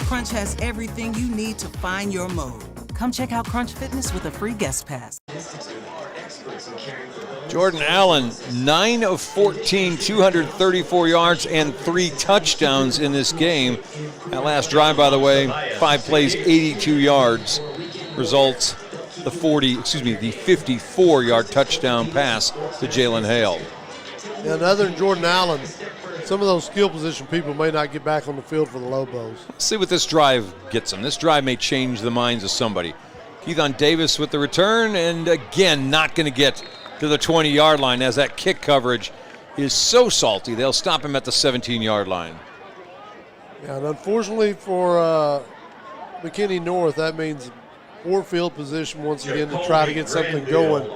Crunch has everything you need to find your mode. Come check out Crunch Fitness with a free guest pass. Jordan Allen, 9 of 14, 234 yards and 3 touchdowns in this game. That last drive, by the way, 5 plays, 82 yards. Results the 54-yard touchdown pass to Jalen Hale. And other than Jordan Allen, some of those skill position people may not get back on the field for the Lobos. Let's see what this drive gets them. This drive may change the minds of somebody. Keithon Davis with the return, and again, not going to get to the 20-yard line as that kick coverage is so salty. They'll stop him at the 17-yard line. Yeah, and unfortunately for McKinney North, that means poor field position once again to try to get something going.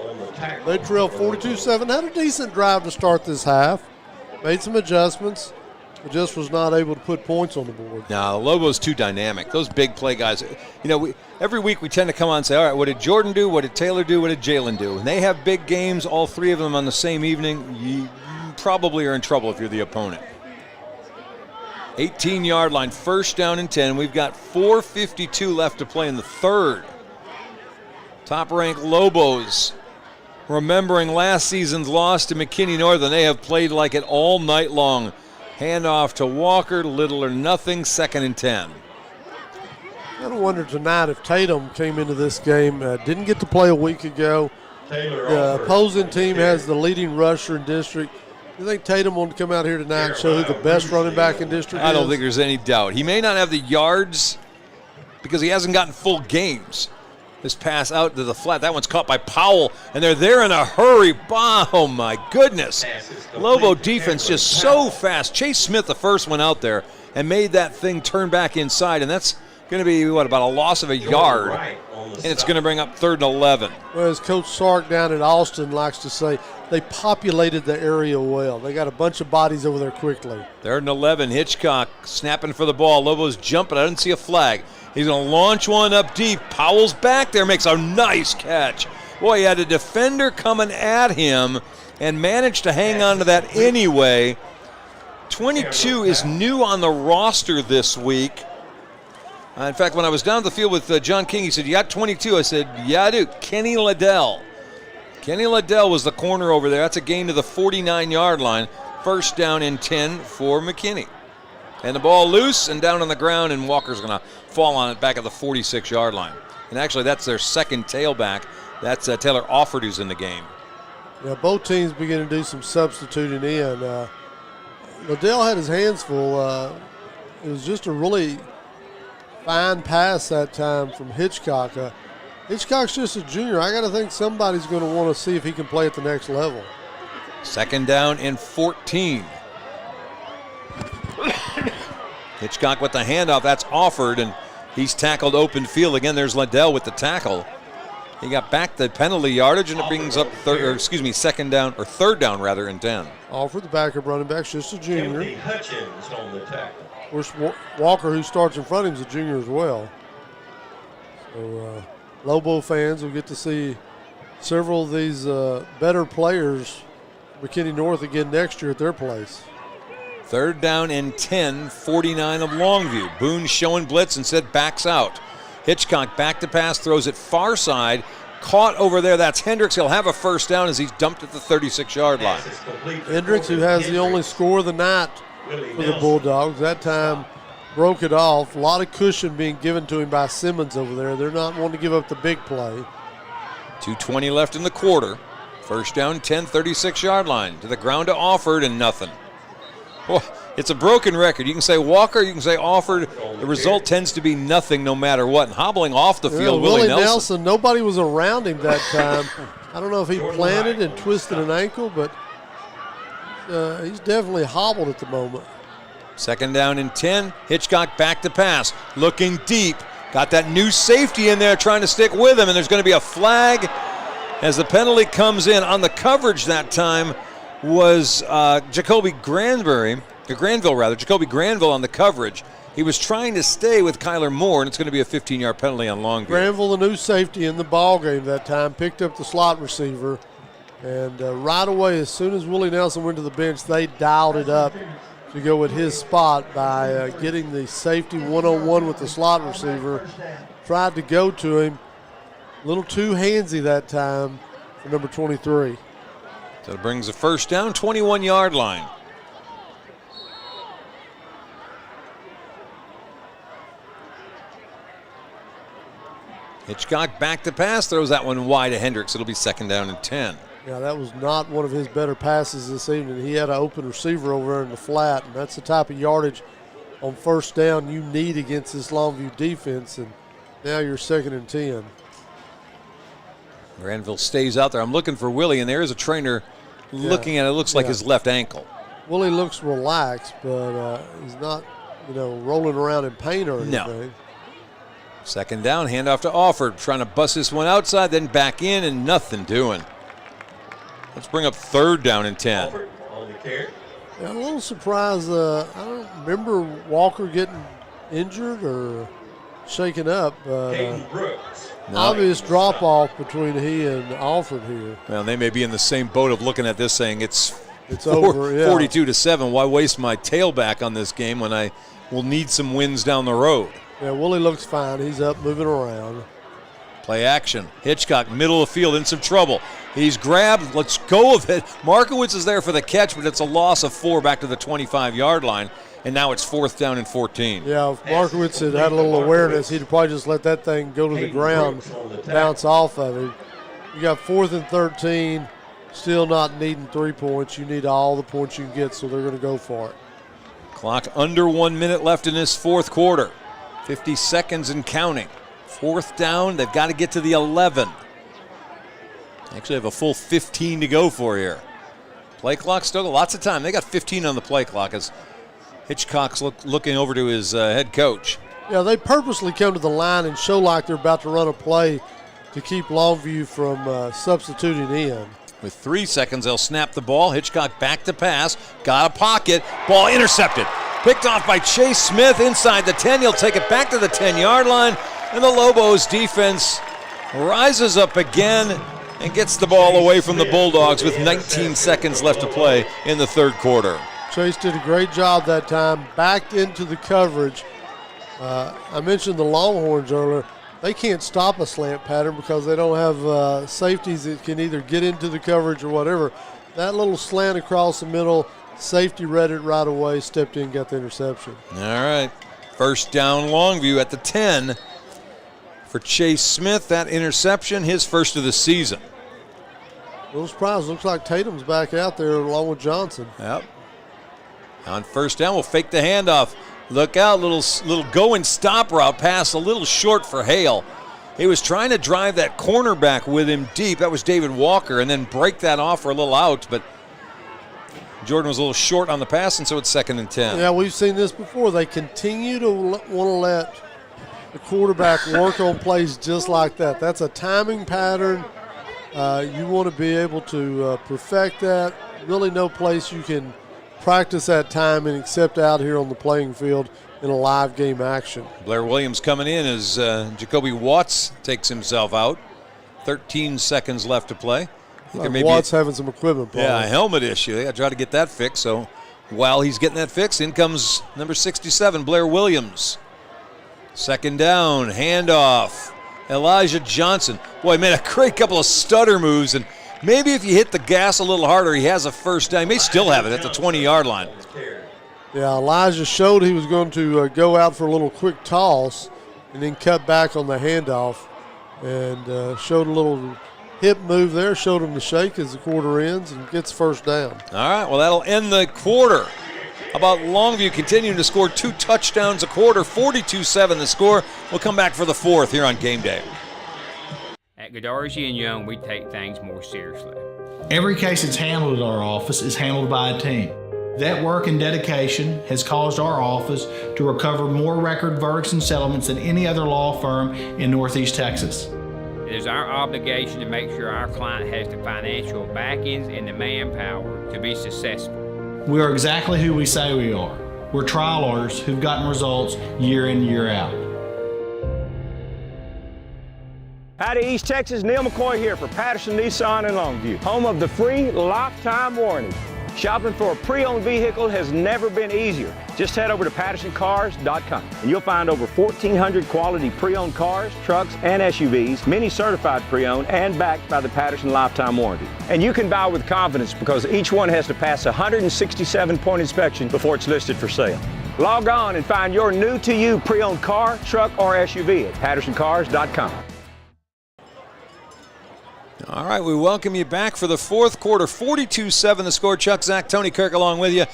They trail 42-7. Had a decent drive to start this half. Made some adjustments, but just was not able to put points on the board. No, the Lobo's too dynamic. Those big play guys, every week we tend to come on and say, all right, what did Jordan do? What did Taylor do? What did Jalen do? And they have big games, all 3 of them on the same evening. You probably are in trouble if you're the opponent. 18-yard line, first down and 10. We've got 4:52 left to play in the third. Top-ranked Lobos, remembering last season's loss to McKinney North, and they have played like it all night long. Handoff to Walker, little or nothing, 2nd and 10. I wonder tonight if Tatum came into this game, didn't get to play a week ago. The opposing team has the leading rusher in district. You think Tatum wanted to come out here tonight and show who the best running back in district is? I don't think there's any doubt. He may not have the yards because he hasn't gotten full games. This pass out to the flat, that one's caught by Powell, and they're there in a hurry. Oh, my goodness. Lobo defense just so fast. Chase Smith, the first one out there, and made that thing turn back inside, and that's Going to be, about a loss of a yard, and it's going to bring up 3rd and 11. Well, as Coach Sark down at Austin likes to say, they populated the area well. They got a bunch of bodies over there quickly. 3rd and 11, Hitchcock snapping for the ball. Lobo's jumping. I didn't see a flag. He's going to launch one up deep. Powell's back there, makes a nice catch. Boy, he had a defender coming at him and managed to hang on to that anyway. 22 is new on the roster this week. In fact, when I was down the field with John King, he said, "You got 22?" I said, "Yeah, I do." Kenny Liddell. Kenny Liddell was the corner over there. That's a gain to the 49-yard line. 1st down and 10 for McKinney. And the ball loose and down on the ground, and Walker's going to fall on it back at the 46-yard line. And actually, that's their second tailback. That's Taylor Offord who's in the game. Yeah, both teams begin to do some substituting in. Liddell had his hands full. It was just a really fine pass that time from Hitchcock. Hitchcock's just a junior. I got to think somebody's going to want to see if he can play at the next level. 2nd down and 14. Hitchcock with the handoff. That's Offord, and he's tackled open field. Again, there's Liddell with the tackle. He got back the penalty yardage, and it brings up 3rd down rather, and 10. Offord, the backup running back, just a junior. Timothy Hutchins on the tackle. Of course, Walker, who starts in front of him, is a junior as well. So Lobo fans will get to see several of these better players, McKinney North, again next year at their place. 3rd down and 10, 49 of Longview. Boone showing blitz and said backs out. Hitchcock back to pass, throws it far side. Caught over there, that's Hendricks. He'll have a 1st down as he's dumped at the 36-yard line. Hendricks, who has the only score of the night for the Bulldogs, that time broke it off. A lot of cushion being given to him by Simmons over there. They're not wanting to give up the big play. 2:20 left in the quarter. 1st down, 10, 36-yard line. To the ground to Offord, and nothing. Well, it's a broken record. You can say Walker, you can say Offord. The result tends to be nothing no matter what. And hobbling off the field, Willie Nelson. Nobody was around him that time. I don't know if he planted and twisted an ankle, but he's definitely hobbled at the moment. 2nd down and 10. Hitchcock back to pass. Looking deep. Got that new safety in there trying to stick with him, and there's going to be a flag as the penalty comes in. On the coverage that time was Jacoby Granville on the coverage. He was trying to stay with Kyler Moore, and it's going to be a 15-yard penalty on Longview. Granville, the new safety in the ball game that time, picked up the slot receiver, and right away, as soon as Willie Nelson went to the bench, they dialed it up to go with his spot by getting the safety one-on-one with the slot receiver. Tried to go to him. A little too handsy that time for number 23. So it brings a 1st down, 21-yard line. Hitchcock back to pass, throws that one wide to Hendricks. It'll be 2nd down and 10. Yeah, that was not one of his better passes this evening. He had an open receiver over there in the flat, and that's the type of yardage on 1st down you need against this Longview defense, and now you're 2nd and 10. Granville stays out there. I'm looking for Willie, and there is a trainer looking at it. It looks like his left ankle. Willie looks relaxed, but he's not, rolling around in pain or anything. No. 2nd down, handoff to Offord, trying to bust this one outside, then back in, and nothing doing. Let's bring up 3rd down and 10. Yeah, I'm a little surprised. I don't remember Walker getting injured or shaken up, but obvious drop-off between he and Offord here. Well, they may be in the same boat of looking at this saying it's over, 42-7. Why waste my tailback on this game when I will need some wins down the road? Yeah, Willie looks fine. He's up, moving around. Play action. Hitchcock, middle of the field, in some trouble. He's grabbed. Let's go with it. Markowitz is there for the catch, but it's a loss of 4 back to the 25-yard line, and now it's 4th down and 14. Yeah, if Markowitz had a little awareness, he'd probably just let that thing go to the ground, bounce off of him. You got 4th and 13, still not needing 3 points. You need all the points you can get, so they're going to go for it. Clock under 1 minute left in this 4th quarter. 50 seconds and counting. 4th down, they've got to get to the 11. Actually have a full 15 to go for here. Play clock still lots of time. They got 15 on the play clock as Hitchcock's looking over to his head coach. Yeah, they purposely come to the line and show like they're about to run a play to keep Longview from substituting in. With 3 seconds, they'll snap the ball. Hitchcock back to pass. Got a pocket. Ball intercepted. Picked off by Chase Smith inside the 10. He'll take it back to the 10-yard line. And the Lobos defense rises up again and gets the ball away from the Bulldogs with 19 seconds left to play in the third quarter. Chase did a great job that time, backed into the coverage. I mentioned the Longhorns earlier. They can't stop a slant pattern because they don't have safeties that can either get into the coverage or whatever. That little slant across the middle, safety read it right away, stepped in, got the interception. All right, first down Longview at the 10 for Chase Smith. That interception, his first of the season. A little surprise, looks like Tatum's back out there along with Johnson. Yep. On first down, we'll fake the handoff. Look out, little go and stop route pass, a little short for Hale. He was trying to drive that cornerback with him deep. That was David Walker, and then break that off for a little out, but Jordan was a little short on the pass, and so it's 2nd and 10. Yeah, we've seen this before. They continue to want to let the quarterback work on plays just like that. That's a timing pattern. You want to be able to perfect that. Really no place you can practice that timing except out here on the playing field in a live game action. Blair Williams coming in as Jacoby Watts takes himself out. 13 seconds left to play. Watts having some equipment problems. Yeah, a helmet issue. They got to try to get that fixed. So while he's getting that fixed, in comes number 67, Blair Williams. 2nd down, handoff. Elijah Johnson. Boy, made a great couple of stutter moves, and maybe if you hit the gas a little harder, he has a first down. He may still have it at the 20-yard line. Yeah, Elijah showed he was going to go out for a little quick toss and then cut back on the handoff and showed a little hip move there, showed him the shake as the quarter ends and gets first down. All right, well, that'll end the quarter. How about Longview continuing to score 2 touchdowns a quarter, 42-7 the score. We'll come back for the 4th here on Game Day. At Godarzi and Young, we take things more seriously. Every case that's handled at our office is handled by a team. That work and dedication has caused our office to recover more record verdicts and settlements than any other law firm in Northeast Texas. It is our obligation to make sure our client has the financial backings and the manpower to be successful. We are exactly who we say we are. We're trial lawyers who've gotten results year in, year out. Howdy, East Texas. Neil McCoy here for Patterson Nissan in Longview, home of the free lifetime warranty. Shopping for a pre-owned vehicle has never been easier. Just head over to PattersonCars.com and you'll find over 1,400 quality pre-owned cars, trucks, and SUVs, many certified pre-owned and backed by the Patterson Lifetime Warranty. And you can buy with confidence because each one has to pass a 167-point inspection before it's listed for sale. Log on and find your new-to-you pre-owned car, truck, or SUV at PattersonCars.com. All right, we welcome you back for the 4th quarter. 42-7 the score. Chuck, Zach, Tony Kirk along with you.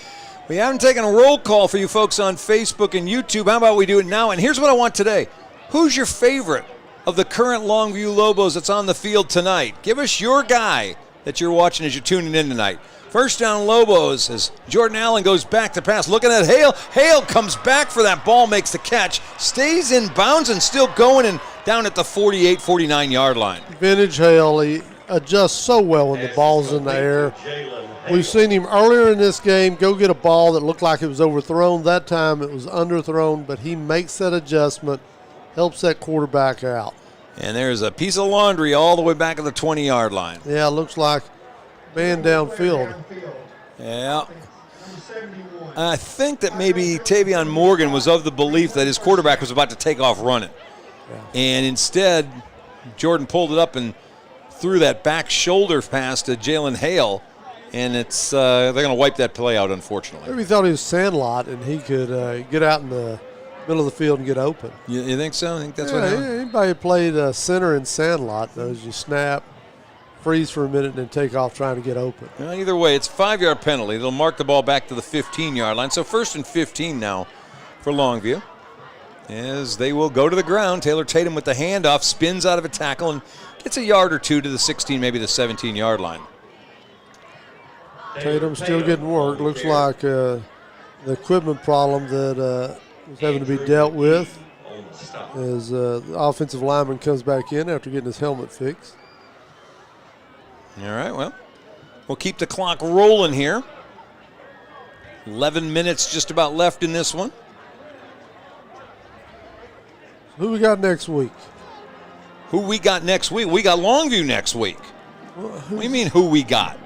We haven't taken a roll call for you folks on Facebook and YouTube. How about we do it now? And here's what I want today. Who's your favorite of the current Longview Lobos that's on the field tonight? Give us your guy that you're watching as you're tuning in tonight. First down Lobos as Jordan Allen goes back to pass. Looking at Hale. Hale comes back for that ball, makes the catch, stays in bounds and still going and down at the 48, 49-yard line. Vintage Hale, he adjusts so well when the ball's in the air. We've seen him earlier in this game go get a ball that looked like it was overthrown. That time it was underthrown, but he makes that adjustment, helps that quarterback out. And there's a piece of laundry all the way back at the 20-yard line. Yeah, it looks like man downfield. Yeah. I think that maybe Tavion Morgan was of the belief that his quarterback was about to take off running. And instead, Jordan pulled it up and threw that back shoulder pass to Jalen Hale, and it's they're going to wipe that play out, unfortunately. Maybe he thought he was Sandlot and he could get out in the middle of the field and get open. You think so? I think that's what happened? Anybody who played center in Sandlot knows you snap, freeze for a minute, and then take off trying to get open. Well, either way, it's a 5-yard penalty. They'll mark the ball back to the 15-yard line. So 1st and 15 now for Longview. As they will go to the ground. Taylor Tatum with the handoff, spins out of a tackle and gets a yard or two to the 16, maybe the 17-yard line. Tatum still getting work. Looks like the equipment problem that was having to be dealt with as the offensive lineman comes back in after getting his helmet fixed. All right, well, we'll keep the clock rolling here. 11 minutes just about left in this one. Who we got next week? Who we got next week? We got Longview next week. What do you mean who we got?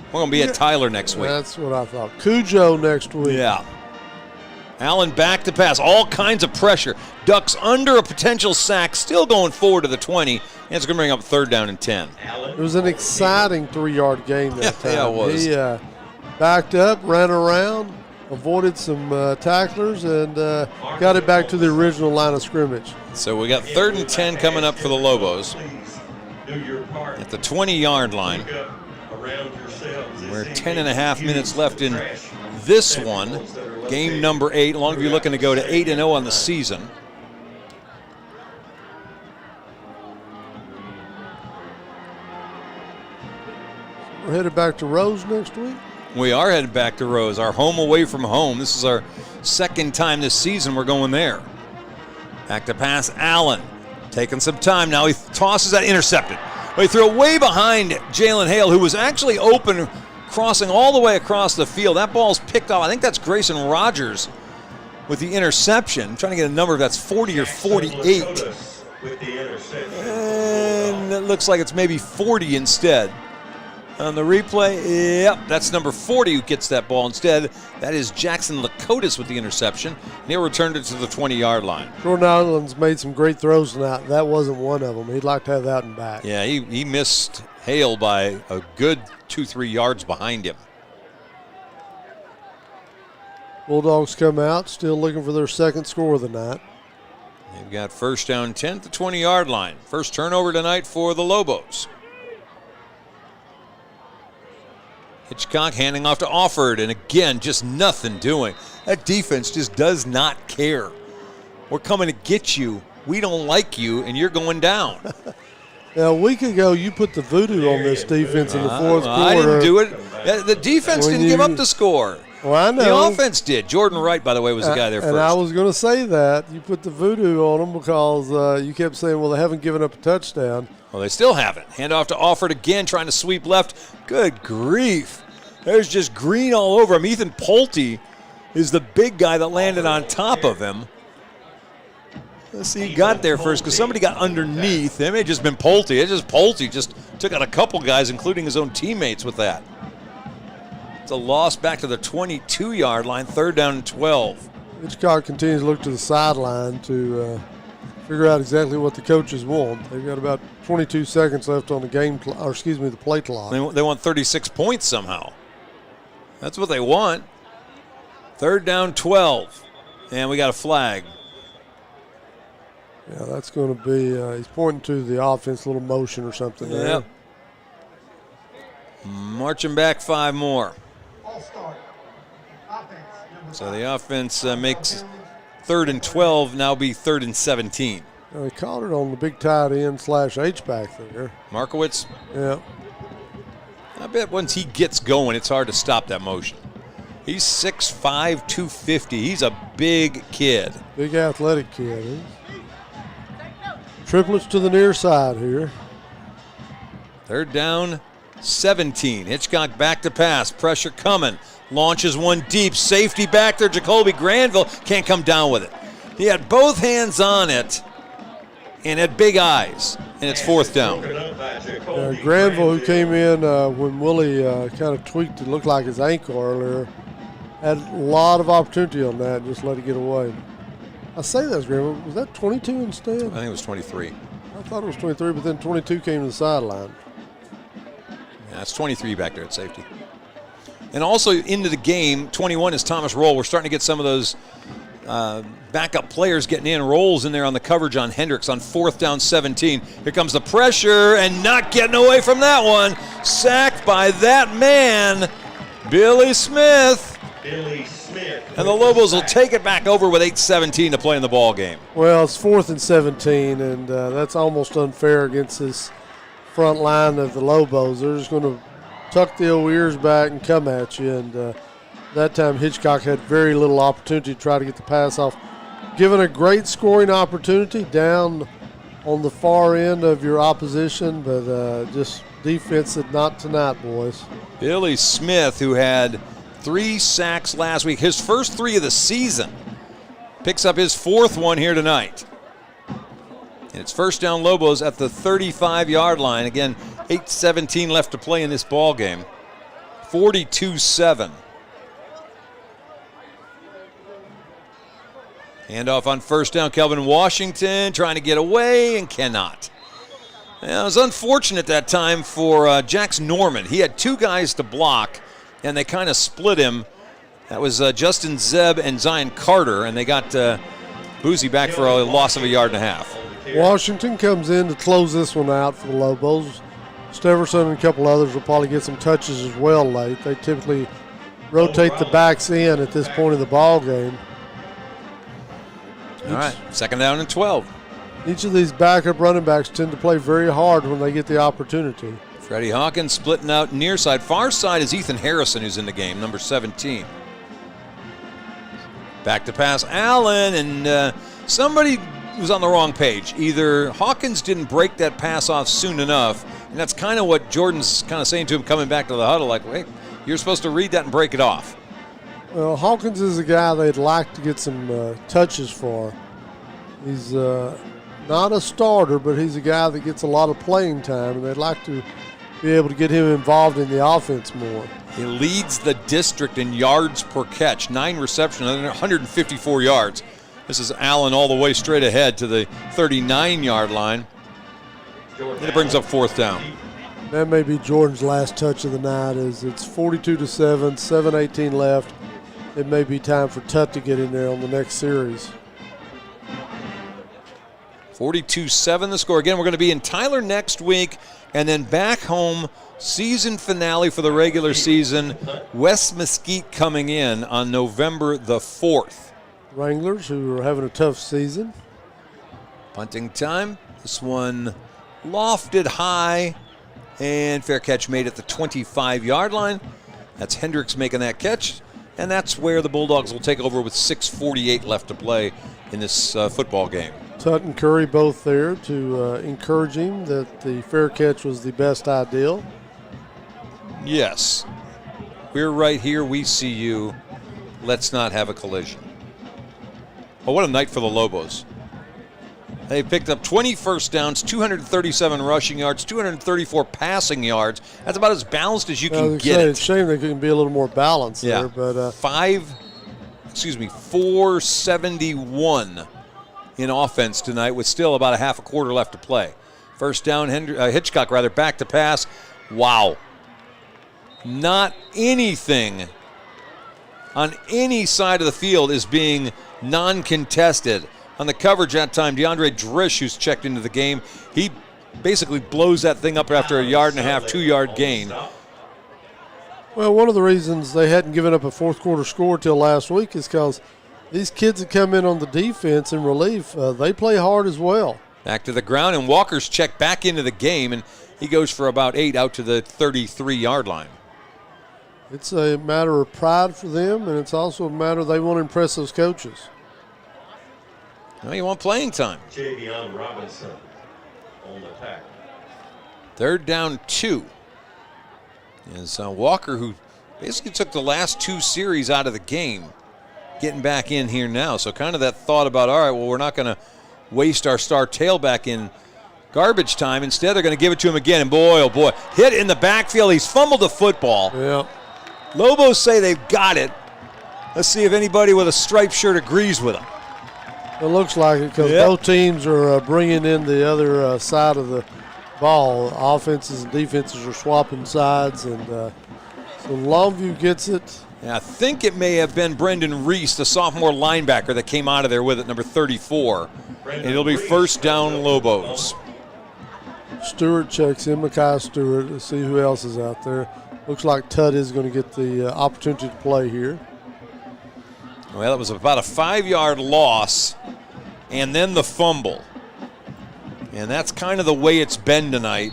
We're going to be at Tyler next week. That's what I thought. Cujo next week. Yeah. Allen back to pass. All kinds of pressure. Ducks under a potential sack. Still going forward to the 20. And it's going to bring up 3rd down and 10. It was an exciting 3-yard game that time. Yeah, it was. He backed up, ran around, avoided some tacklers, and got it back to the original line of scrimmage. So we got 3rd and 10 coming up for the Lobos at the 20-yard line. We're 10.5 minutes left in this one. Game number 8. Longview looking to go to 8-0 on the season. We're headed back to Rose next week. We are headed back to Rose, our home away from home. This is our 2nd time this season we're going there. Back to pass, Allen. Taking some time now. He tosses that, intercepted. But he threw it way behind Jalen Hale, who was actually open, crossing all the way across the field. That ball's picked off. I think that's Grayson Rogers with the interception. I'm trying to get a number if that's 40 or 48. And it looks like it's maybe 40 instead. On the replay, yep, that's number 40 who gets that ball instead. That is Jackson Lakotis with the interception. And he'll return it to the 20-yard line. Jordan Allen's made some great throws tonight. That wasn't one of them. He'd like to have that in back. Yeah, he missed Hale by a good 2-3 yards behind him. Bulldogs come out, still looking for their 2nd score of the night. They've got 1st down 10 at the 20-yard line. First turnover tonight for the Lobos. Hitchcock handing off to Offord, and again, just nothing doing. That defense just does not care. We're coming to get you. We don't like you, and you're going down. Now, a week ago, you put the voodoo on this defense in the 4th quarter. I didn't do it. The defense didn't give up the score. Well, I know. The offense did. Jordan Wright, by the way, was the guy there first. And I was going to say that. You put the voodoo on them because you kept saying, well, they haven't given up a touchdown. Well, they still haven't. Hand off to Offord again, trying to sweep left. Good grief. There's just green all over him. Ethan Pulte is the big guy that landed on top of him. Let's see, he got there first because somebody got underneath. It may have just been Pulte. It's just Pulte just took out a couple guys, including his own teammates with that. It's a loss back to the 22-yard line, 3rd down and 12. Hitchcock continues to look to the sideline to figure out exactly what the coaches want. They've got about 22 seconds left on the the play clock. They want 36 points somehow. That's what they want. 3rd down, 12. And we got a flag. Yeah, that's going to be, he's pointing to the offense, a little motion or something there. Yep. Marching back 5 more. So the offense makes 3rd and 12, now be 3rd and 17. They called it on the big tight end / H-back there. Markowitz? Yeah. I bet once he gets going, it's hard to stop that motion. He's 6'5", 250. He's a big kid. Big athletic kid. Triplets to the near side here. 3rd down, 17. Hitchcock back to pass. Pressure coming. Launches one deep. Safety back there. Jacoby Granville can't come down with it. He had both hands on it and had big eyes. And it's 4th down. Granville, who came in when Willie kind of tweaked it, looked like his ankle earlier, had a lot of opportunity on that and just let it get away. I say that's Granville. Was that 22 instead? I think it was 23. I thought it was 23, but then 22 came to the sideline. Yeah, it's 23 back there at safety. And also into the game, 21 is Thomas Roll. We're starting to get some of those backup players getting in, Rolls in there on the coverage on Hendricks on 4th down 17. Here comes the pressure and not getting away from that one. Sacked by that man, Billy Smith. And the Lobos will take it back over with 8:17 to play in the ball game. Well, it's 4th and 17, and that's almost unfair against this front line of the Lobos. They're just going to tuck the old ears back and come at you, and that time Hitchcock had very little opportunity to try to get the pass off given a great scoring opportunity down on the far end of your opposition, but just defense not tonight, boys. Billy Smith, who had 3 sacks last week, his first 3 of the season, picks up his 4th one here tonight. And it's first down Lobos at the 35-yard line. Again, 8:17 left to play in this ball game. 42-7. Handoff on first down, Kelvin Washington trying to get away and cannot. And it was unfortunate that time for Jax Norman. He had 2 guys to block, and they kind of split him. That was Justin Zeb and Zion Carter, and they got Boozy back for a loss of 1.5 yards. Washington comes in to close this one out for the Lobos. Steverson and a couple others will probably get some touches as well late. They typically rotate the backs in at this point of the ball game. All right, second down and 12. Each of these backup running backs tend to play very hard when they get the opportunity. Freddie Hawkins splitting out near side. Far side is Ethan Harrison, who's in the game, number 17. Back to pass Allen, and somebody was on the wrong page. Either Hawkins didn't break that pass off soon enough, and that's kind of what Jordan's kind of saying to him coming back to the huddle, like, hey, you're supposed to read that and break it off. Well, Hawkins is a guy they'd like to get some touches for. He's not a starter, but he's a guy that gets a lot of playing time, and they'd like to be able to get him involved in the offense more. He leads the district in yards per catch, 9 receptions, 154 yards. This is Allen all the way straight ahead to the 39-yard line. And it brings up 4th down. That may be Jordan's last touch of the night. As it's 42-7, 7:18 left. It may be time for Tut to get in there on the next series. 42-7 the score. Again, we're going to be in Tyler next week, and then back home, season finale for the regular season. West Mesquite coming in on November the 4th. Wranglers, who are having a tough season. Punting time. This one lofted high, and fair catch made at the 25-yard line. That's Hendricks making that catch, and that's where the Bulldogs will take over with 6:48 left to play in this football game. Tut and Curry both there to encourage him that the fair catch was the best ideal. Yes. We're right here. We see you. Let's not have a collision. Oh, what a night for the Lobos. They picked up 20 first downs, 237 rushing yards, 234 passing yards. That's about as balanced as you can get it. It's a shame they couldn't be a little more balanced there. But 471 in offense tonight with still about a half a quarter left to play. First down, Hitchcock back to pass. Wow. Not anything on any side of the field is being non-contested. On the coverage that time, DeAndre Drish, who's checked into the game, he basically blows that thing up after a 1.5 yard, 2-yard gain. Well, one of the reasons they hadn't given up a fourth quarter score till last week is because these kids that come in on the defense in relief, they play hard as well. Back to the ground, and Walker's checked back into the game, and he goes for about 8 out to the 33-yard line. It's a matter of pride for them, and it's also a matter they want to impress those coaches. Well, you want playing time. Javion Robinson on attack. 3rd down 2. Is Walker, who basically took the last 2 series out of the game, getting back in here now. So kind of that thought about, all right, well, we're not going to waste our star tailback in garbage time. Instead, they're going to give it to him again. And boy, oh boy, hit in the backfield. He's fumbled the football. Yeah. Lobos say they've got it. Let's see if anybody with a striped shirt agrees with him. It looks like it because both teams are bringing in the other side of the ball. Offenses and defenses are swapping sides, and so Longview gets it. Yeah, I think it may have been Brendan Reese, the sophomore linebacker, that came out of there with it, number 34. And it'll be first down Lobos. Stewart checks in, Mekhi Stewart. Let's see who else is out there. Looks like Tut is going to get the opportunity to play here. Well, it was about a 5-yard loss, and then the fumble. And that's kind of the way it's been tonight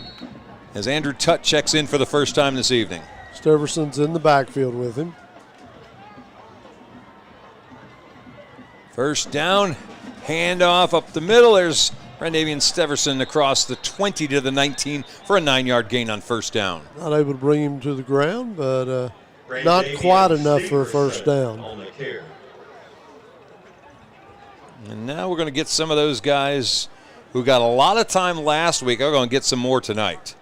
as Andrew Tut checks in for the first time this evening. Steverson's in the backfield with him. First down, handoff up the middle. There's Randavian Steverson across the 20 to the 19 for a 9-yard gain on first down. Not able to bring him to the ground, but not quite enough for a first down. And now we're going to get some of those guys who got a lot of time last week are going to get some more tonight.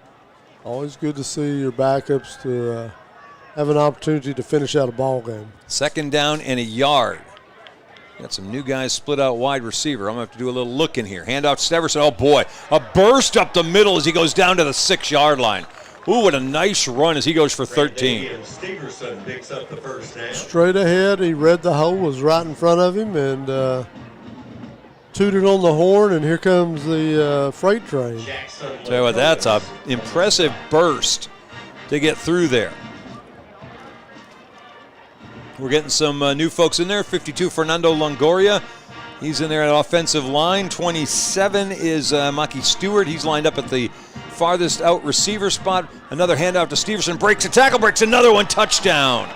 Always good to see your backups to have an opportunity to finish out a ball game. Second down and a yard. Got some new guys split out wide receiver. I'm going to have to do a little look in here. Handoff to Steverson. Oh, boy. A burst up the middle as he goes down to the 6-yard line. Ooh, what a nice run as he goes for 13. Steverson picks up the first down. Straight ahead, he read the hole, was right in front of him, and tooted on the horn, and here comes the freight train. Tell you what, that's an impressive burst to get through there. We're getting some new folks in there. 52, Fernando Longoria. He's in there at offensive line. 27 is Maki Stewart. He's lined up at the farthest out receiver spot. Another handoff to Steverson. Breaks a tackle, breaks another one. Touchdown.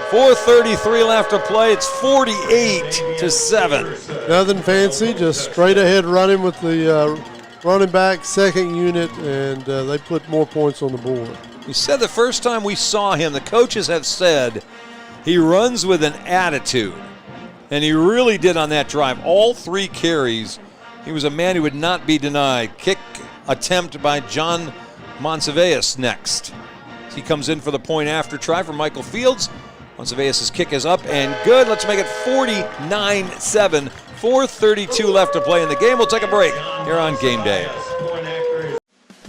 4:33 left to play. It's 48-7. Nothing fancy, just straight ahead running with the running back second unit, and they put more points on the board. He said the first time we saw him, the coaches have said he runs with an attitude. And he really did on that drive. All 3 carries, he was a man who would not be denied. Kick attempt by John Monseveus next. He comes in for the point after try for Michael Fields. Monseveus' kick is up and good. Let's make it 49-7. 4:32 left to play in the game. We'll take a break here on Game Day.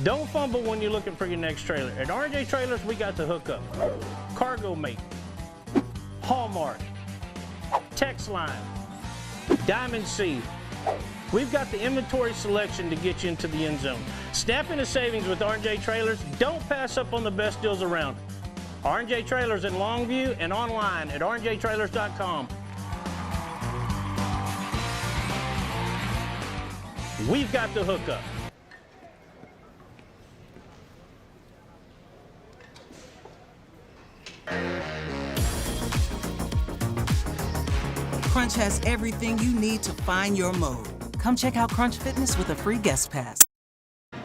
Don't fumble when you're looking for your next trailer. At R&J Trailers, we got the hookup. Cargo Mate, Hallmark, Text Line, Diamond C. We've got the inventory selection to get you into the end zone. Snap into savings with R&J Trailers. Don't pass up on the best deals around. R&J Trailers in Longview and online at rnjtrailers.com. We've got the hookup. Crunch has everything you need to find your mode. Come check out Crunch Fitness with a free guest pass. All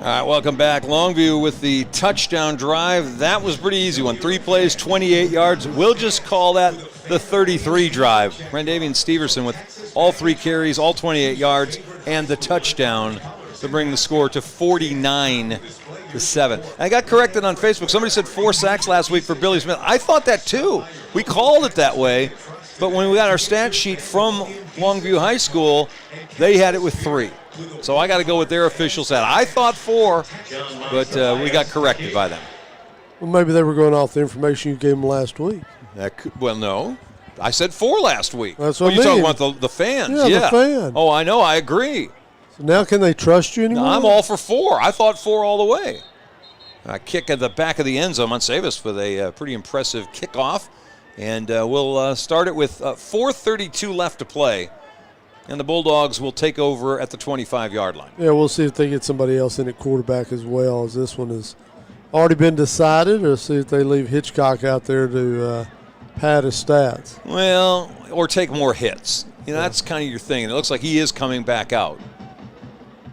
right, welcome back. Longview with the touchdown drive. That was pretty easy one. 3 plays, 28 yards. We'll just call that the 33 drive. Randavian Steverson with all 3 carries, all 28 yards, and the touchdown to bring the score to 49-7. I got corrected on Facebook. Somebody said 4 sacks last week for Billy Smith. I thought that too. We called it that way, but when we got our stat sheet from Longview High School, they had it with 3. So I got to go with their official stat. I thought 4, but we got corrected by them. Well, maybe they were going off the information you gave them last week. Well, no. I said 4 last week. That's what I you're mean. talking about the fans. Yeah, the fan. Oh, I know. I agree. So now can they trust you anymore? No, I'm all for 4. I thought 4 all the way. A kick at the back of the end zone. Monseveus with a pretty impressive kickoff. And we'll start it with 4:32 left to play. And the Bulldogs will take over at the 25-yard line. Yeah, we'll see if they get somebody else in at quarterback as well, as this one has already been decided, or see if they leave Hitchcock out there to pad his stats. Well, or take more hits. You know, that's kind of your thing. And it looks like he is coming back out.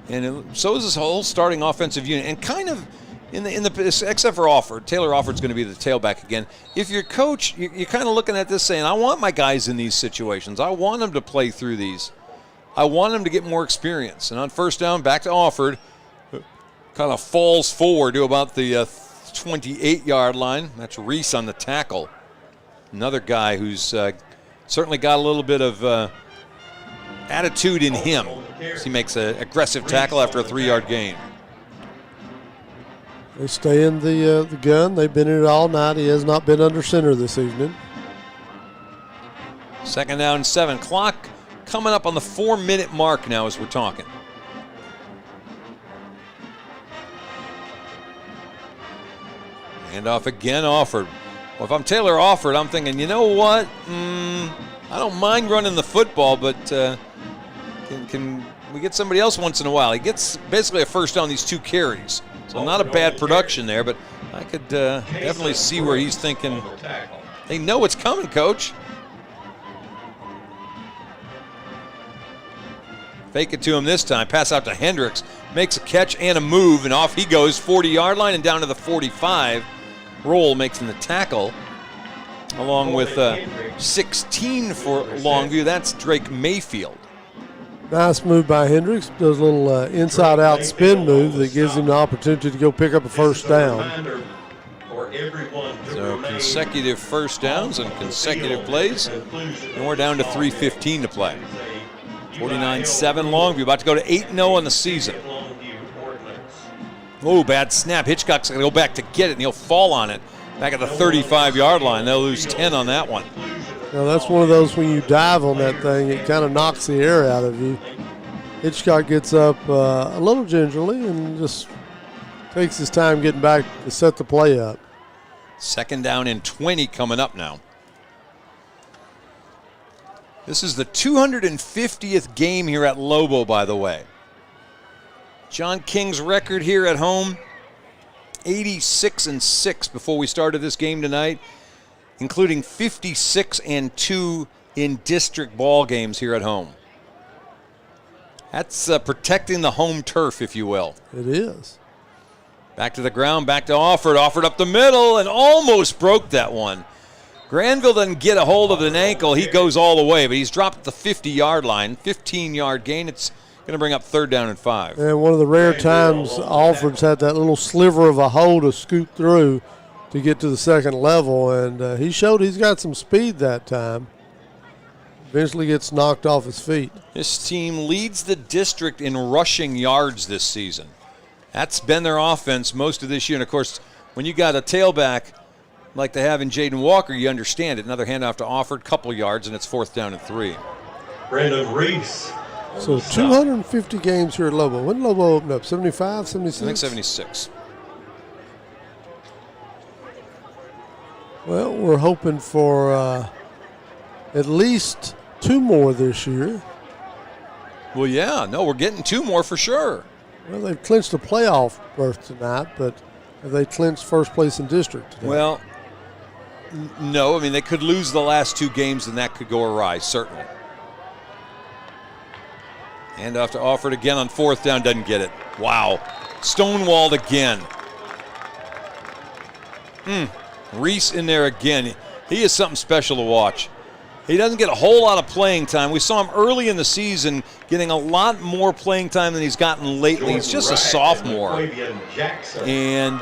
And so is this whole starting offensive unit. And kind of, in the except for Offord, Taylor Offord's going to be the tailback again. If you're coach, you're kind of looking at this saying, I want my guys in these situations. I want them to play through these. I want them to get more experience. And on first down, back to Offord. Kind of falls forward to about the 28-yard line. That's Reese on the tackle. Another guy who's certainly got a little bit of attitude in him. He makes an aggressive tackle after a 3-yard gain. They stay in the gun. They've been in it all night. He has not been under center this evening. Second down, 7. Clock coming up on the 4-minute mark now as we're talking. Handoff again, Offord. Well, if I'm Taylor Offord, I'm thinking, you know what? I don't mind running the football, but can we get somebody else once in a while? He gets basically a first down these 2 carries. So not a bad production there, but I could definitely see where he's thinking They know it's coming, Coach. Fake it to him this time. Pass out to Hendricks. Makes a catch and a move, and off he goes. 40-yard line and down to the 45. Roll making the tackle. Along with 16 for Longview. That's Drake Mayfield. Nice move by Hendricks. Does a little inside-out spin move that gives him the opportunity to go pick up a first down. So consecutive first downs and consecutive plays. And we're down to 3:15 to play. 49-7 Longview. About to go to 8-0 on the season. Oh, bad snap. Hitchcock's going to go back to get it, and he'll fall on it. Back at the 35-yard line. They'll lose 10 on that one. Now that's one of those when you dive on that thing, it kind of knocks the air out of you. Hitchcock gets up a little gingerly and just takes his time getting back to set the play up. Second down and 20 coming up now. This is the 250th game here at Lobo, by the way. John King's record here at home, 86-6 before we started this game tonight, including 56-2 in district ball games here at home. That's protecting the home turf, if you will. It is. Back to the ground, back to Offord. Offord up the middle and almost broke that one. Granville doesn't get a hold of an ankle. He goes all the way, but he's dropped at the 50-yard line. 15-yard gain. It's going to bring up 3rd down and 5. And one of the rare times Alford's had that little sliver of a hole to scoot through to get to the second level, and he showed he's got some speed that time. Eventually gets knocked off his feet. This team leads the district in rushing yards this season. That's been their offense most of this year. And, of course, when you got a tailback like they have in Jaden Walker, you understand it. Another handoff to Offord, couple yards, and it's 4th down and 3. Brandon Reese. So 250 games here at Lobo. When did Lobo open up? 75, 76? I think 76. Well, we're hoping for at least 2 more this year. Well, yeah. No, we're getting 2 more for sure. Well, they've clinched a playoff berth tonight, but have they clinched first place in district today? Well, no. I mean, they could lose the last 2 games, and that could go awry, certainly. Handoff to Offord again on 4th down. Doesn't get it. Wow. Stonewalled again. Reese in there again. He is something special to watch. He doesn't get a whole lot of playing time. We saw him early in the season getting a lot more playing time than he's gotten lately. He's just a sophomore. And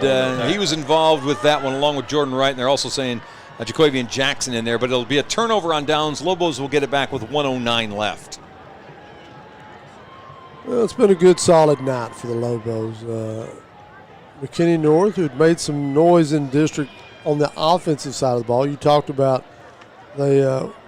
he was involved with that one along with Jordan Wright. And they're also saying Jacobian Jackson in there. But it'll be a turnover on downs. Lobos will get it back with 1:09 left. Well, it's been a good, solid night for the Lobos. McKinney North, who'd made some noise in district on the offensive side of the ball. You talked about they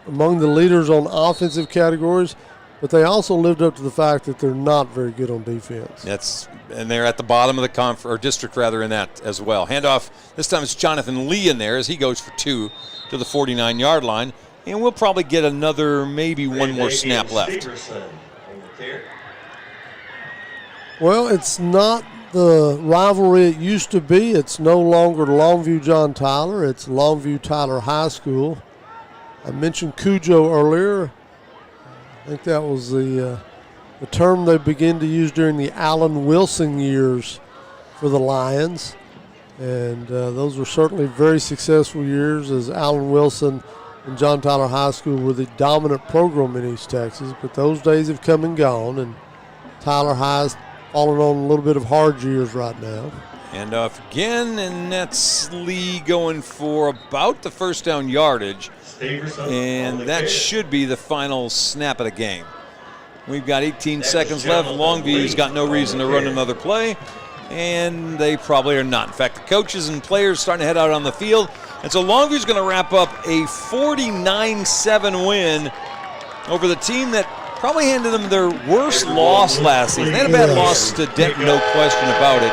among the leaders on offensive categories, but they also lived up to the fact that they're not very good on defense. And they're at the bottom of the district rather in that as well. Handoff, this time it's Jonathan Lee in there as he goes for 2 to the 49-yard line. And we'll probably get another, maybe one more snap left. Well, it's not the rivalry it used to be. It's no longer Longview John Tyler. It's Longview Tyler High School. I mentioned Cujo earlier. I think that was the term they began to use during the Allen Wilson years for the Lions. And those were certainly very successful years as Allen Wilson and John Tyler High School were the dominant program in East Texas. But those days have come and gone, and Tyler High's falling on a little bit of hard years right now. Handoff again, and that's Lee going for about the first down yardage. And that should be the final snap of the game. We've got 18 seconds left. Longview's got no reason to run another play, and they probably are not. In fact, the coaches and players starting to head out on the field. And so Longview's going to wrap up a 49-7 win over the team that probably handed them their worst loss last season. They had a bad loss to Denton, no question about it.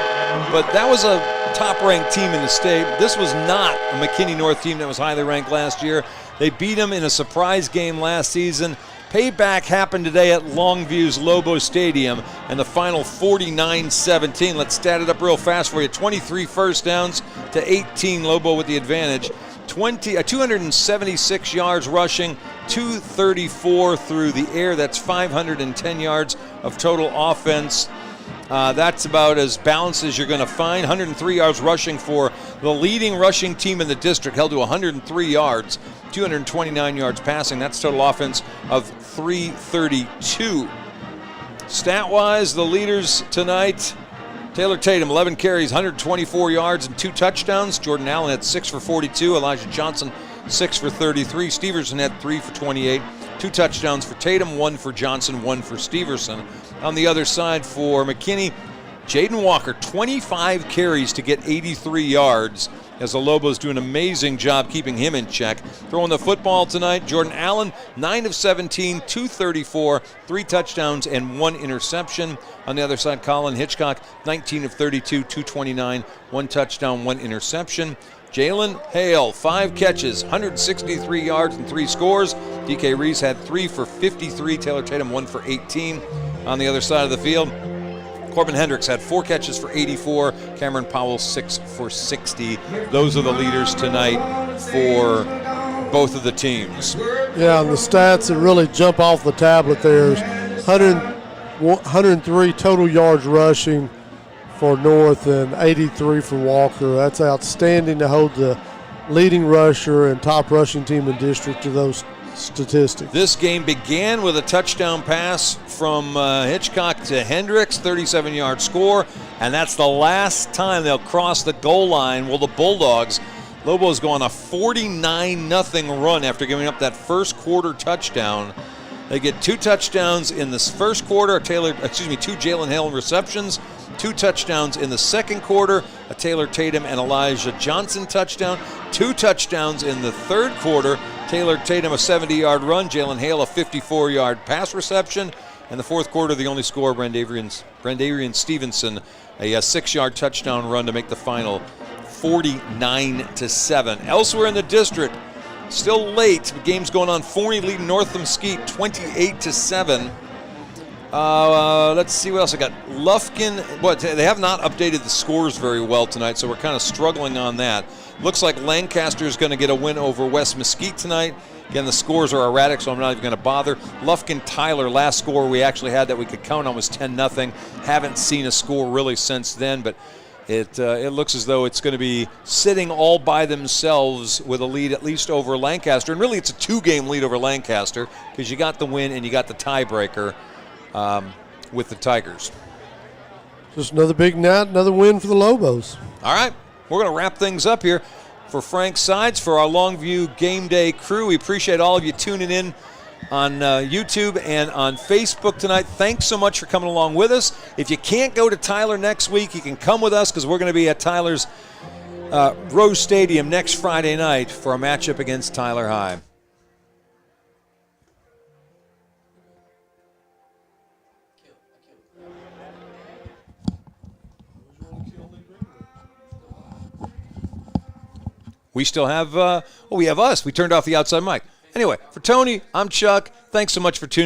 But that was a top-ranked team in the state. This was not a McKinney North team that was highly ranked last year. They beat them in a surprise game last season. Payback happened today at Longview's Lobo Stadium, and the final 49-17. Let's stat it up real fast for you. 23 first downs to 18, Lobo with the advantage. 276 yards rushing, 234 through the air. That's 510 yards of total offense. That's about as balanced as you're going to find. 103 yards rushing for the leading rushing team in the district, held to 103 yards. 229 yards passing. That's total offense of 332. Stat-wise, the leaders tonight, Taylor Tatum, 11 carries, 124 yards and 2 touchdowns. Jordan Allen had 6 for 42. Elijah Johnson, 6 for 33. Steverson had 3 for 28. 2 touchdowns for Tatum, 1 for Johnson, 1 for Steverson. On the other side for McKinney, Jaden Walker, 25 carries to get 83 yards, as the Lobos do an amazing job keeping him in check. Throwing the football tonight, Jordan Allen, 9 of 17, 234, 3 touchdowns and 1 interception. On the other side, Colin Hitchcock, 19 of 32, 229, 1 touchdown, 1 interception. Jalen Hale, 5 catches, 163 yards and 3 scores. DK Reese had 3 for 53. Taylor Tatum, 1 for 18. On the other side of the field, Corbin Hendricks had 4 catches for 84. Cameron Powell, 6 for 60. Those are the leaders tonight for both of the teams. Yeah, and the stats that really jump off the tablet there is 103 total yards rushing for North and 83 for Walker. That's outstanding to hold the leading rusher and top rushing team in district to those statistics. This game began with a touchdown pass from Hitchcock to Hendricks, 37-yard score, and that's the last time they'll cross the goal line. Well, the Bulldogs, Lobos go on a 49-0 run after giving up that first quarter touchdown. They get 2 touchdowns in this first quarter, 2 Jalen Hale receptions, 2 touchdowns in the second quarter, a Taylor Tatum and Elijah Johnson touchdown, 2 touchdowns in the third quarter, Taylor Tatum a 70-yard run, Jalen Hale a 54-yard pass reception, and the fourth quarter the only score, Brandarian Stevenson, a 6-yard touchdown run to make the final 49-7. Elsewhere in the district, still late, the game's going on. Forney leading North Mesquite 28-7. Let's see what else I got. Lufkin, they have not updated the scores very well tonight, so we're kind of struggling on that. Looks like Lancaster is going to get a win over West Mesquite tonight. Again, the scores are erratic, so I'm not even going to bother. Lufkin-Tyler, last score we actually had that we could count on was 10-0. Haven't seen a score really since then, but it looks as though it's going to be sitting all by themselves with a lead at least over Lancaster. And really it's a 2-game lead over Lancaster because you got the win and you got the tiebreaker with the Tigers. Just another big night, another win for the Lobos. All right, we're going to wrap things up here. For Frank Sides, for our Longview Game Day crew, we appreciate all of you tuning in on YouTube and on Facebook tonight. Thanks so much for coming along with us. If you can't go to Tyler next week, you can come with us because we're going to be at Tyler's Rose Stadium next Friday night for a matchup against Tyler High. We still have, we have us. We turned off the outside mic. Anyway, for Tony, I'm Chuck. Thanks so much for tuning in.